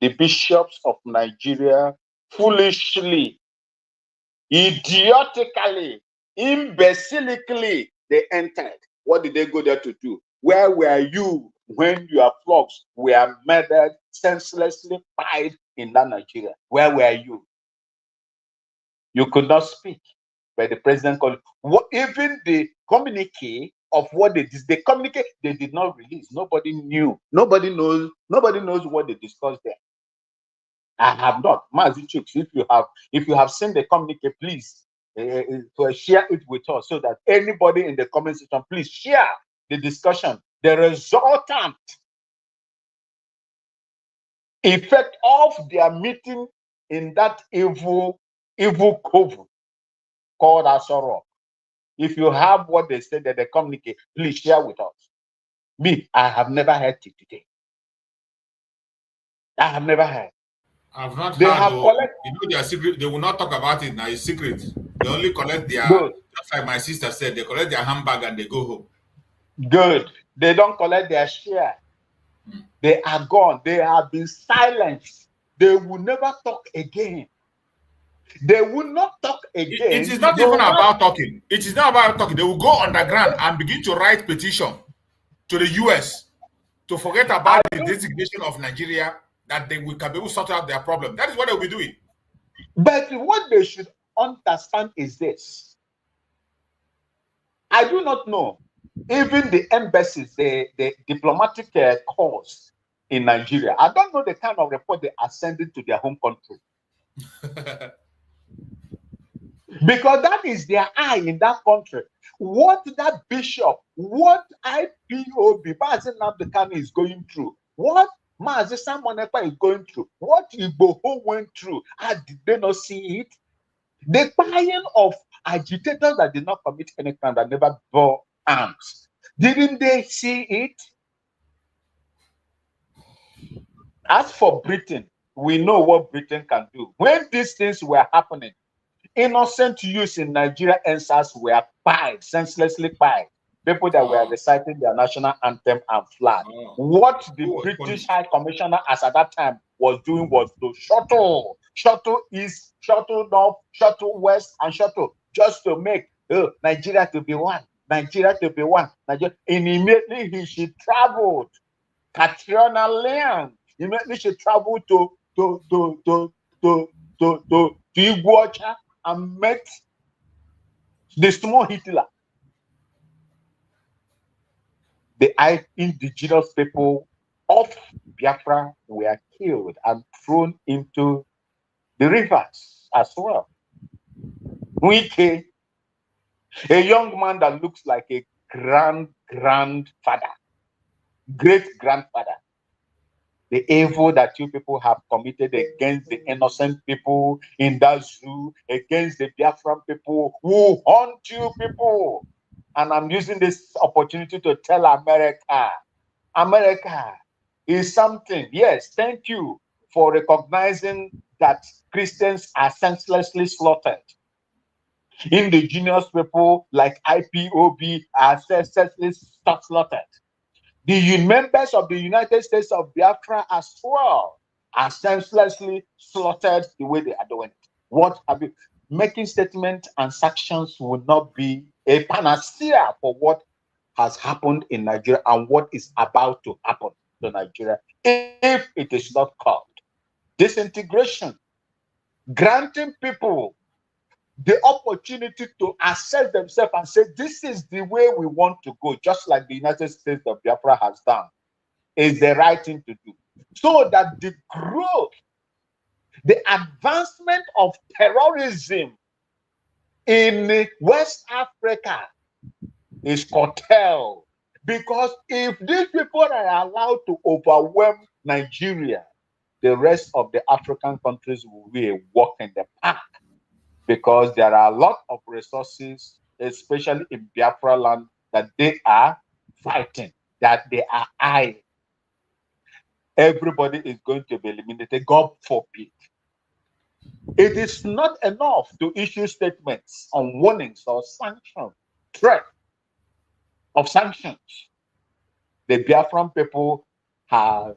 The bishops of Nigeria foolishly, idiotically, imbecilically, they entered. What did they go there to do? Where were you when your flocks were murdered, senselessly fired in that Nigeria? Where were you? You could not speak. But the president called even the communique of what they did, the communique they did not release. Nobody knew. Nobody knows what they discussed there. I have not. Mazi Chuks, if you have seen the communique, please share it with us so that anybody in the comment section, please share the discussion. The resultant effect of their meeting in that evil cove called Asoro. If you have what they said that they communicate, please share with us. Me, I have never heard it today. I have never heard.
I've not heard. Their secret. They will not talk about it now. It's secret. They only collect their. Good. Just like my sister said, they collect their handbag and they go home.
Good. They don't collect their share. They are gone. They have been silenced. They will never talk again. They will not talk again.
It is not even about talking. It is not about talking. They will go underground and begin to write petition to the US to forget about the designation of Nigeria, that they will be able to sort out their problem. That is what they will be doing.
But what they should understand is this. I do not know. Even the embassies, the diplomatic corps in Nigeria, I don't know the kind of report they are sending to their home country. Because that is their eye in that country. What that bishop, what IPOB, is going through, what Mazi Simon Ekpa is going through, what Igbo went through, did they not see it? The buying of agitators that did not commit any crime, that never bore arms, didn't they see it? As for Britain, we know what Britain can do. When these things were happening, innocent youths in Nigeria NSAS were pied, senselessly pied. People that were reciting their national anthem and flag. What the British High Commissioner as at that time was doing was to shuttle east, shuttle north, shuttle west, and shuttle just to make Nigeria to be one. Nigeria to be one. Nigeria. And immediately she traveled Catriona land. Immediately she traveled to Iguacha and met the small Hitler. The indigenous people of Biafra were killed and thrown into the rivers as well. Wike, a young man that looks like a grandfather, great-grandfather. The evil that you people have committed against the innocent people in that zoo, against the Biafran people who hunt you people. And I'm using this opportunity to tell America, America is something. Yes, thank you for recognizing that Christians are senselessly slaughtered. Indigenous people like IPOB are senselessly slaughtered. The members of the United States of Biafra as well are senselessly slaughtered the way they are doing it. What have you? Making statements and sanctions will not be a panacea for what has happened in Nigeria and what is about to happen to Nigeria if it is not called disintegration. Granting people the opportunity to assess themselves and say, this is the way we want to go, just like the United States of Biafra has done, is the right thing to do. So that the growth, the advancement of terrorism in West Africa is curtailed. Because if these people are allowed to overwhelm Nigeria, the rest of the African countries will be a walk in the park. Because there are a lot of resources, especially in Biafra land, that they are fighting, that they are eyeing. Everybody is going to be eliminated, God forbid. It is not enough to issue statements on warnings or sanctions, threat of sanctions. The Biafran people have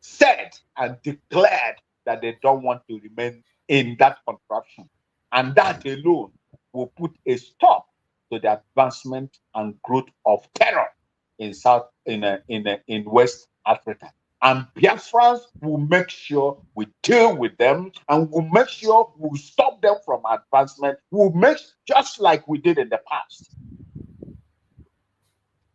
said and declared that they don't want to remain in that contraption. And that alone will put a stop to the advancement and growth of terror in West Africa. And Biafrans will make sure we deal with them and will make sure we'll stop them from advancement. We'll make just like we did in the past.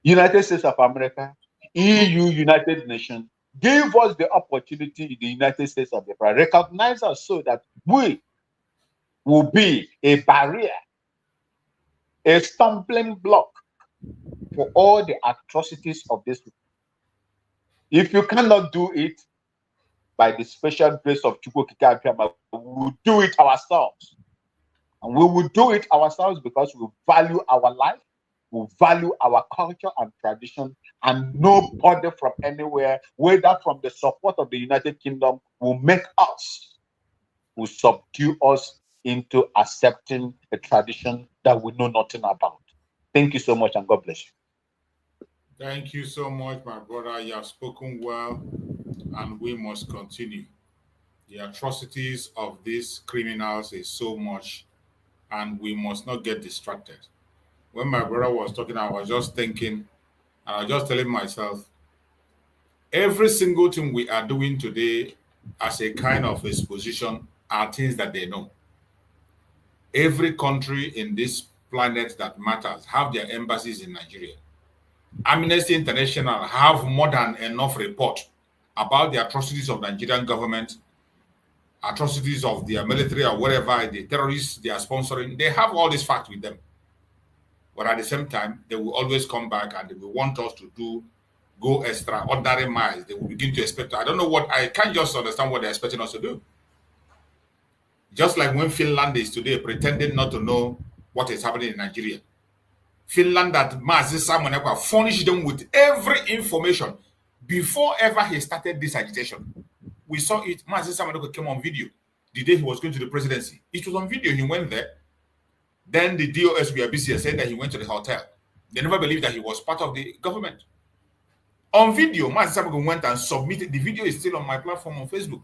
United States of America, EU, United Nations, give us the opportunity in the United States of America, recognize us so that we will be a barrier, a stumbling block for all the atrocities of this people. If you cannot do it, by the special grace of Chukwu Okike Abiyama, we will do it ourselves. And we will do it ourselves because we value our life, we value our culture and tradition, and nobody from anywhere, whether from the support of the United Kingdom, will make us, will subdue us into accepting a tradition that we know nothing about. Thank you so much, and God bless you.
Thank you so much, my brother. You have spoken well, and we must continue. The atrocities of these criminals is so much, and we must not get distracted. When my brother was talking, I was just thinking, and I was just telling myself, every single thing we are doing today as a kind of exposition are things that they know. Every country in this planet that matters have their embassies in Nigeria. Amnesty International have more than enough report about the atrocities of the Nigerian government, atrocities of their military or whatever, the terrorists they are sponsoring. They have all this fact with them. But at the same time, they will always come back and they will want us to do go extraordinary miles, they will begin to expect. I don't know what, I can't just understand what they're expecting us to do. Just like when Finland is today pretending not to know what is happening in Nigeria. Finland, that Mazi Simon furnished them with every information before ever he started this agitation. We saw it. Mazi Simon came on video the day he was going to the presidency. It was on video. He went there. Then the DOS were busy said that he went to the hotel. They never believed that he was part of the government. On video, Mazi Simon went and submitted. The video is still on my platform on Facebook.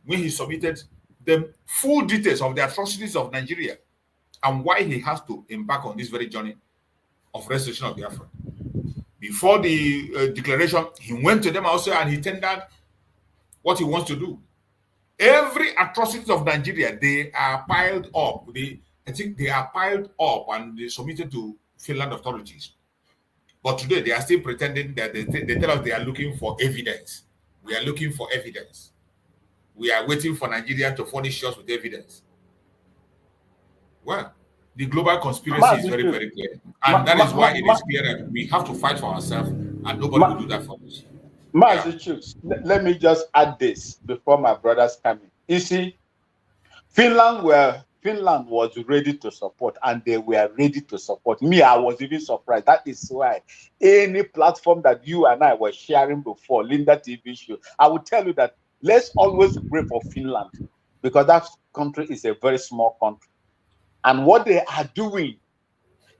When he submitted the full details of the atrocities of Nigeria and why he has to embark on this very journey of restoration of Biafra. Before the declaration, he went to them also and he tendered what he wants to do. Every atrocity of Nigeria, they are piled up. I think they are piled up and they submitted to Finland authorities. But today they are still pretending that they tell us they are looking for evidence. We are looking for evidence. We are waiting for Nigeria to furnish us with evidence. Well, the global conspiracy is very, very clear. And that is why it is clear that we have to fight for ourselves and nobody will do that for us.
Let me just add this before my brothers come in. You see, Finland was ready to support and they were ready to support me. I was even surprised. That is why any platform that you and I were sharing before, Linda TV show, I would tell you that let's always pray for Finland because that country is a very small country. And what they are doing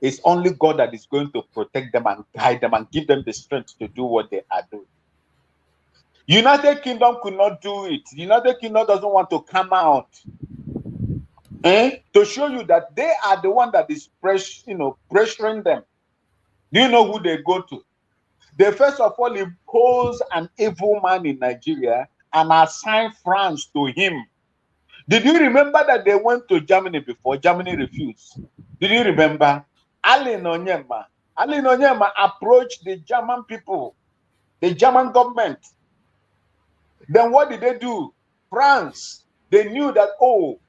is only God that is going to protect them and guide them and give them the strength to do what they are doing. United Kingdom could not do it. United Kingdom doesn't want to come out to show you that they are the one that is pressuring them. Do you know who they go to? They first of all impose an evil man in Nigeria and assign France to him. Did you remember that they went to Germany before? Germany refused. Did you remember? Ali Nonyema approached the German people, the German government. Then what did they do? France, they knew that, oh,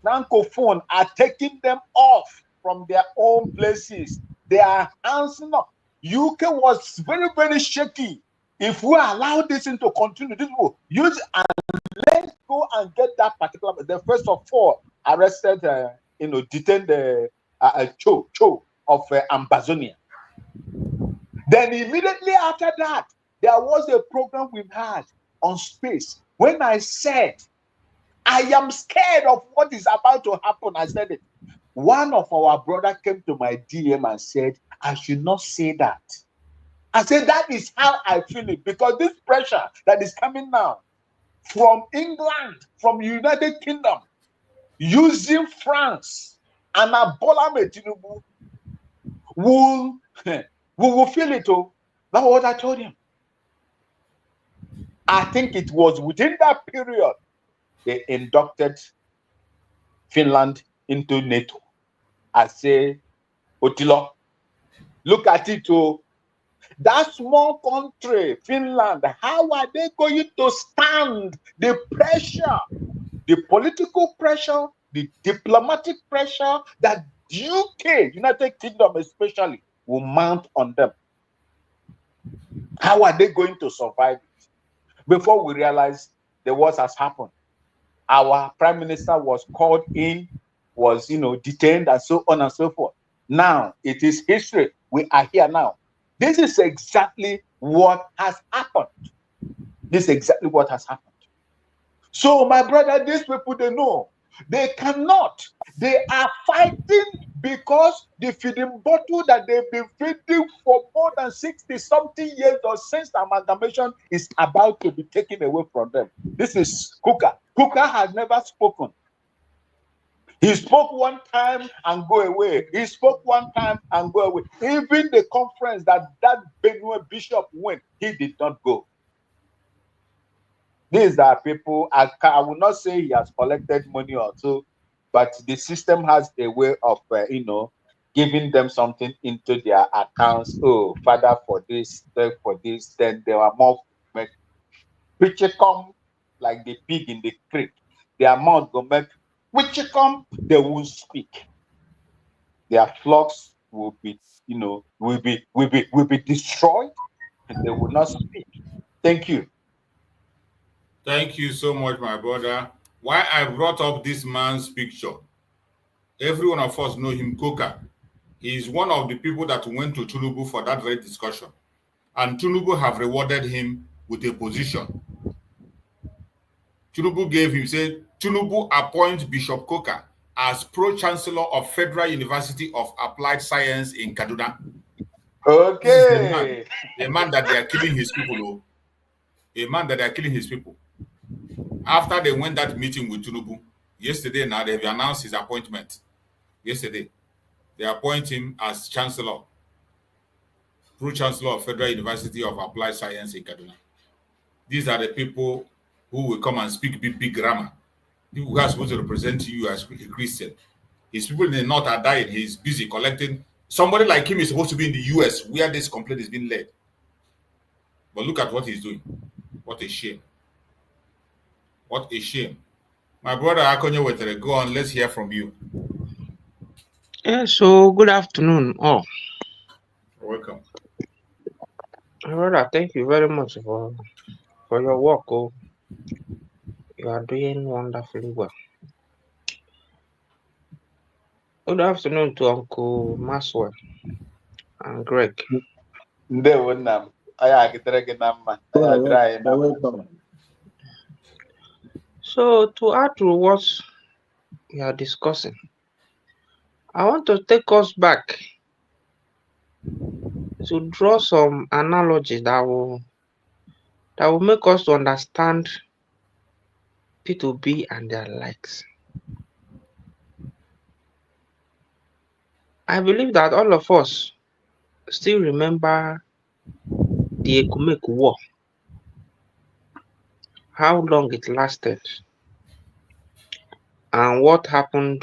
Francophone are taking them off from their own places. They are answering up. UK was very, very shaky. If we allow this thing to continue, this will use and let's go and get that particular. The first of all arrested, detained Cho of Ambazonia. Then immediately after that, there was a program we had on space. When I said, I am scared of what is about to happen, I said it. One of our brothers came to my DM and said, I should not say that. I said, that is how I feel it, because this pressure that is coming now from England, from United Kingdom, using France and Bola Tinubu, we will feel it. Oh, that's what I told him. I think it was within that period they inducted Finland into NATO. I say, Otilo, look at it. Oh, that small country, Finland, how are they going to stand the pressure, the political pressure, the diplomatic pressure that UK, United Kingdom especially, will mount on them? How are they going to survive it? Before we realize the worst has happened, our prime minister was called in, was detained, and so on and so forth. Now it is history. We are here now. This is exactly what has happened. This is exactly what has happened. So, my brother, these people, they know. They cannot. They are fighting because the feeding bottle that they've been feeding for more than 60-something years or since the amalgamation is about to be taken away from them. This is Kuka. Kuka has never spoken. He spoke one time and go away. He spoke one time and go away. Even the conference that Benue bishop went, he did not go. These are people, I will not say he has collected money or so, but the system has a way of, giving them something into their accounts. Oh, Father, for this, then there are more. Which come like the pig in the creek. Their mouth go make. Which come, they won't speak. Their flocks will be, will be destroyed. They will not speak. Thank you.
Thank you so much, my brother. Why I brought up this man's picture, every one of us know him, Coca. He is one of the people that went to Tinubu for that very discussion. And Tinubu have rewarded him with a position. Tinubu gave him, said, Tinubu appoints Bishop Coca as Pro-Chancellor of Federal University of Applied Science in Kaduna.
Okay.
This is a man that they are killing his people. A man that they are killing his people. After they went that meeting with Tinubu, yesterday now they have announced his appointment. Yesterday, they appoint him as Chancellor, Pro-Chancellor of Federal University of Applied Science in Kaduna. These are the people who will come and speak big grammar. People who are supposed to represent you as a Christian. His people in the north are dying. He's busy collecting. Somebody like him is supposed to be in the US where this complaint is being led. But look at what he's doing. What a shame. What a shame. My brother Akonyo Wetere, go on. Let's hear from you.
Yeah, so good afternoon.
You're welcome.
Brother, thank you very much for your work. Oh, you are doing wonderfully well. Good afternoon to Uncle Maxwell and Greg. So to add to what we are discussing, I want to take us back to draw some analogies that will make us to understand P2B and their likes. I believe that all of us still remember the Ekumeku War, how long it lasted, and what happened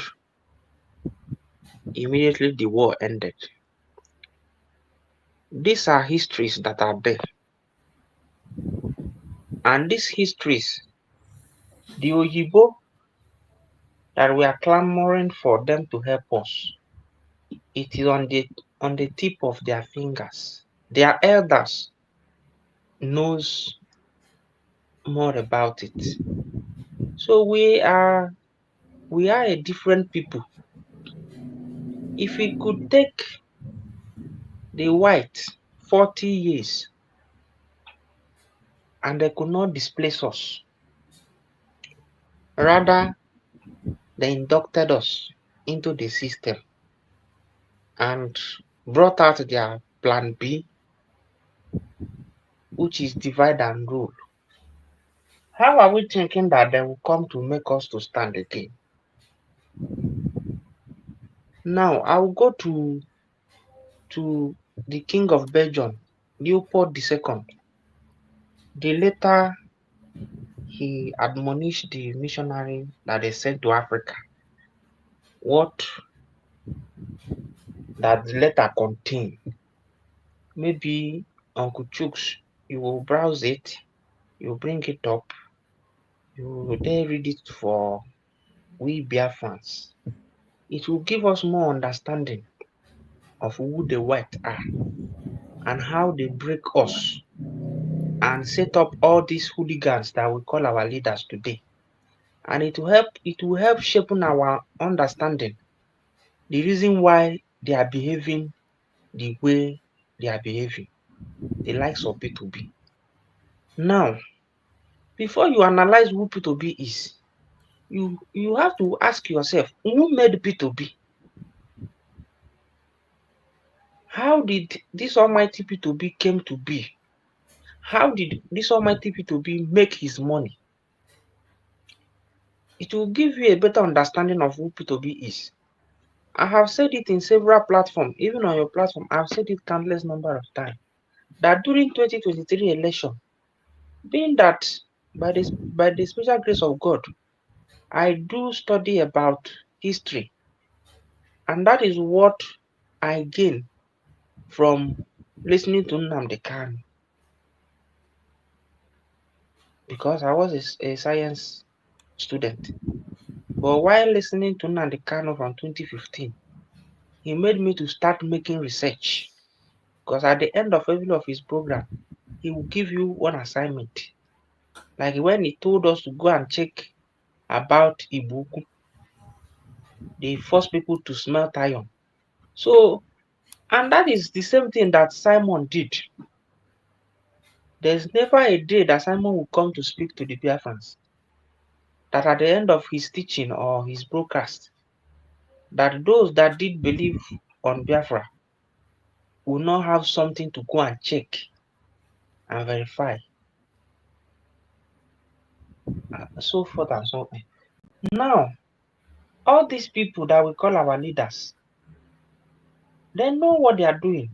immediately the war ended. These are histories that are there. And these histories, the Oyibo that we are clamoring for them to help us, it is on the tip of their fingers. Their elders knows more about it. So we are a different people. If we could take the white 40 years and they could not displace us, rather they inducted us into the system and brought out their plan B, which is divide and rule. How are we thinking that they will come to make us to stand again? Now I will go to the King of Belgium, Leopold II. The later he admonished the missionary that they sent to Africa. What that letter contained. Maybe Uncle Chooks, you will browse it, you bring it up, you will then read it for we Biafrans. It will give us more understanding of who the white are and how they break us and set up all these hooligans that we call our leaders today. And it will help shape our understanding, the reason why they are behaving the way they are behaving, the likes of P2B. Now, before you analyze who P2B is, you have to ask yourself, who made P2B? How did this almighty P2B came to be? How did this almighty P2B make his money? It will give you a better understanding of who P2B is. I have said it in several platforms, even on your platform, I've said it countless number of times, that during 2023 election, being that by the special grace of God, I do study about history, and that is what I gain from listening to Nnamdi Kanu, because I was a science student. But while listening to Nnamdi Kanu from 2015, he made me to start making research, because at the end of every of his program, he will give you one assignment. Like when he told us to go and check about Ibuku, they force people to smelt iron. So, and that is the same thing that Simon did. There's never a day that Simon will come to speak to the Biafrans that at the end of his teaching or his broadcast, that those that did believe on Biafra will not have something to go and check and verify. So forth and so on. Now, all these people that we call our leaders, they know what they are doing.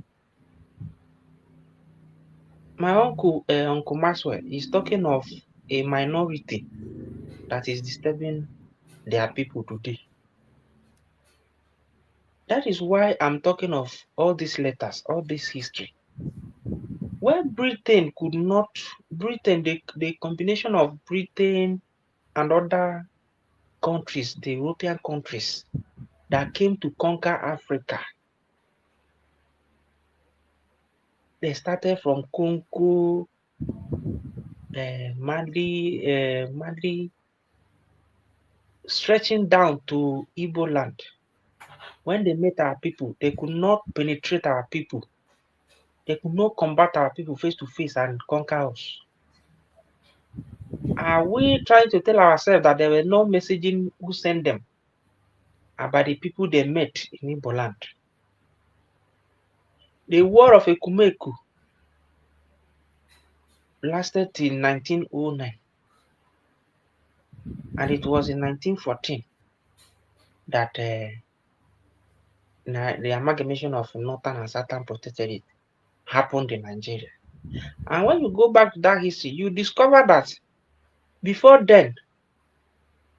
My uncle, Uncle Maxwell, is talking of a minority that is disturbing their people today. That is why I'm talking of all these letters, all this history. Where Britain could not, the combination of Britain and other countries, the European countries that came to conquer Africa, they started from Congo, Mali, stretching down to Igbo land. When they met our people, they could not penetrate our people. They could not combat our people face to face and conquer us. Are we trying to tell ourselves that there were no messaging who sent them about the people they met in Igbo land? The War of Ekumeku lasted till 1909, and it was in 1914 that the amalgamation of Northern and Southern Protectorate happened in Nigeria. And when you go back to that history, you discover that before then,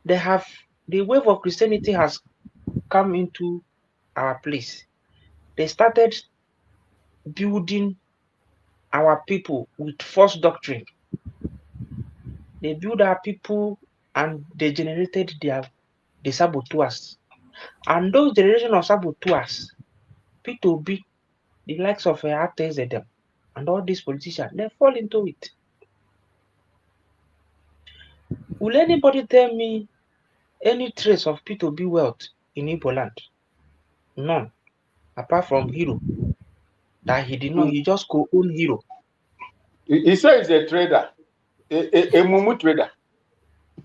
the wave of Christianity has come into our place. They started building our people with false doctrine. They build our people and they generated the saboteurs. And those generation of saboteurs, P2B, the likes of Atezedem, and all these politicians, they fall into it. Will anybody tell me any trace of P2B wealth in Igbo land? None. Apart from Hero. That he did not, he just co-own Hero.
He says he's a trader, a mumu trader.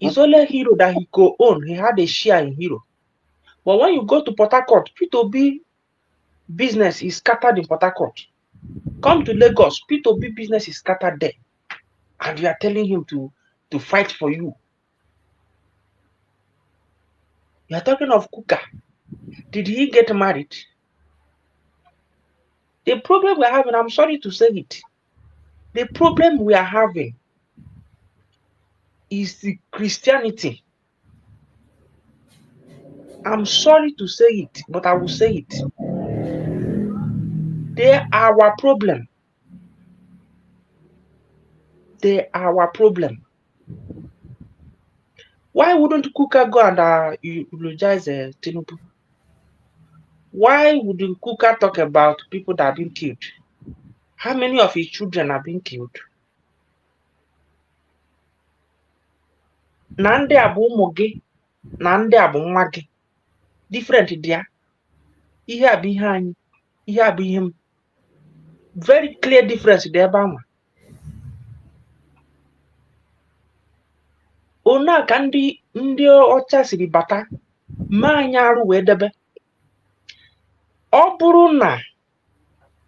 It's only Hero that he co-own. He had a share in Hero. But when you go to Port Harcourt, P2B business is scattered in Port Harcourt. Come to Lagos, P2B business is scattered there. And you are telling him to fight for you. You are talking of Kuka. Did he get married? The problem we are having, I'm sorry to say it, the problem we are having is the Christianity. I'm sorry to say it, but I will say it. They are our problem. They are our problem. Why wouldn't Kuka go and eulogize Tinubu? Why would Kuka talk about people that have been killed? How many of his children have been killed? Nande abu moge, nande abu mwage. Different there. Ihe behind, ihe behind. Very clear difference there, Bama. Ona ka ndị ọcha siri bata ma anyị arụ wee debe. Ọ bụrụ na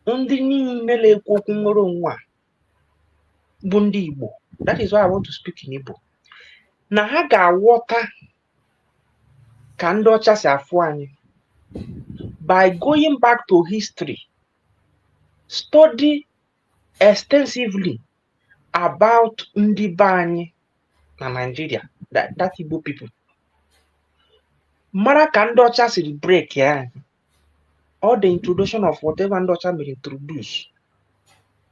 ndị niile na-ekwu okwu nwere onwe a bụ ndị Igbo, that is why I want to speak in Igbo, na ha ga-aghọta ka ndị ọcha si afụ anyị by going back to history, study extensively about ndị be anyị na Nigeria, that Igbo people. Mara ka ndị ọcha siri break ya. All the introduction of whatever ndị ọcha may introduce.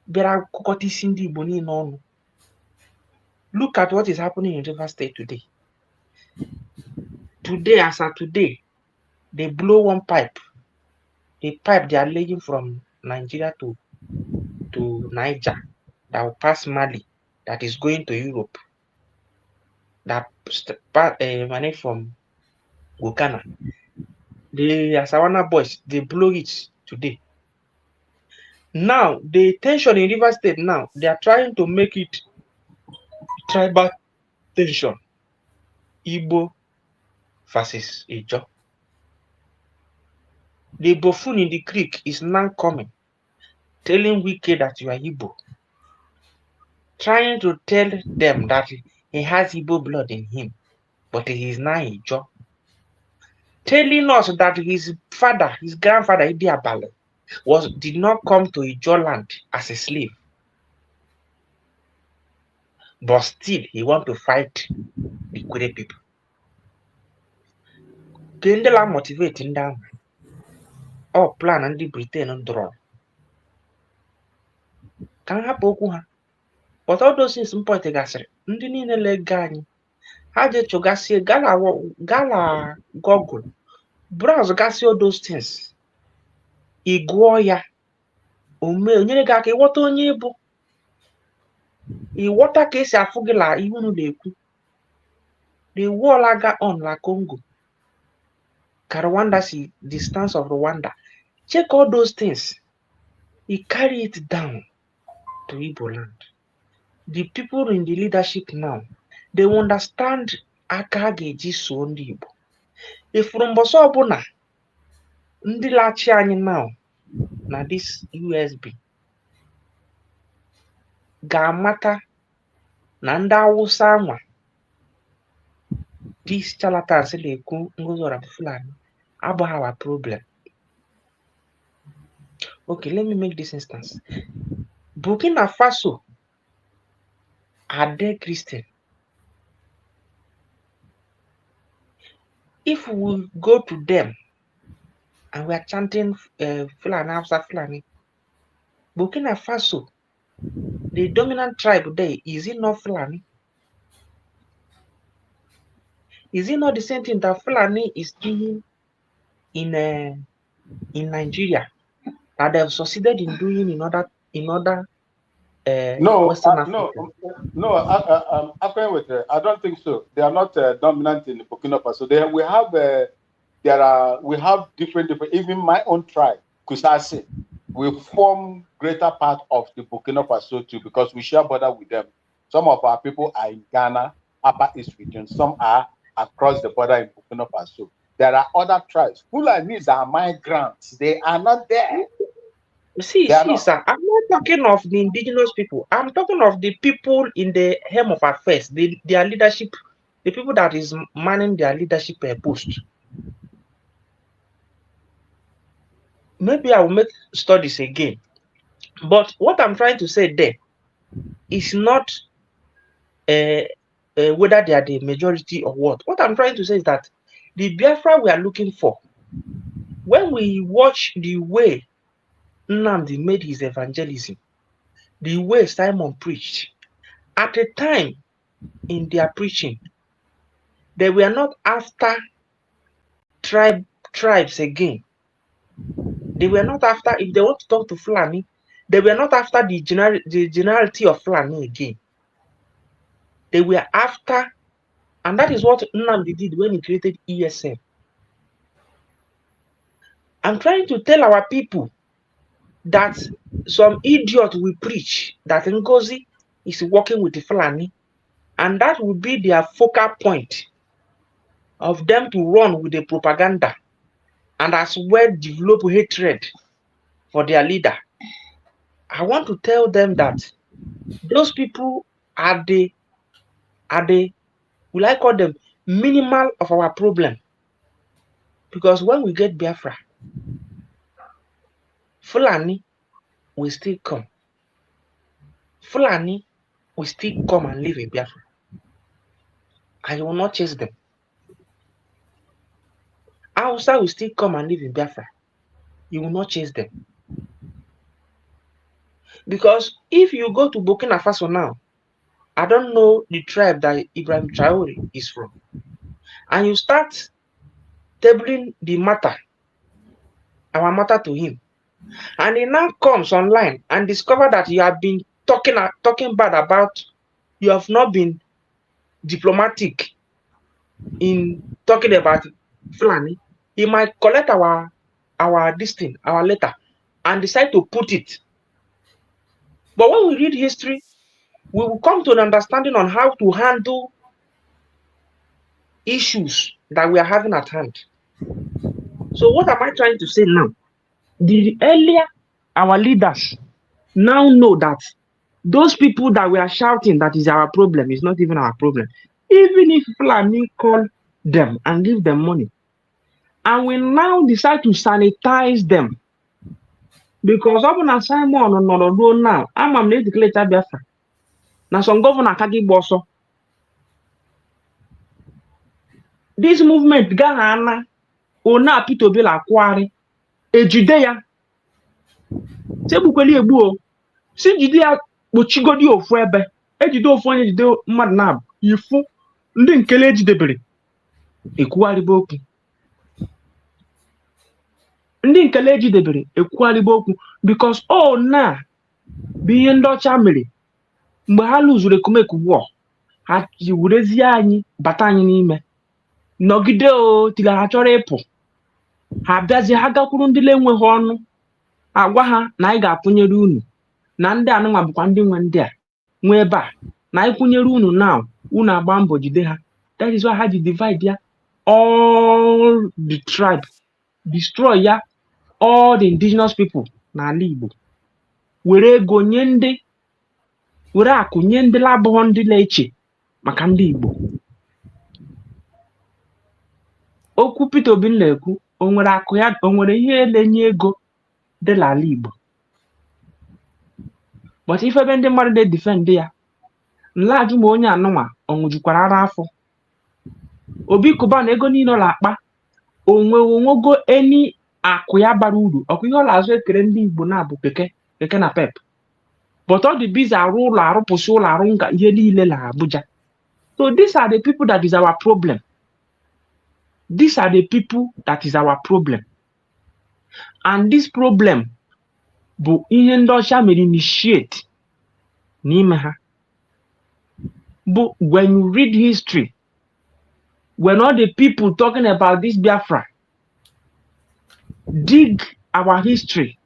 Bịara kụkọta isi ndị Igbo niile ọnụ. Look at what is happening in River State today. Today, as of today, they blow one pipe. The pipe they are laying from Nigeria to Niger. that will pass Mali, that is going to Europe, that emanate from Gokana. The Asawana boys, they blow it today. Now, the tension in River State now, they are trying to make it tribal tension. Igbo versus Ijo. The buffoon in the creek is now coming, telling Wike that you are Igbo. Trying to tell them that he has Igbo blood in him, but he is now Ijo. Telling us that his father, his grandfather, Idi Abale, did not come to Ijo land as a slave. But still, he want to fight the Kwere people. Kendela motivating them. All plan and the Britain draw. Can happen okwu ha. But all those things point gasịrị ndị niile lega anyị ha je chọgasie gala Google browse gasị all those things ị gụọ ya onyere gị aka ịghọta onye bụ ịghọta ka esi afụ gị la ihe unu na-ekwu the war laga on la Congo ka Rwanda si the stance of Rwanda. Check all those things. He carry it down to Igbo land. The people in the leadership now, they understand aka ga-eji so ndị Igbo. Ifuru mbọsị ọbụla ndị lachi anyị now na this USB ga-amata na ndị Awụsa anwa these charlatans na-ekwu Ngozi Orabueze Fulani abụghị our problem. Okay, let me make this instance. Burkina Faso are they Christian? If we go to them and we are chanting Fulani, Hausa Fulani, Burkina Faso, the dominant tribe there, is it not Fulani? Is it not the same thing that Fulani is doing in Nigeria that they have succeeded in doing in other Western Africa?
I don't think so. They are not dominant in Burkina Faso. We have different. Even my own tribe, Kusasi, we form greater part of the Burkina Faso too because we share border with them. Some of our people are in Ghana, Upper East region. Some are across the border in Burkina Faso. There are other tribes. Fulanis are migrants. They are not there.
See, sir, I'm not talking of the indigenous people. I'm talking of the people in the helm of affairs, their leadership, the people that is manning their leadership post. Maybe I will make studies again. But what I'm trying to say there is not whether they are the majority or what. What I'm trying to say is that the Biafra we are looking for, when we watch the way Nnamdi made his evangelism, the way Simon preached, at a time in their preaching, they were not after tribes again. They were not after, if they want to talk to Fulani, they were not after the generality of Fulani again. They were after, and that is what Nnamdi did when he created ESM. I'm trying to tell our people that some idiot will preach that Ngozi is working with the Fulani, and that will be their focal point of them to run with the propaganda and as well develop hatred for their leader. I want to tell them that those people are the will I call them minimal of our problem, because when we get Biafra, Fulani will still come. Fulani will still come and live in Biafra. I will not chase them. Hausa will still come and live in Biafra. You will not chase them. Because if you go to Burkina Faso now, I don't know the tribe that Ibrahim Traore is from, and you start tabling the matter, our matter to him, and he now comes online and discover that you have been talking bad about, you have not been diplomatic in talking about Fulani, he might collect our this thing, our letter, and decide to put it. But when we read history, we will come to an understanding on how to handle issues that we are having at hand. So what am I trying to say now? The earlier our leaders now know that those people that we are shouting that is our problem is not even our problem. Even if Fulani call them and give them money, and we now decide to sanitize them, because Governor Simon no now, I'm a declare Biafra. Now some governor Kagi Boso. This movement Ghana ona Pito Bela Kwari Ejidea Sebukweli Ebuo si Jidea Bochigodi of Webe Ejido of one Ejido Madnab Yifu ndị nkele ejidebere ekwugharịba okwu. Ndị nkele ejidebere ekwugharịba okwu because na bụ ihe ndị ọcha mere mgbe ha lụzuru ekumekwu war, ha werezie anyị bata anyị n'ime nọgide tiri ha chọrọ ịpụ, ha bịazie ha gakwuru ndị na-enweghị ọnụ agwa ha na anyị ga-akwụnyere unu na ndị anụnwa bụkwa ndị nwe ndị a nwe ebe a na anyị kwụnyere unu now unu agba mbọ jide ha. That is why ha ji divide ya all the tribe, destroy ya all the indigenous people n'ala Igbo, were ego nye ndị, were akụ nye ndị labụghọ ndị na-eche maka ndị Igbo. Okwu Peter Obi na-ekwu o nwere akụ ya, o nwere ihe na-enye ego dị n'ala Igbo, but ife ebe ndị mmadụ na-edefend ya nlaajụ ma onye anụnwa ọnwụjukwara ara afọ. Obi Kuba na ego niile ọ na-akpa onwego eni akụ ya bara uru, ọkụ ihe ọ na-azụ ekere ndị Igbo na-abụ keke na pep, but ọ dị bizi arụ ụlọ, arụpụsị ụlọ, arụ nga ihe niile na Abuja. So these are the people that is our problem. These are the people that is our problem. And this problem bụ ihe ndị ọcha mere initiate n'ime ha. But when you read history, when all the people talking about this Biafra dig our history,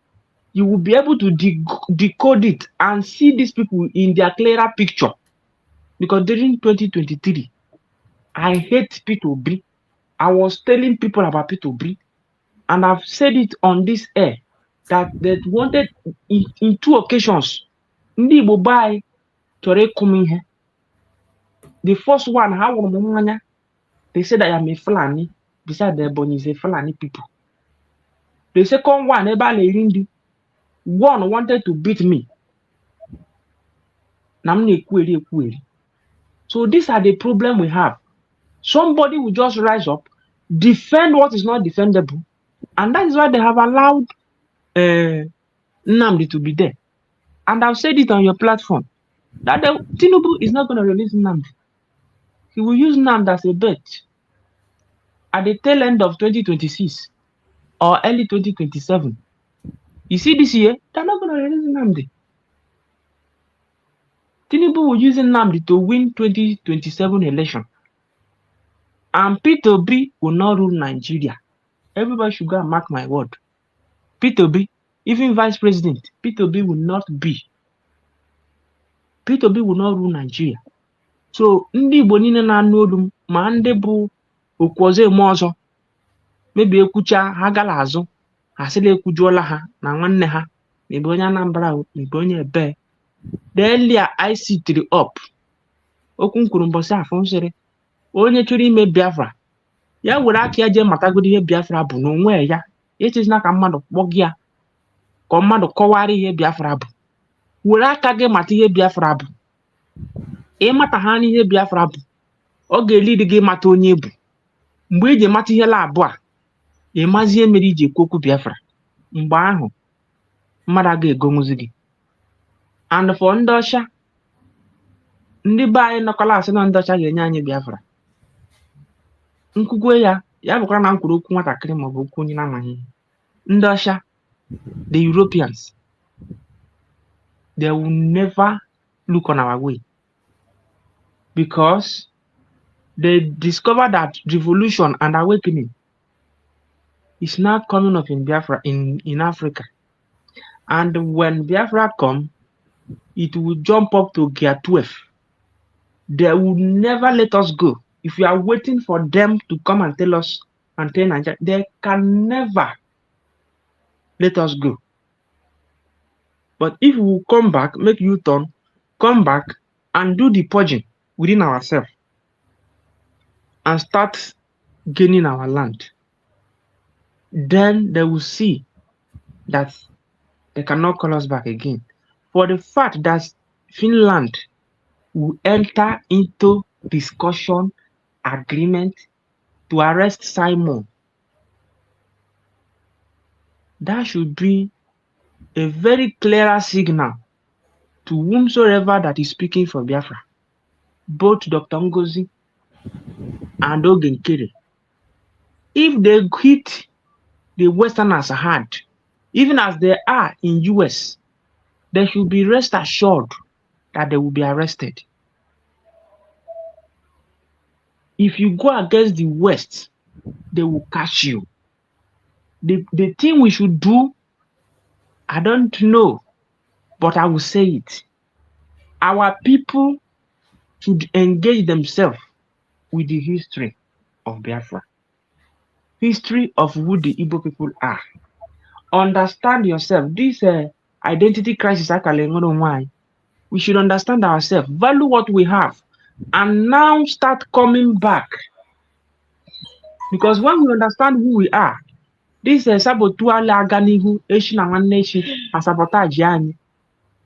you will be able to decode it and see these people in their clearer picture. Because during 2023, I hate Peter Obi. I was telling people about Peter Obi, and I've said it on this air that they wanted in 2 occasions. Ndị Igbo bai chọrọ ịkụ ihe. The first one, how they said I am a Fulani, beside the Ebonyi is a Fulani people. The second one, one wanted to beat me. So these are the problem we have. Somebody will just rise up, defend what is not defendable, and that is why they have allowed Nnamdi to be there. And I've said it on your platform that Tinubu is not going to release Nnamdi. He will use Nnamdi as a bet at the tail end of 2026 or early 2027. You see this year, they're not going to release Nnamdi. Tinubu will use Nnamdi to win 2027 election. And Peter Obi will not rule Nigeria. Everybody should go and mark my word. Peter Obi, even vice president, Peter Obi will not be. Peter Obi will not rule Nigeria. So ndị Igbo niile na-anụ olu ma ndị bụ okwoze eme ọzọ mebi ekwucha ha gala azụ ha sịla ekwujuola ha na nwanne ha mebe onye Anambra mebe onye ebe. The earlier I sit up okwu nkwuru mbọsị afọ nsịrị onye chọrọ ime Biafra ya were aka ya jee matagodi ihe Biafra bụ n'onwe ya, echezina ka mmadụ kpọgị ya ka mmadụ kọwara ihe Biafra bụ. Were aka gị mata ihe Biafra bụ. Ịmata ha n'ihe Biafra bụ, ọ ga-elidi gị mata onye bụ. Mgbe iji mata ihe labụ a, ịmazie mere iji ekwu okwu Biafra, mgbe ahụ mmadụ ga-egonwuzi gị. And for ndị ọcha, ndị be anyị nọkọla asị na ndị ọcha ga-enye anyị Biafra. Nkwugwe ya bụkwara na nkwuru okwu nwatakịrị maọbụ okwu onye na-amaghị ihe. Ndị ọcha, the Europeans, they will never look on our way, because they discover that revolution and awakening is now coming up in Biafra, in Africa. And when Biafra come, it will jump up to gear 12. They will never let us go. If we are waiting for them to come and tell us and tell Nigeria, they can never let us go. But if we come back, make U-turn, come back and do the purging within ourselves and start gaining our land, then they will see that they cannot call us back again. For the fact that Finland will enter into discussion, agreement to arrest Simon, that should be a very clearer signal to whomsoever that is speaking for Biafra, both Dr. Ngozi and Ogenkere. If they hit the Westerners hard, even as they are in US, they should be rest assured that they will be arrested. If you go against the West, they will catch you. The thing we should do, I don't know, but I will say it. Our people should engage themselves with the history of Biafra, history of who the Igbo people are. Understand yourself. This identity crisis, we should understand ourselves, value what we have, and now start coming back. Because when we understand who we are, this sabotual aganihu nation as sabotage yani.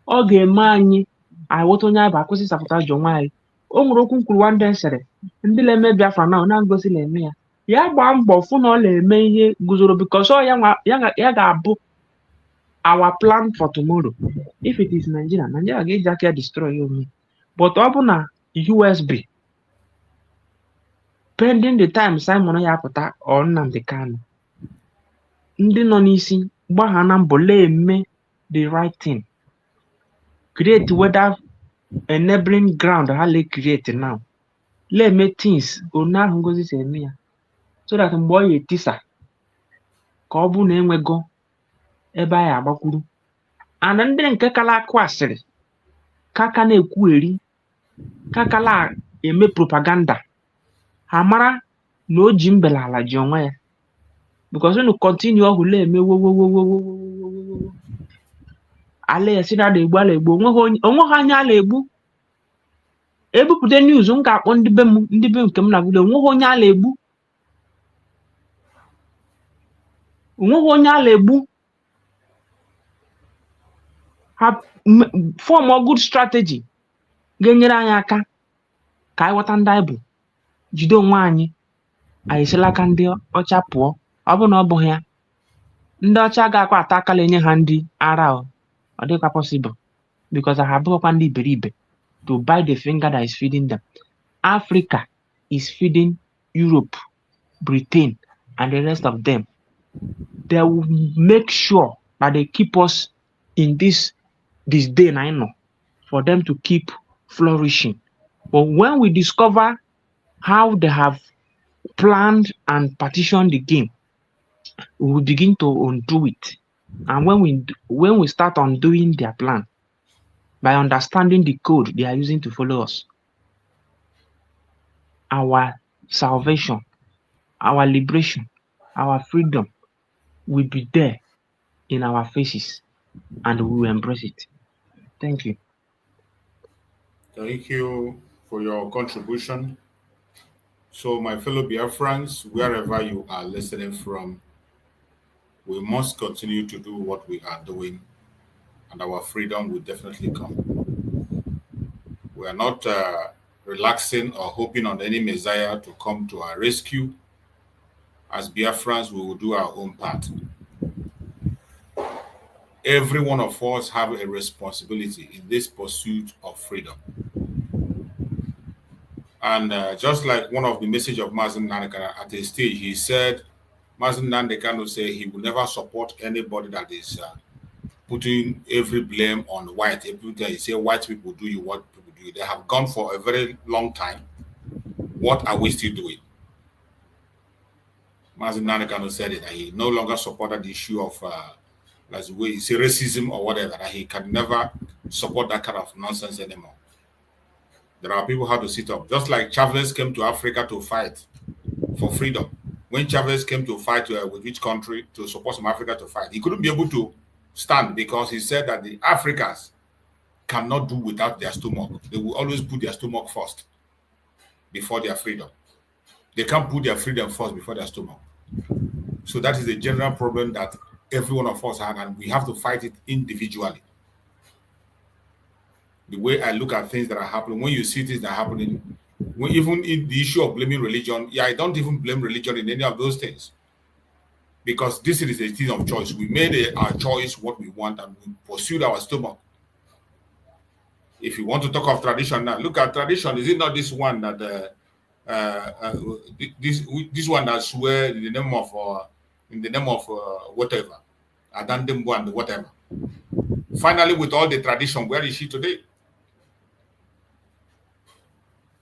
Oge manyi, I want to know about sabotage jongai. Ongrokun kurwande sere. Ndile me Biafra now, na Ngozi le me ya. Ya gba mbọ fu na le eme ihe guzoro, because ya ga-abụ our plan for tomorrow. If it is Nigeria ga-eji destroy you. But ọ bụ na USB, pending the time Simon ya pụta or Nnamdi Kanu, ndị nọ n'isi gbagha na mbọ eme the right thing, create weather enabling ground ha le create now, eme things onu ahụ Ngozi si eme ya, so that mgbe ọ ya etisa ka ọ bụ na enwego ebe a ya agbakwuru. And ndị nke kala akụ asịrị kaka na-ekwueri, kakala eme propaganda, ha mara na o ji mbela ala ji onwe ya, because when you continue ọhụle eme wo ala ya si na egbu ala egbu, onwe ha anya ala egbu. Ebupụta news m ga-akpọ ndị be nke m na video, onwe onye ala egbu, onwe onye ala egbu. Ha form a good strategy ga-enyere anyị aka ka anyị ghọta ndị anyị bụ, jide onwe anyị, anyị sila aka ndị ọcha pụọ. Ọ bụ na ọ bụghị ya, ndị ọcha ga-akwa ata akala enye ha ndị ara, ọ dịkwa possible, because ha abụghịkwa ndị iberibe to bite the finger that is feeding them. Africa is feeding Europe, Britain, and the rest of them. They will make sure that they keep us in this day I know, for them to keep flourishing. But when we discover how they have planned and partitioned the game, we will begin to undo it. And when we start undoing their plan by understanding the code they are using to follow us, our salvation, our liberation, our freedom will be there in our faces, and we will embrace it. Thank you.
Thank you for your contribution. So, my fellow Biafrans, wherever you are listening from, we must continue to do what we are doing, and our freedom will definitely come. We are not relaxing or hoping on any Messiah to come to our rescue. As Biafrans, we will do our own part. Every one of us have a responsibility in this pursuit of freedom. And just like one of the message of Mazen Nandekano at a stage, he said, Mazen Nandekano said he will never support anybody that is putting every blame on white. Every time you say white people do you, what people do you. They have gone for a very long time. What are we still doing? Mazin Nanakano said it, that he no longer supported the issue of as way you say racism or whatever, that he can never support that kind of nonsense anymore. There are people who have to sit up. Just like Chavez came to Africa to fight for freedom. When Chavez came to fight with which country to support some Africa to fight, he couldn't be able to stand because he said that the Africans cannot do without their stomach. They will always put their stomach first before their freedom. They can't put their freedom first before their stomach. So that is the general problem that every one of us had, and we have to fight it individually. The way I look at things that are happening, when you see things that are happening, even in the issue of blaming religion, I don't even blame religion in any of those things. Because this is a thing of choice. We made our choice what we want, and we pursued our stomach. If you want to talk of tradition now, look at tradition. Is it not this one that this one that swear in the name of whatever, Adandembo and whatever? Finally, with all the tradition, where is she today?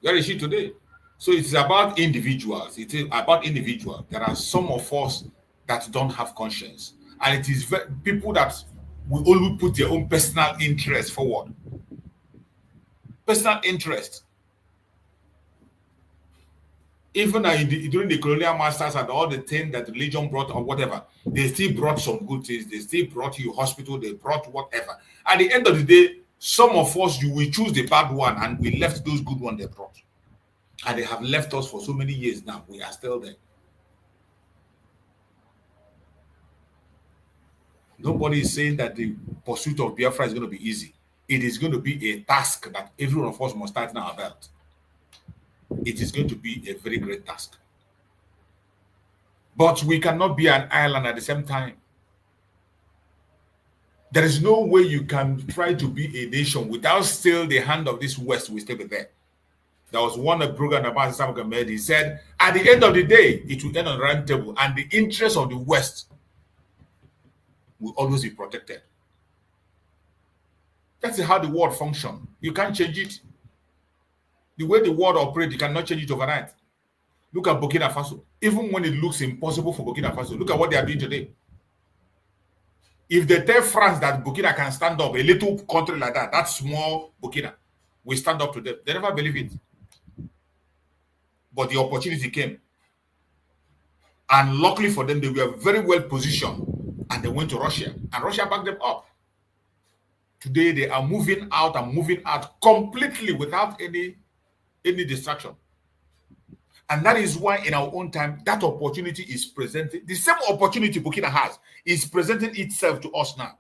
Where is she today? So it's about individuals. It is about individuals. There are some of us that don't have conscience, and it is people that will only put their own personal interest forward. Personal interest. Even during the colonial masters and all the things that religion brought or whatever, they still brought some good things. They still brought you hospital. They brought whatever. At the end of the day, some of us, you will choose the bad one, and we left those good ones they brought. And they have left us for so many years now. We are still there. Nobody is saying that the pursuit of Biafra is going to be easy. It is going to be a task that every one of us must tighten our belt. It is going to be a very great task. But we cannot be an island at the same time. There is no way you can try to be a nation without still the hand of this West will still be there. There was one program about Sam made. He said, at the end of the day, it will end on the round table, and the interests of the West will always be protected. That's how the world functions. You can't change it. The way the world operates, you cannot change it overnight. Look at Burkina Faso. Even when it looks impossible for Burkina Faso, look at what they are doing today. If they tell France that Burkina can stand up, a little country like that, that small Burkina, will stand up to them. They never believe it. But the opportunity came. And luckily for them, they were very well positioned. And they went to Russia. And Russia backed them up. Today, they are moving out completely without any distraction. And that is why in our own time, that opportunity is presented. The same opportunity Burkina has is presenting itself to us now.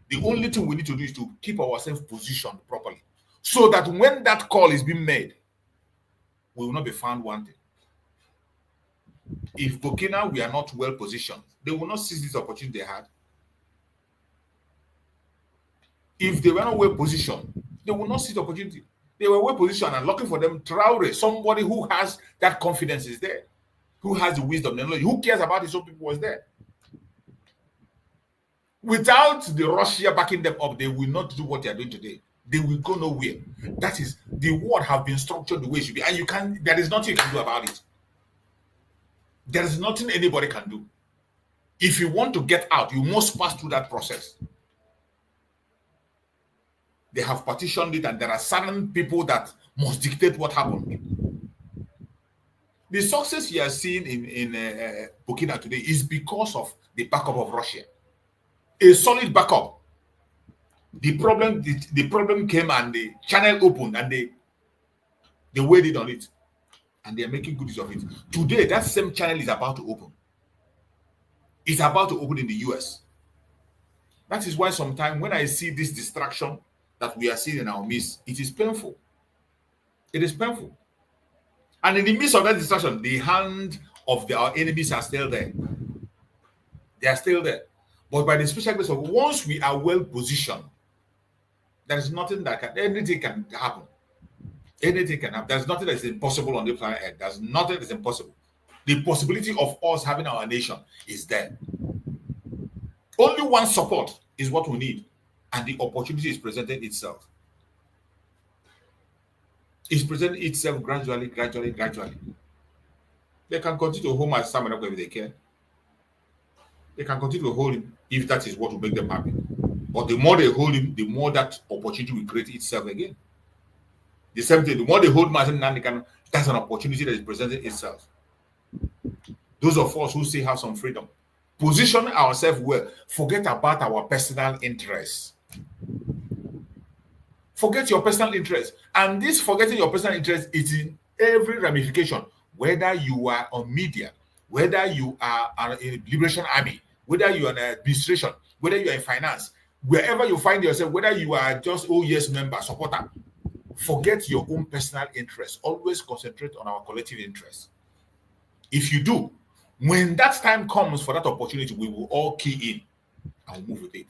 The only thing we need to do is to keep ourselves positioned properly, so that when that call is being made, we will not be found wanting. If Burkina, we are not well positioned, they will not seize this opportunity they had. If they were not well positioned, they will not seize the opportunity. They were well positioned, and lucky for them, Traore, somebody who has that confidence, is there, who has the wisdom, the knowledge, who cares about his own people, was there. Without the Russia backing them up, they will not do what they are doing today. They will go nowhere. That is, the world have been structured the way it should be, and there is nothing you can do about it. There is nothing anybody can do. If you want to get out, you must pass through that process. They have partitioned it, and there are certain people that must dictate what happened. The success you are seeing in Burkina today is because of the backup of Russia. A solid backup. The problem came, and the channel opened, and they waited on it, and they are making good use of it. Today, that same channel is about to open. It's about to open in the US. That is why sometimes when I see this distraction that we are seeing in our midst, it is painful. It is painful. And in the midst of that distraction, the hand of our enemies are still there. They are still there. But by the special grace of, once we are well positioned, there is nothing anything can happen. Anything can happen. There's nothing that is impossible on the planet Earth. There's nothing that is impossible. The possibility of us having our nation is there. Only one support
is what we need. And the opportunity is presenting itself. It's presenting itself gradually. They can continue to hold my Sam if they care. They can continue to hold him if that is what will make them happy. But the more they hold him, the more that opportunity will create itself again. The same thing, the more they hold Martin Nandikan, that's an opportunity that is presenting itself. Those of us who still have some freedom, position ourselves well, forget about our personal interests. Forget your personal interest. And this forgetting your personal interest is in every ramification, whether you are on media, whether you are in the Liberation Army, whether you are in administration, whether you are in finance, wherever you find yourself, whether you are just OES member, supporter, forget your own personal interest. Always concentrate on our collective interest. If you do, when that time comes for that opportunity, we will all key in and move with it.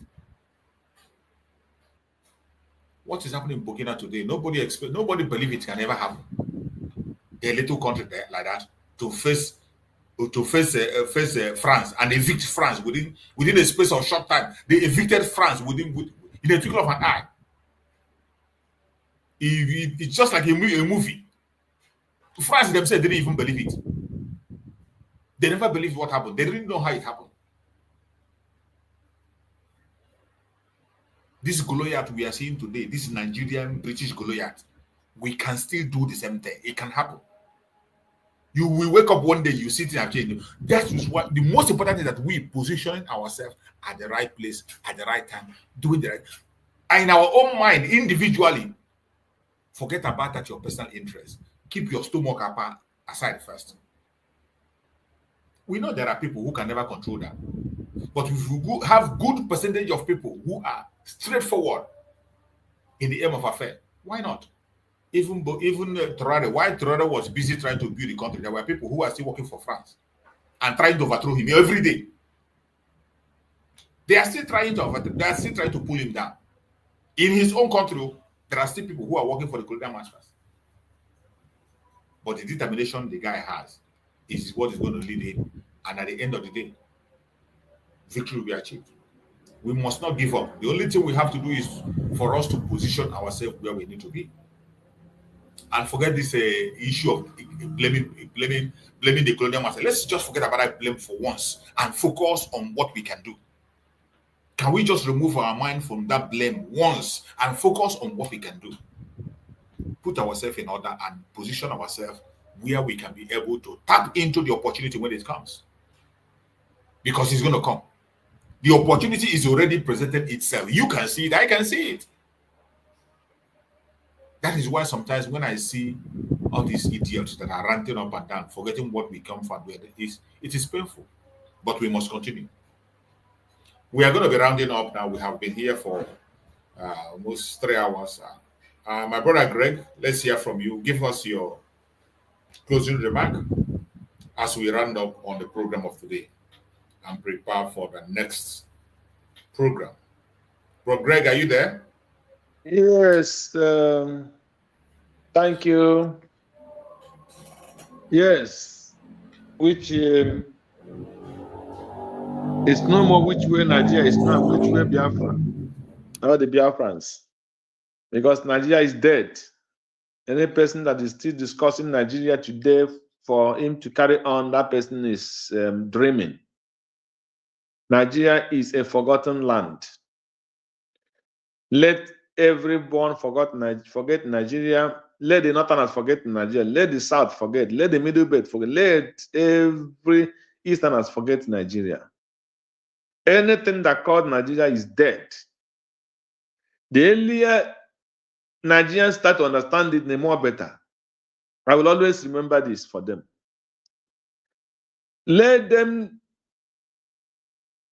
What is happening in Burkina today? Nobody believe it can ever happen. A little country there like that to face France and evict France within a space of short time. They evicted France in a twinkle of an eye. It's just like a movie. France themselves didn't even believe it. They never believed what happened. They didn't know how it happened. This Goliath we are seeing today, this Nigerian British Goliath, we can still do the same thing. It can happen. You will wake up one day, you sit in and change. That is what the most important thing, that we position ourselves at the right place, at the right time, doing the right. And in our own mind, individually, forget about that your personal interest. Keep your stomach aside first. We know there are people who can never control that. But if you have good percentage of people who are straightforward in the aim of affair, why not? Even Traore, while Traore was busy trying to build the country, there were people who are still working for France and trying to overthrow him every day. They are still trying to pull him down. In his own country, there are still people who are working for the colonial masters. But the determination the guy has is what is going to lead him. And at the end of the day, victory will be achieved. We must not give up. The only thing we have to do is for us to position ourselves where we need to be. And forget this issue of blaming the colonial master. Let's just forget about that blame for once and focus on what we can do. Can we just remove our mind from that blame once and focus on what we can do? Put ourselves in order and position ourselves where we can be able to tap into the opportunity when it comes. Because it's going to come. The opportunity is already presented itself. You can see it, I can see it. That is why sometimes when I see all these idiots that are ranting up and down, forgetting what we come from, it is painful. But we must continue. We are going to be rounding up now. We have been here for almost 3 hours. My brother Greg, let's hear from you. Give us your closing remark as we round up on the program of today and prepare for the next program. Bro Greg, are you there?
Yes. Thank you. Yes. Which it's no more which way Nigeria, it's not which way Biafra. Or the Biafrans. Because Nigeria is dead. Any person that is still discussing Nigeria today, for him to carry on, that person is dreaming. Nigeria is a forgotten land. Let everyone forget Nigeria. Let the Northerners forget Nigeria. Let the South forget. Let the Middle Belt forget. Let every Easterners forget Nigeria. Anything that called Nigeria is dead. The earlier Nigerians start to understand it, the more better. I will always remember this for them. Let them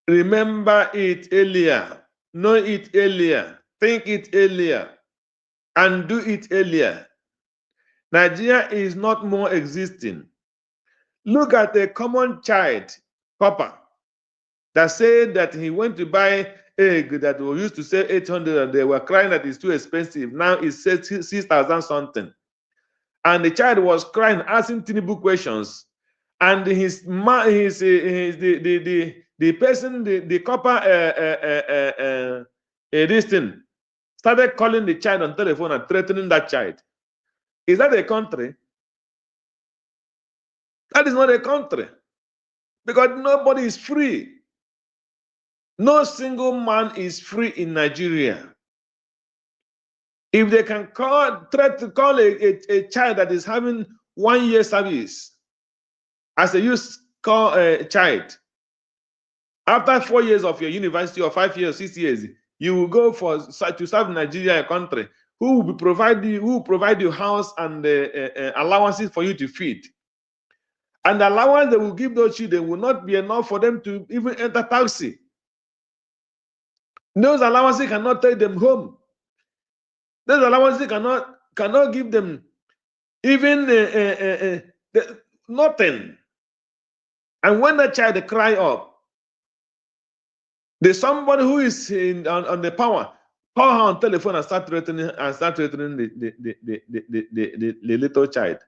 remember it earlier, know it earlier, think it earlier, and do it earlier. Nigeria is not more existing. Look at a common child, Papa, that said that he went to buy egg that we used to sell 800 and they were crying that it's too expensive. Now it's 6,000 something. And the child was crying, asking Tinubu questions. And the the person, the copper, this thing, started calling the child on telephone and threatening that child. Is that a country? That is not a country. Because nobody is free. No single man is free in Nigeria. If they can try to call a child that is having 1 year service as a youth child, after 4 years of your university or 5 years, 6 years, you will go to serve Nigeria, a country who will provide you house and allowances for you to feed. And the allowance they will give those children will not be enough for them to even enter taxi. Those allowances cannot take them home. Those allowances cannot give them even nothing. And when the child cry up, there's somebody who is on the power, call her on telephone and start threatening the little child.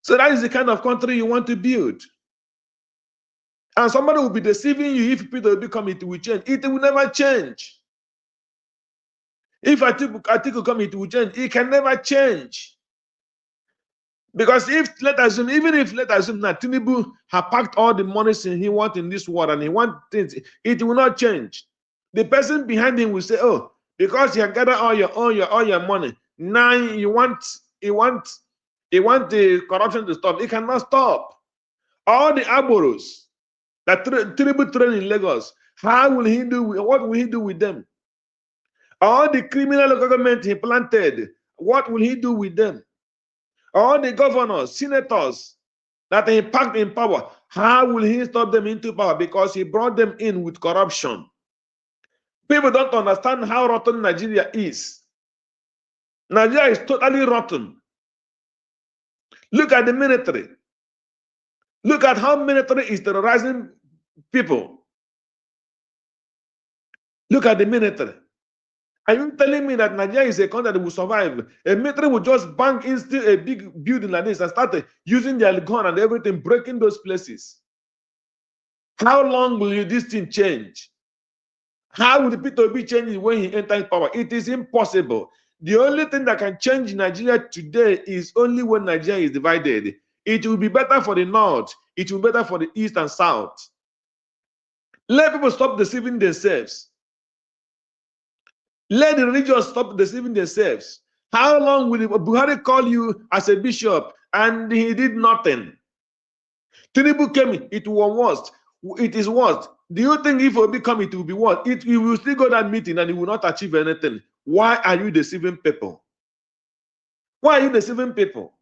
So that is the kind of country you want to build. And somebody will be deceiving you. If people become, it will change. It will never change. If Atiku come, it will change. It can never change. Because let us assume that Tinubu have packed all the money he wants in this world and he wants things, it will not change. The person behind him will say, oh, because you have gathered all your money, now you want the corruption to stop. It cannot stop. All the aboros that Tinubu trained in Lagos, what will he do with them? All the criminal government he planted, what will he do with them? All the governors, senators that he packed in power, how will he stop them into power? Because he brought them in with corruption. People don't understand how rotten Nigeria is. Nigeria is totally rotten. Look at the military. Look at how military is terrorizing people. Look at the military. Are you telling me that Nigeria is a country that will survive? A military will just bang into a big building like this and start using their gun and everything, breaking those places. How long will this thing change? How will the people be changing when he enters power? It is impossible. The only thing that can change Nigeria today is only when Nigeria is divided. It will be better for the north. It will be better for the east and south. Let people stop deceiving themselves. Let the religious stop deceiving themselves. How long will Buhari call you as a bishop and he did nothing? Tinubu came, it was worst. It is worse. Do you think if Obi come, it will be worse? You will still go to that meeting and you will not achieve anything. Why are you deceiving people? Why are you deceiving people?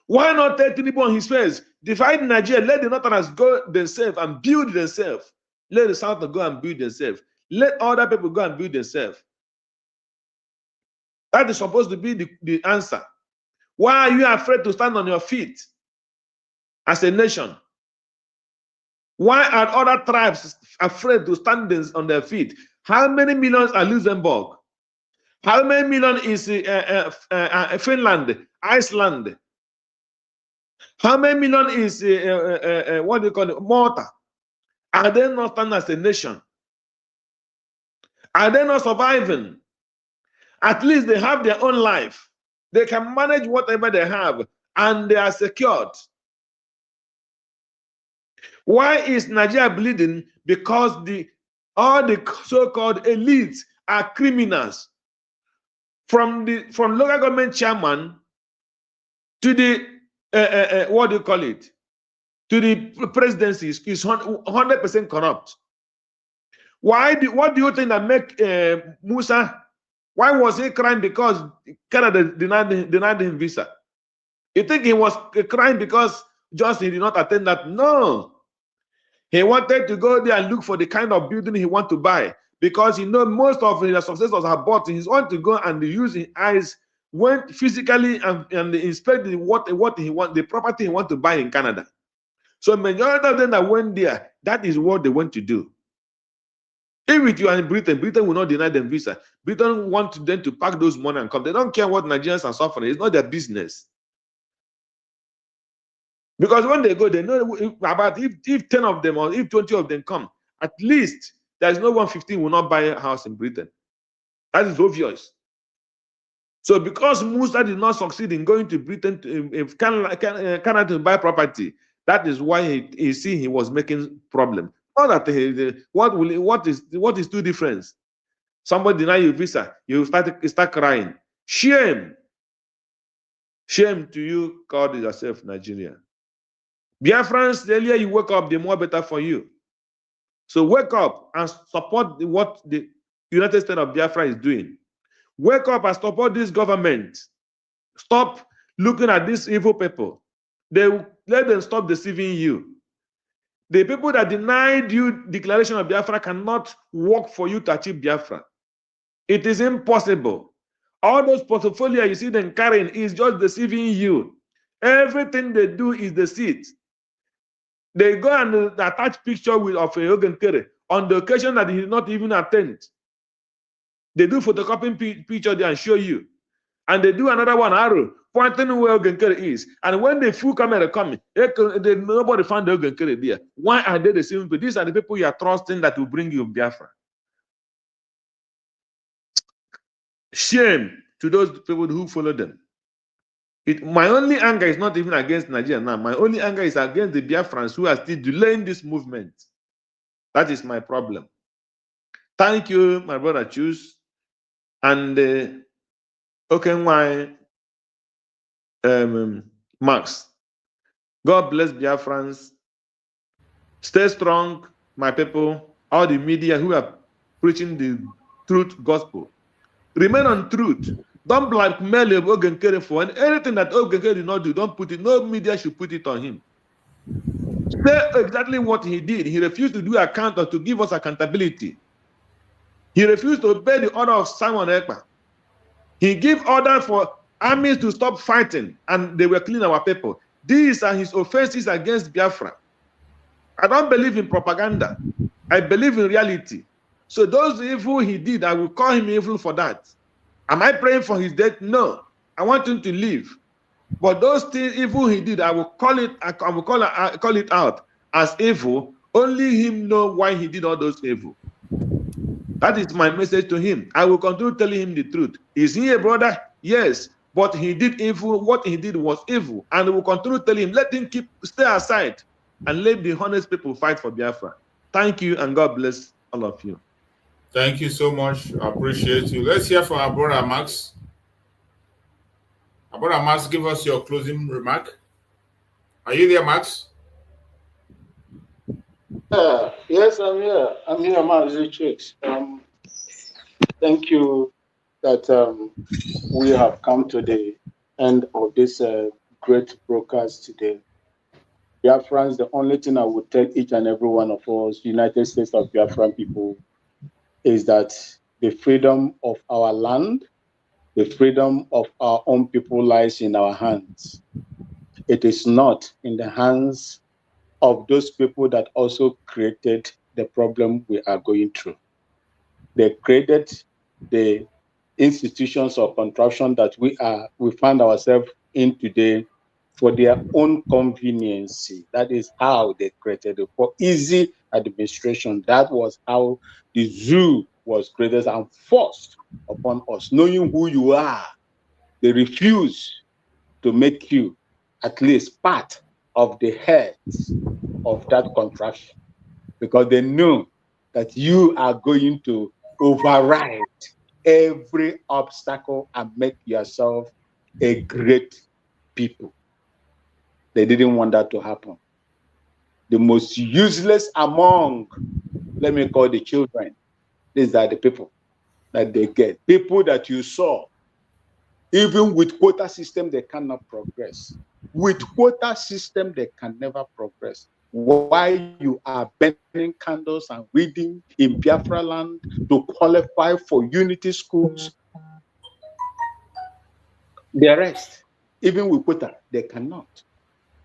Why not take Tinubu on his face? Divide Nigeria, let the Northerners go themselves and build themselves. Let the South go and build themselves. Let other people go and build themselves. That is supposed to be the answer. Why are you afraid to stand on your feet as a nation? Why are other tribes afraid to stand on their feet? How many millions are Luxembourg? How many millions is Finland, Iceland? How many millions is what do you call it, Malta? Are they not standing as a nation? Are they not surviving? At least they have their own life. They can manage whatever they have and they are secured. Why is Nigeria bleeding? Because all the so-called elites are criminals. From local government chairman to the what do you call it? To the presidency is 100% corrupt. What do you think that make Musa? Why was he crying because Canada denied him visa? You think he was crying because just he did not attend that? No. He wanted to go there and look for the kind of building he want to buy because he know most of his successors are bought. He want to go and use his eyes, went physically and inspect what he want, the property he want to buy in Canada. So majority of them that went there, that is what they want to do. If you are in Britain, Britain will not deny them visa. Britain want them to pack those money and come. They don't care what Nigerians are suffering. It's not their business. Because when they go, they know about if 10 of them or if 20 of them come, at least there's no 115 will not buy a house in Britain. That is obvious. So because Musa did not succeed in going to Britain Canada to buy property, that is why he was making problem. Not that what is two difference? Somebody deny you visa, you start crying. Shame. Shame to you, called yourself Nigeria. Biafrans, the earlier you wake up, the more better for you. So wake up and support what the United States of Biafra is doing. Wake up and support this government. Stop looking at these evil people. Let them stop deceiving you. The people that denied you declaration of Biafra cannot work for you to achieve Biafra. It is impossible. All those portfolio you see them carrying is just deceiving you. Everything they do is deceit. They go and attach picture of Ogun Kere on the occasion that he did not even attend. They do photocopying picture there and show you. And they do another one arrow pointing where Ogun Kere is. And when the full camera coming, nobody found the Ogun Kere there. Why are they the same people? These are the people you are trusting that will bring you Biafra. Shame to those people who follow them. My only anger is not even against Nigeria now. My only anger is against the Biafrans who are still delaying this movement. That is my problem. Thank you, my brother Choose. And Max. God bless Biafrans. Stay strong, my people. All the media who are preaching the truth gospel. Remain on truth. Don't blackmail Ogun Kere for anything that Ogun Kere did not do. Don't put it. No media should put it on him. Say exactly what he did. He refused to do account or to give us accountability. He refused to obey the order of Simon Ekpa. He gave order for armies to stop fighting, and they were killing our people. These are his offenses against Biafra. I don't believe in propaganda. I believe in reality. So those evil he did, I will call him evil for that. Am I praying for his death? No. I want him to live. But those things evil he did, I will call it out as evil. Only him know why he did all those evil. That is my message to him. I will continue telling him the truth. Is he a brother? Yes. But he did evil. What he did was evil. And we will continue telling him, let him stay aside and let the honest people fight for Biafra. Thank you, and God bless all of you.
Thank you so much. I appreciate you. Let's hear from our brother Max. Our brother Max, give us your closing remark. Are you there, Max?
Yes, I'm here. I'm here, Max. Thank you that we have come to the end of this great broadcast today. Biafrans, the only thing I would tell each and every one of us, United States of Biafran people, is that the freedom of our land, the freedom of our own people lies in our hands. It is not in the hands of those people that also created the problem we are going through. They created the institutions of contraction that we find ourselves in today for their own convenience. That is how they created it, for easy administration. That was how the zoo was created and forced upon us. Knowing who you are, they refuse to make you at least part of the heads of that contraction, because they know that you are going to override every obstacle and make yourself a great people. They didn't want that to happen. The most useless among, let me call the children, these are the people that they get. People that you saw, even with quota system, they cannot progress. With quota system, they can never progress. Why you are burning candles and reading in Biafra land to qualify for unity schools, the rest, even with quota, they cannot.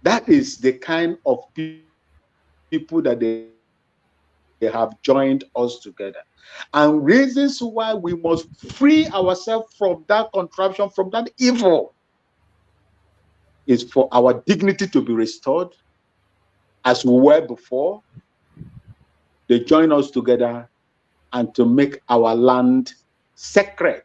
That is the kind of people that they have joined us together. And reasons why we must free ourselves from that contraption, from that evil. is for our dignity to be restored as we were before. They join us together and to make our land sacred.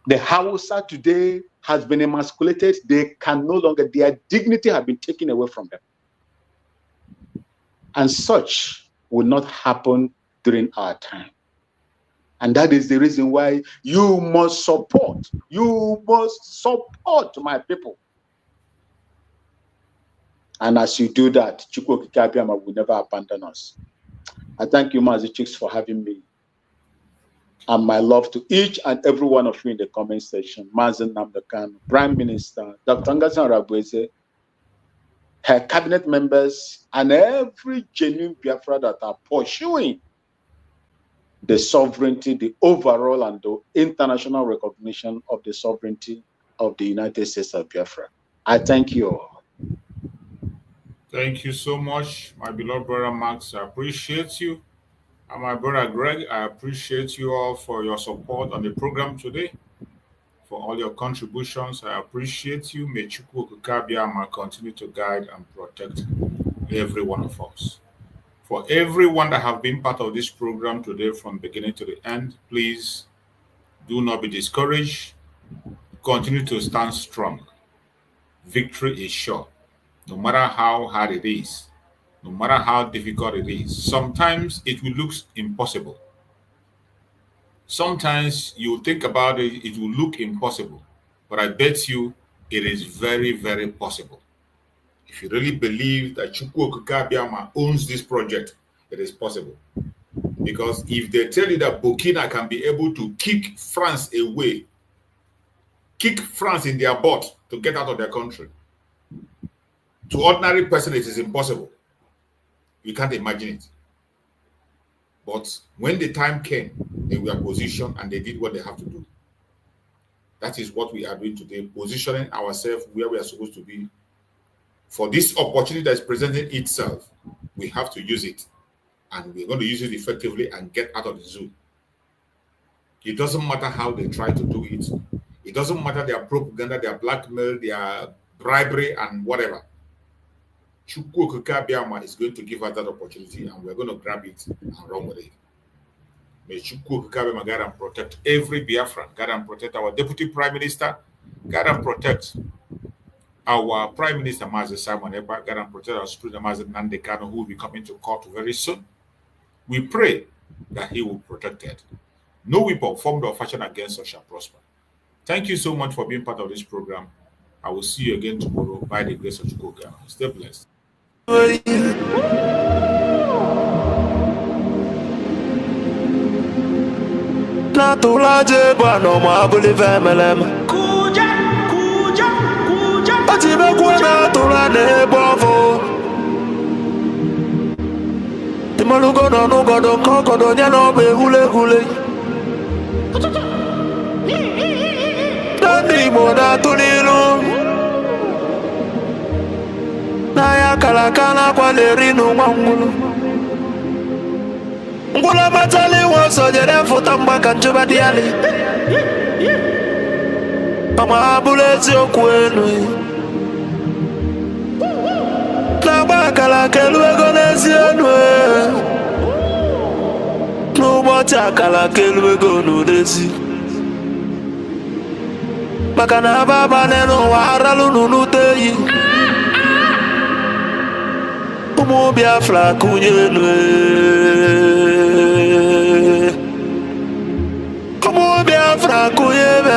The Hausa today has been emasculated. They can no longer, their dignity has been taken away from them. And such will not happen during our time. And that is the reason why you must support my people. And as you do that, Chukwu Okike Abiama will never abandon us. I thank you, Mazi Chicks, for having me. And my love to each and every one of you in the comment section. Mazi Nnamdi Kanu, Prime Minister, Dr. NgoziOrabueze, her cabinet members, and every genuine Biafra that are pursuing the sovereignty, the overall and the international recognition of the sovereignty of the United States of Biafra. I thank you all.
Thank you so much, my beloved brother Max. I appreciate you. And my brother Greg, I appreciate you all for your support on the program today, for all your contributions. I appreciate you. May Chukwu Okike Abiama continue to guide and protect every one of us. For everyone that have been part of this program today from beginning to the end, please do not be discouraged. Continue to stand strong. Victory is sure. No matter how hard it is, no matter how difficult it is, sometimes it will look impossible. Sometimes you think about it, it will look impossible. But I bet you it is very, very possible. If you really believe that Chukwu Okike Abiama owns this project, it is possible. Because if they tell you that Burkina can be able to kick France away, kick France in their butt to get out of their country, to ordinary person, it is impossible. You can't imagine it. But when the time came, they were positioned and they did what they have to do. That is what we are doing today, positioning ourselves where we are supposed to be. For this opportunity that is presenting itself, we have to use it. And we're going to use it effectively and get out of the zoo. It doesn't matter how they try to do it. It doesn't matter their propaganda, their blackmail, their bribery, and whatever. Chukwu Okike Abiama is going to give us that opportunity, and we're going to grab it and run with it. May Chukwu Okike Abiama guide and protect every Biafran, guide and protect our Deputy Prime Minister, guide and protect our Prime Minister, Mazi Simon Ekpa, guide and protect our student, Mazi Nnamdi Kanu, who will be coming to court very soon. We pray that he will protect it. No weapon formed or fashioned against us shall prosper. Thank you so much for being part of this program. I will see you again tomorrow by the grace of Chukwu Okike. Stay blessed.
Natulaje bano mabuli vemelem. Kuja. Atibe kwa natula ne bovo. Timalugo no nugodo kokodo nyano be hule. Dani moda tulilu. Naya kalakala kwa lerinu mwangulu. Ngula matali waso jere futa mbaka njuba diali. Kama abulezi okwenu. Naba kalakelu egonezi enwe. Nubocha kalakelu egonudezi. Maka na baba nenu waralu nunuteyi. Umu Biafra kunyenwe. Umu Biafra kunyenwe.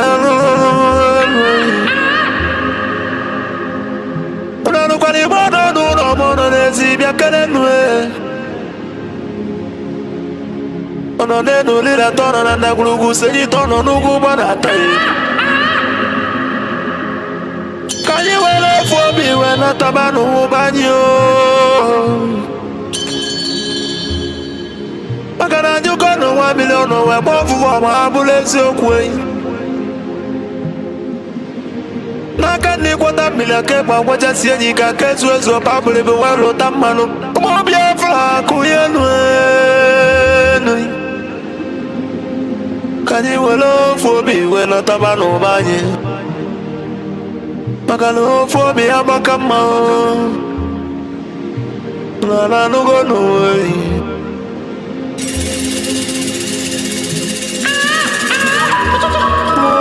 Unanu kwa ni mono nuno mono nezi biakenenwe. Ono nenu lila tono nanda gulugu seji tono nugu banatayi. Kanyi wele fobi wena tabanu ubanyo. Makana nyuko no 1 million no we bofu wa mabulezi okwe. Naka ni kwata million kepa wacha sienyi ka kesu ezo pabule be wero tamano. Umu Biafra kuyenwe. Kanyi wele fobi wena tabanu ubanyo. Magalophobia Bakama Nana no go no way.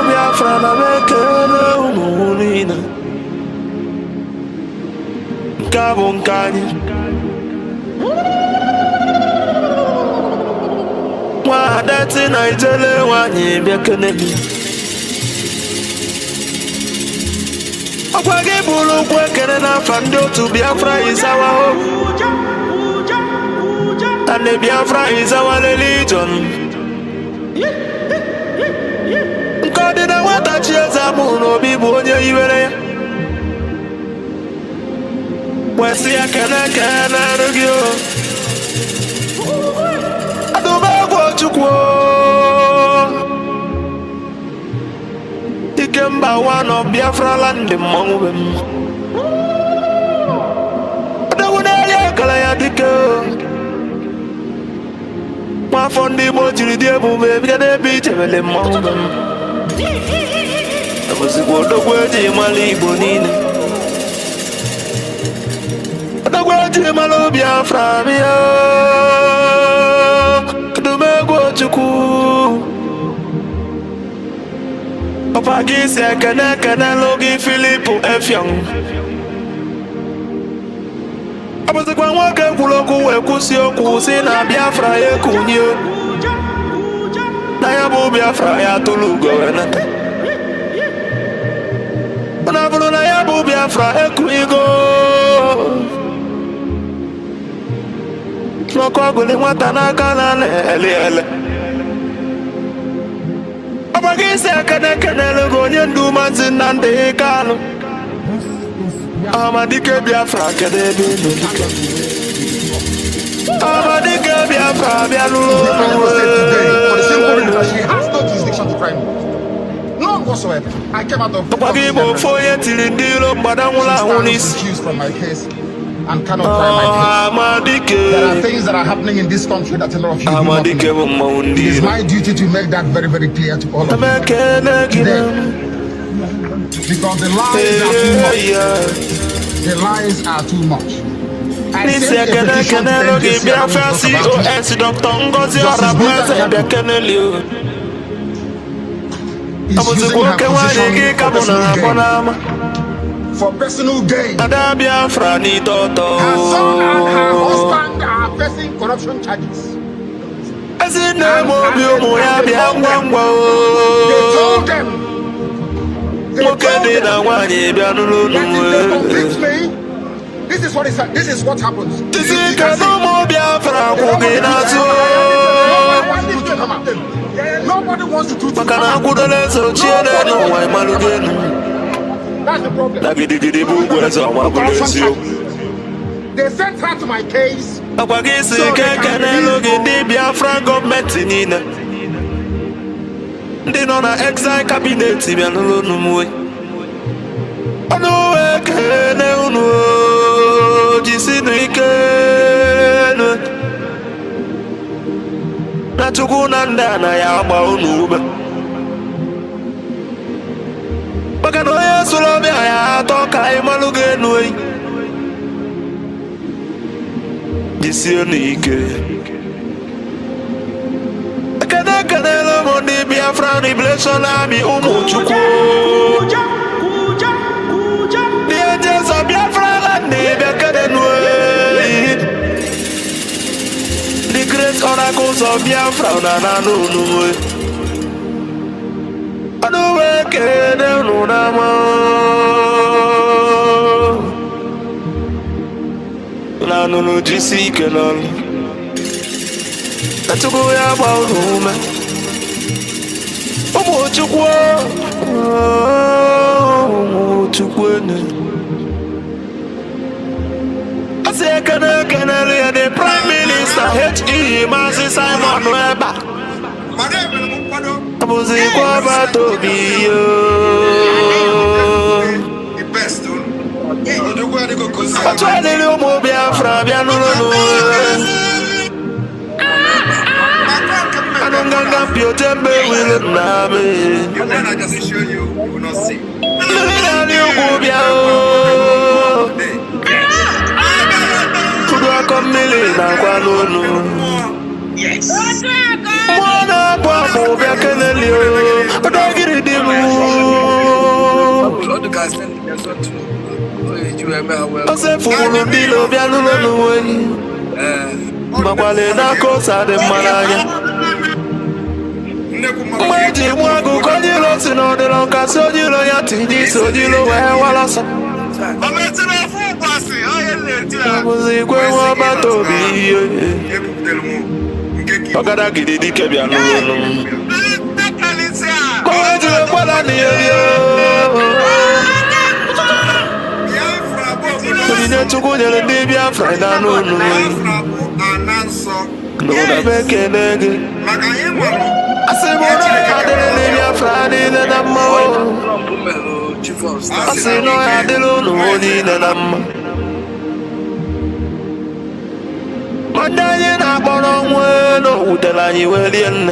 Biafra na bekele umunina Nkabo nkanye Mwadati na ijele wanye bekeneli Okwage bulu kwekene na fandi otu Biafra is our hope And the Biafra is our religion Nkodi na wata chieza muno bibu onye iwere ya Wesi ya kene kene rugio Adubagwo chukwo Ikemba one of Biafra land mmangu Adawunele kala ya dike Mafondi mojiri diebu bebide biche vele mmangu Amusikwodo kweji mali Igbo nine Adagweji malo Biafra biya Adumegwo chukwu Opagisi ekene kene logi Filipu Efyong Amusikwa nwoke kwuloku wekusi okwu si na Biafra ekunye Na ya bụ Biafra ya tulugo wenete Unavulu na ya bụ Biafra ekuigo Noko guli nwata n'aka na ele Opagisi ekene kene logo onye ndu Maazị Nnamdi Kanu Amadike Biafra kede ebe n'olike Amadike Biafra bialulo
She has no jurisdiction to try me. None whatsoever. I came out of
Opagisi
accused from my case and cannot try my case. There are things that are happening in this country that a lot of you do not know. It is my duty to make that very, very clear to all of you today. Because the lies are too much. The lies are too much. I sent a petition to the NJC
Dr. NgoziOrabueze
is using her position for personal gain. Her son and her husband are facing corruption charges. They told them this is what happens. Nobody wants to do it. That's the problem. They sent her to my case. So they can
the Biafran government They know na exile cabinet bianulo numwe. Ano ekene unu jisinu ikene. Na chukuna ndana ya agba unu ube. Bakano ya sulobe ya toka imaluge nuwe. Jisinu ikene. Kanelo mondi Biafra Revelation Army Umuchukwu. The angels of Biafra land the great oracles of Biafra Nananunwe. Anuwe kene nunama. Nanunu jisi kenon. Natugo ya baurume Umuchukwu Umuchukwene Ase kene liya the Prime Minister H.E. Mazi Simon Weba Abuzi kwa batobiyo Atwele li umu Biafra Bianulo Biotembe will name.
When I just show you, you will not see.
Yes. Mwana kwa mubiakeleli o. Odagiri dimu. Ose funu dilo bianulo nuwe. Makwale na kosa de malanya. Mweji mwagu kojilo sinodilo kasojilo yatiji sojilo wewalasa. Muzikwe wabatobi. Pagada gidi kebia no. Mweji wala ni yo. Mwenye tukujele ndi Biafra na nunu. Nuna beke nege. Asimona ya dele Biafra ni nenama. Asino ya dele ni nenama. Mandaye na bono mweno utelanyi welien.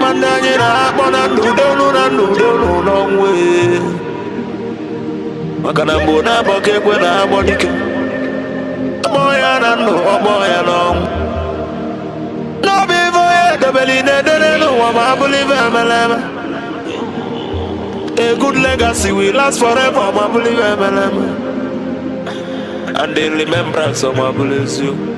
Mandaye na bono nudonu no mwe. Makana mbona boke kwena bonike. Moya na no moya no. No bivoye dobeli nedere no wama believe melema. A good legacy will last forever, my believe melema. And in remembrance of my bless you.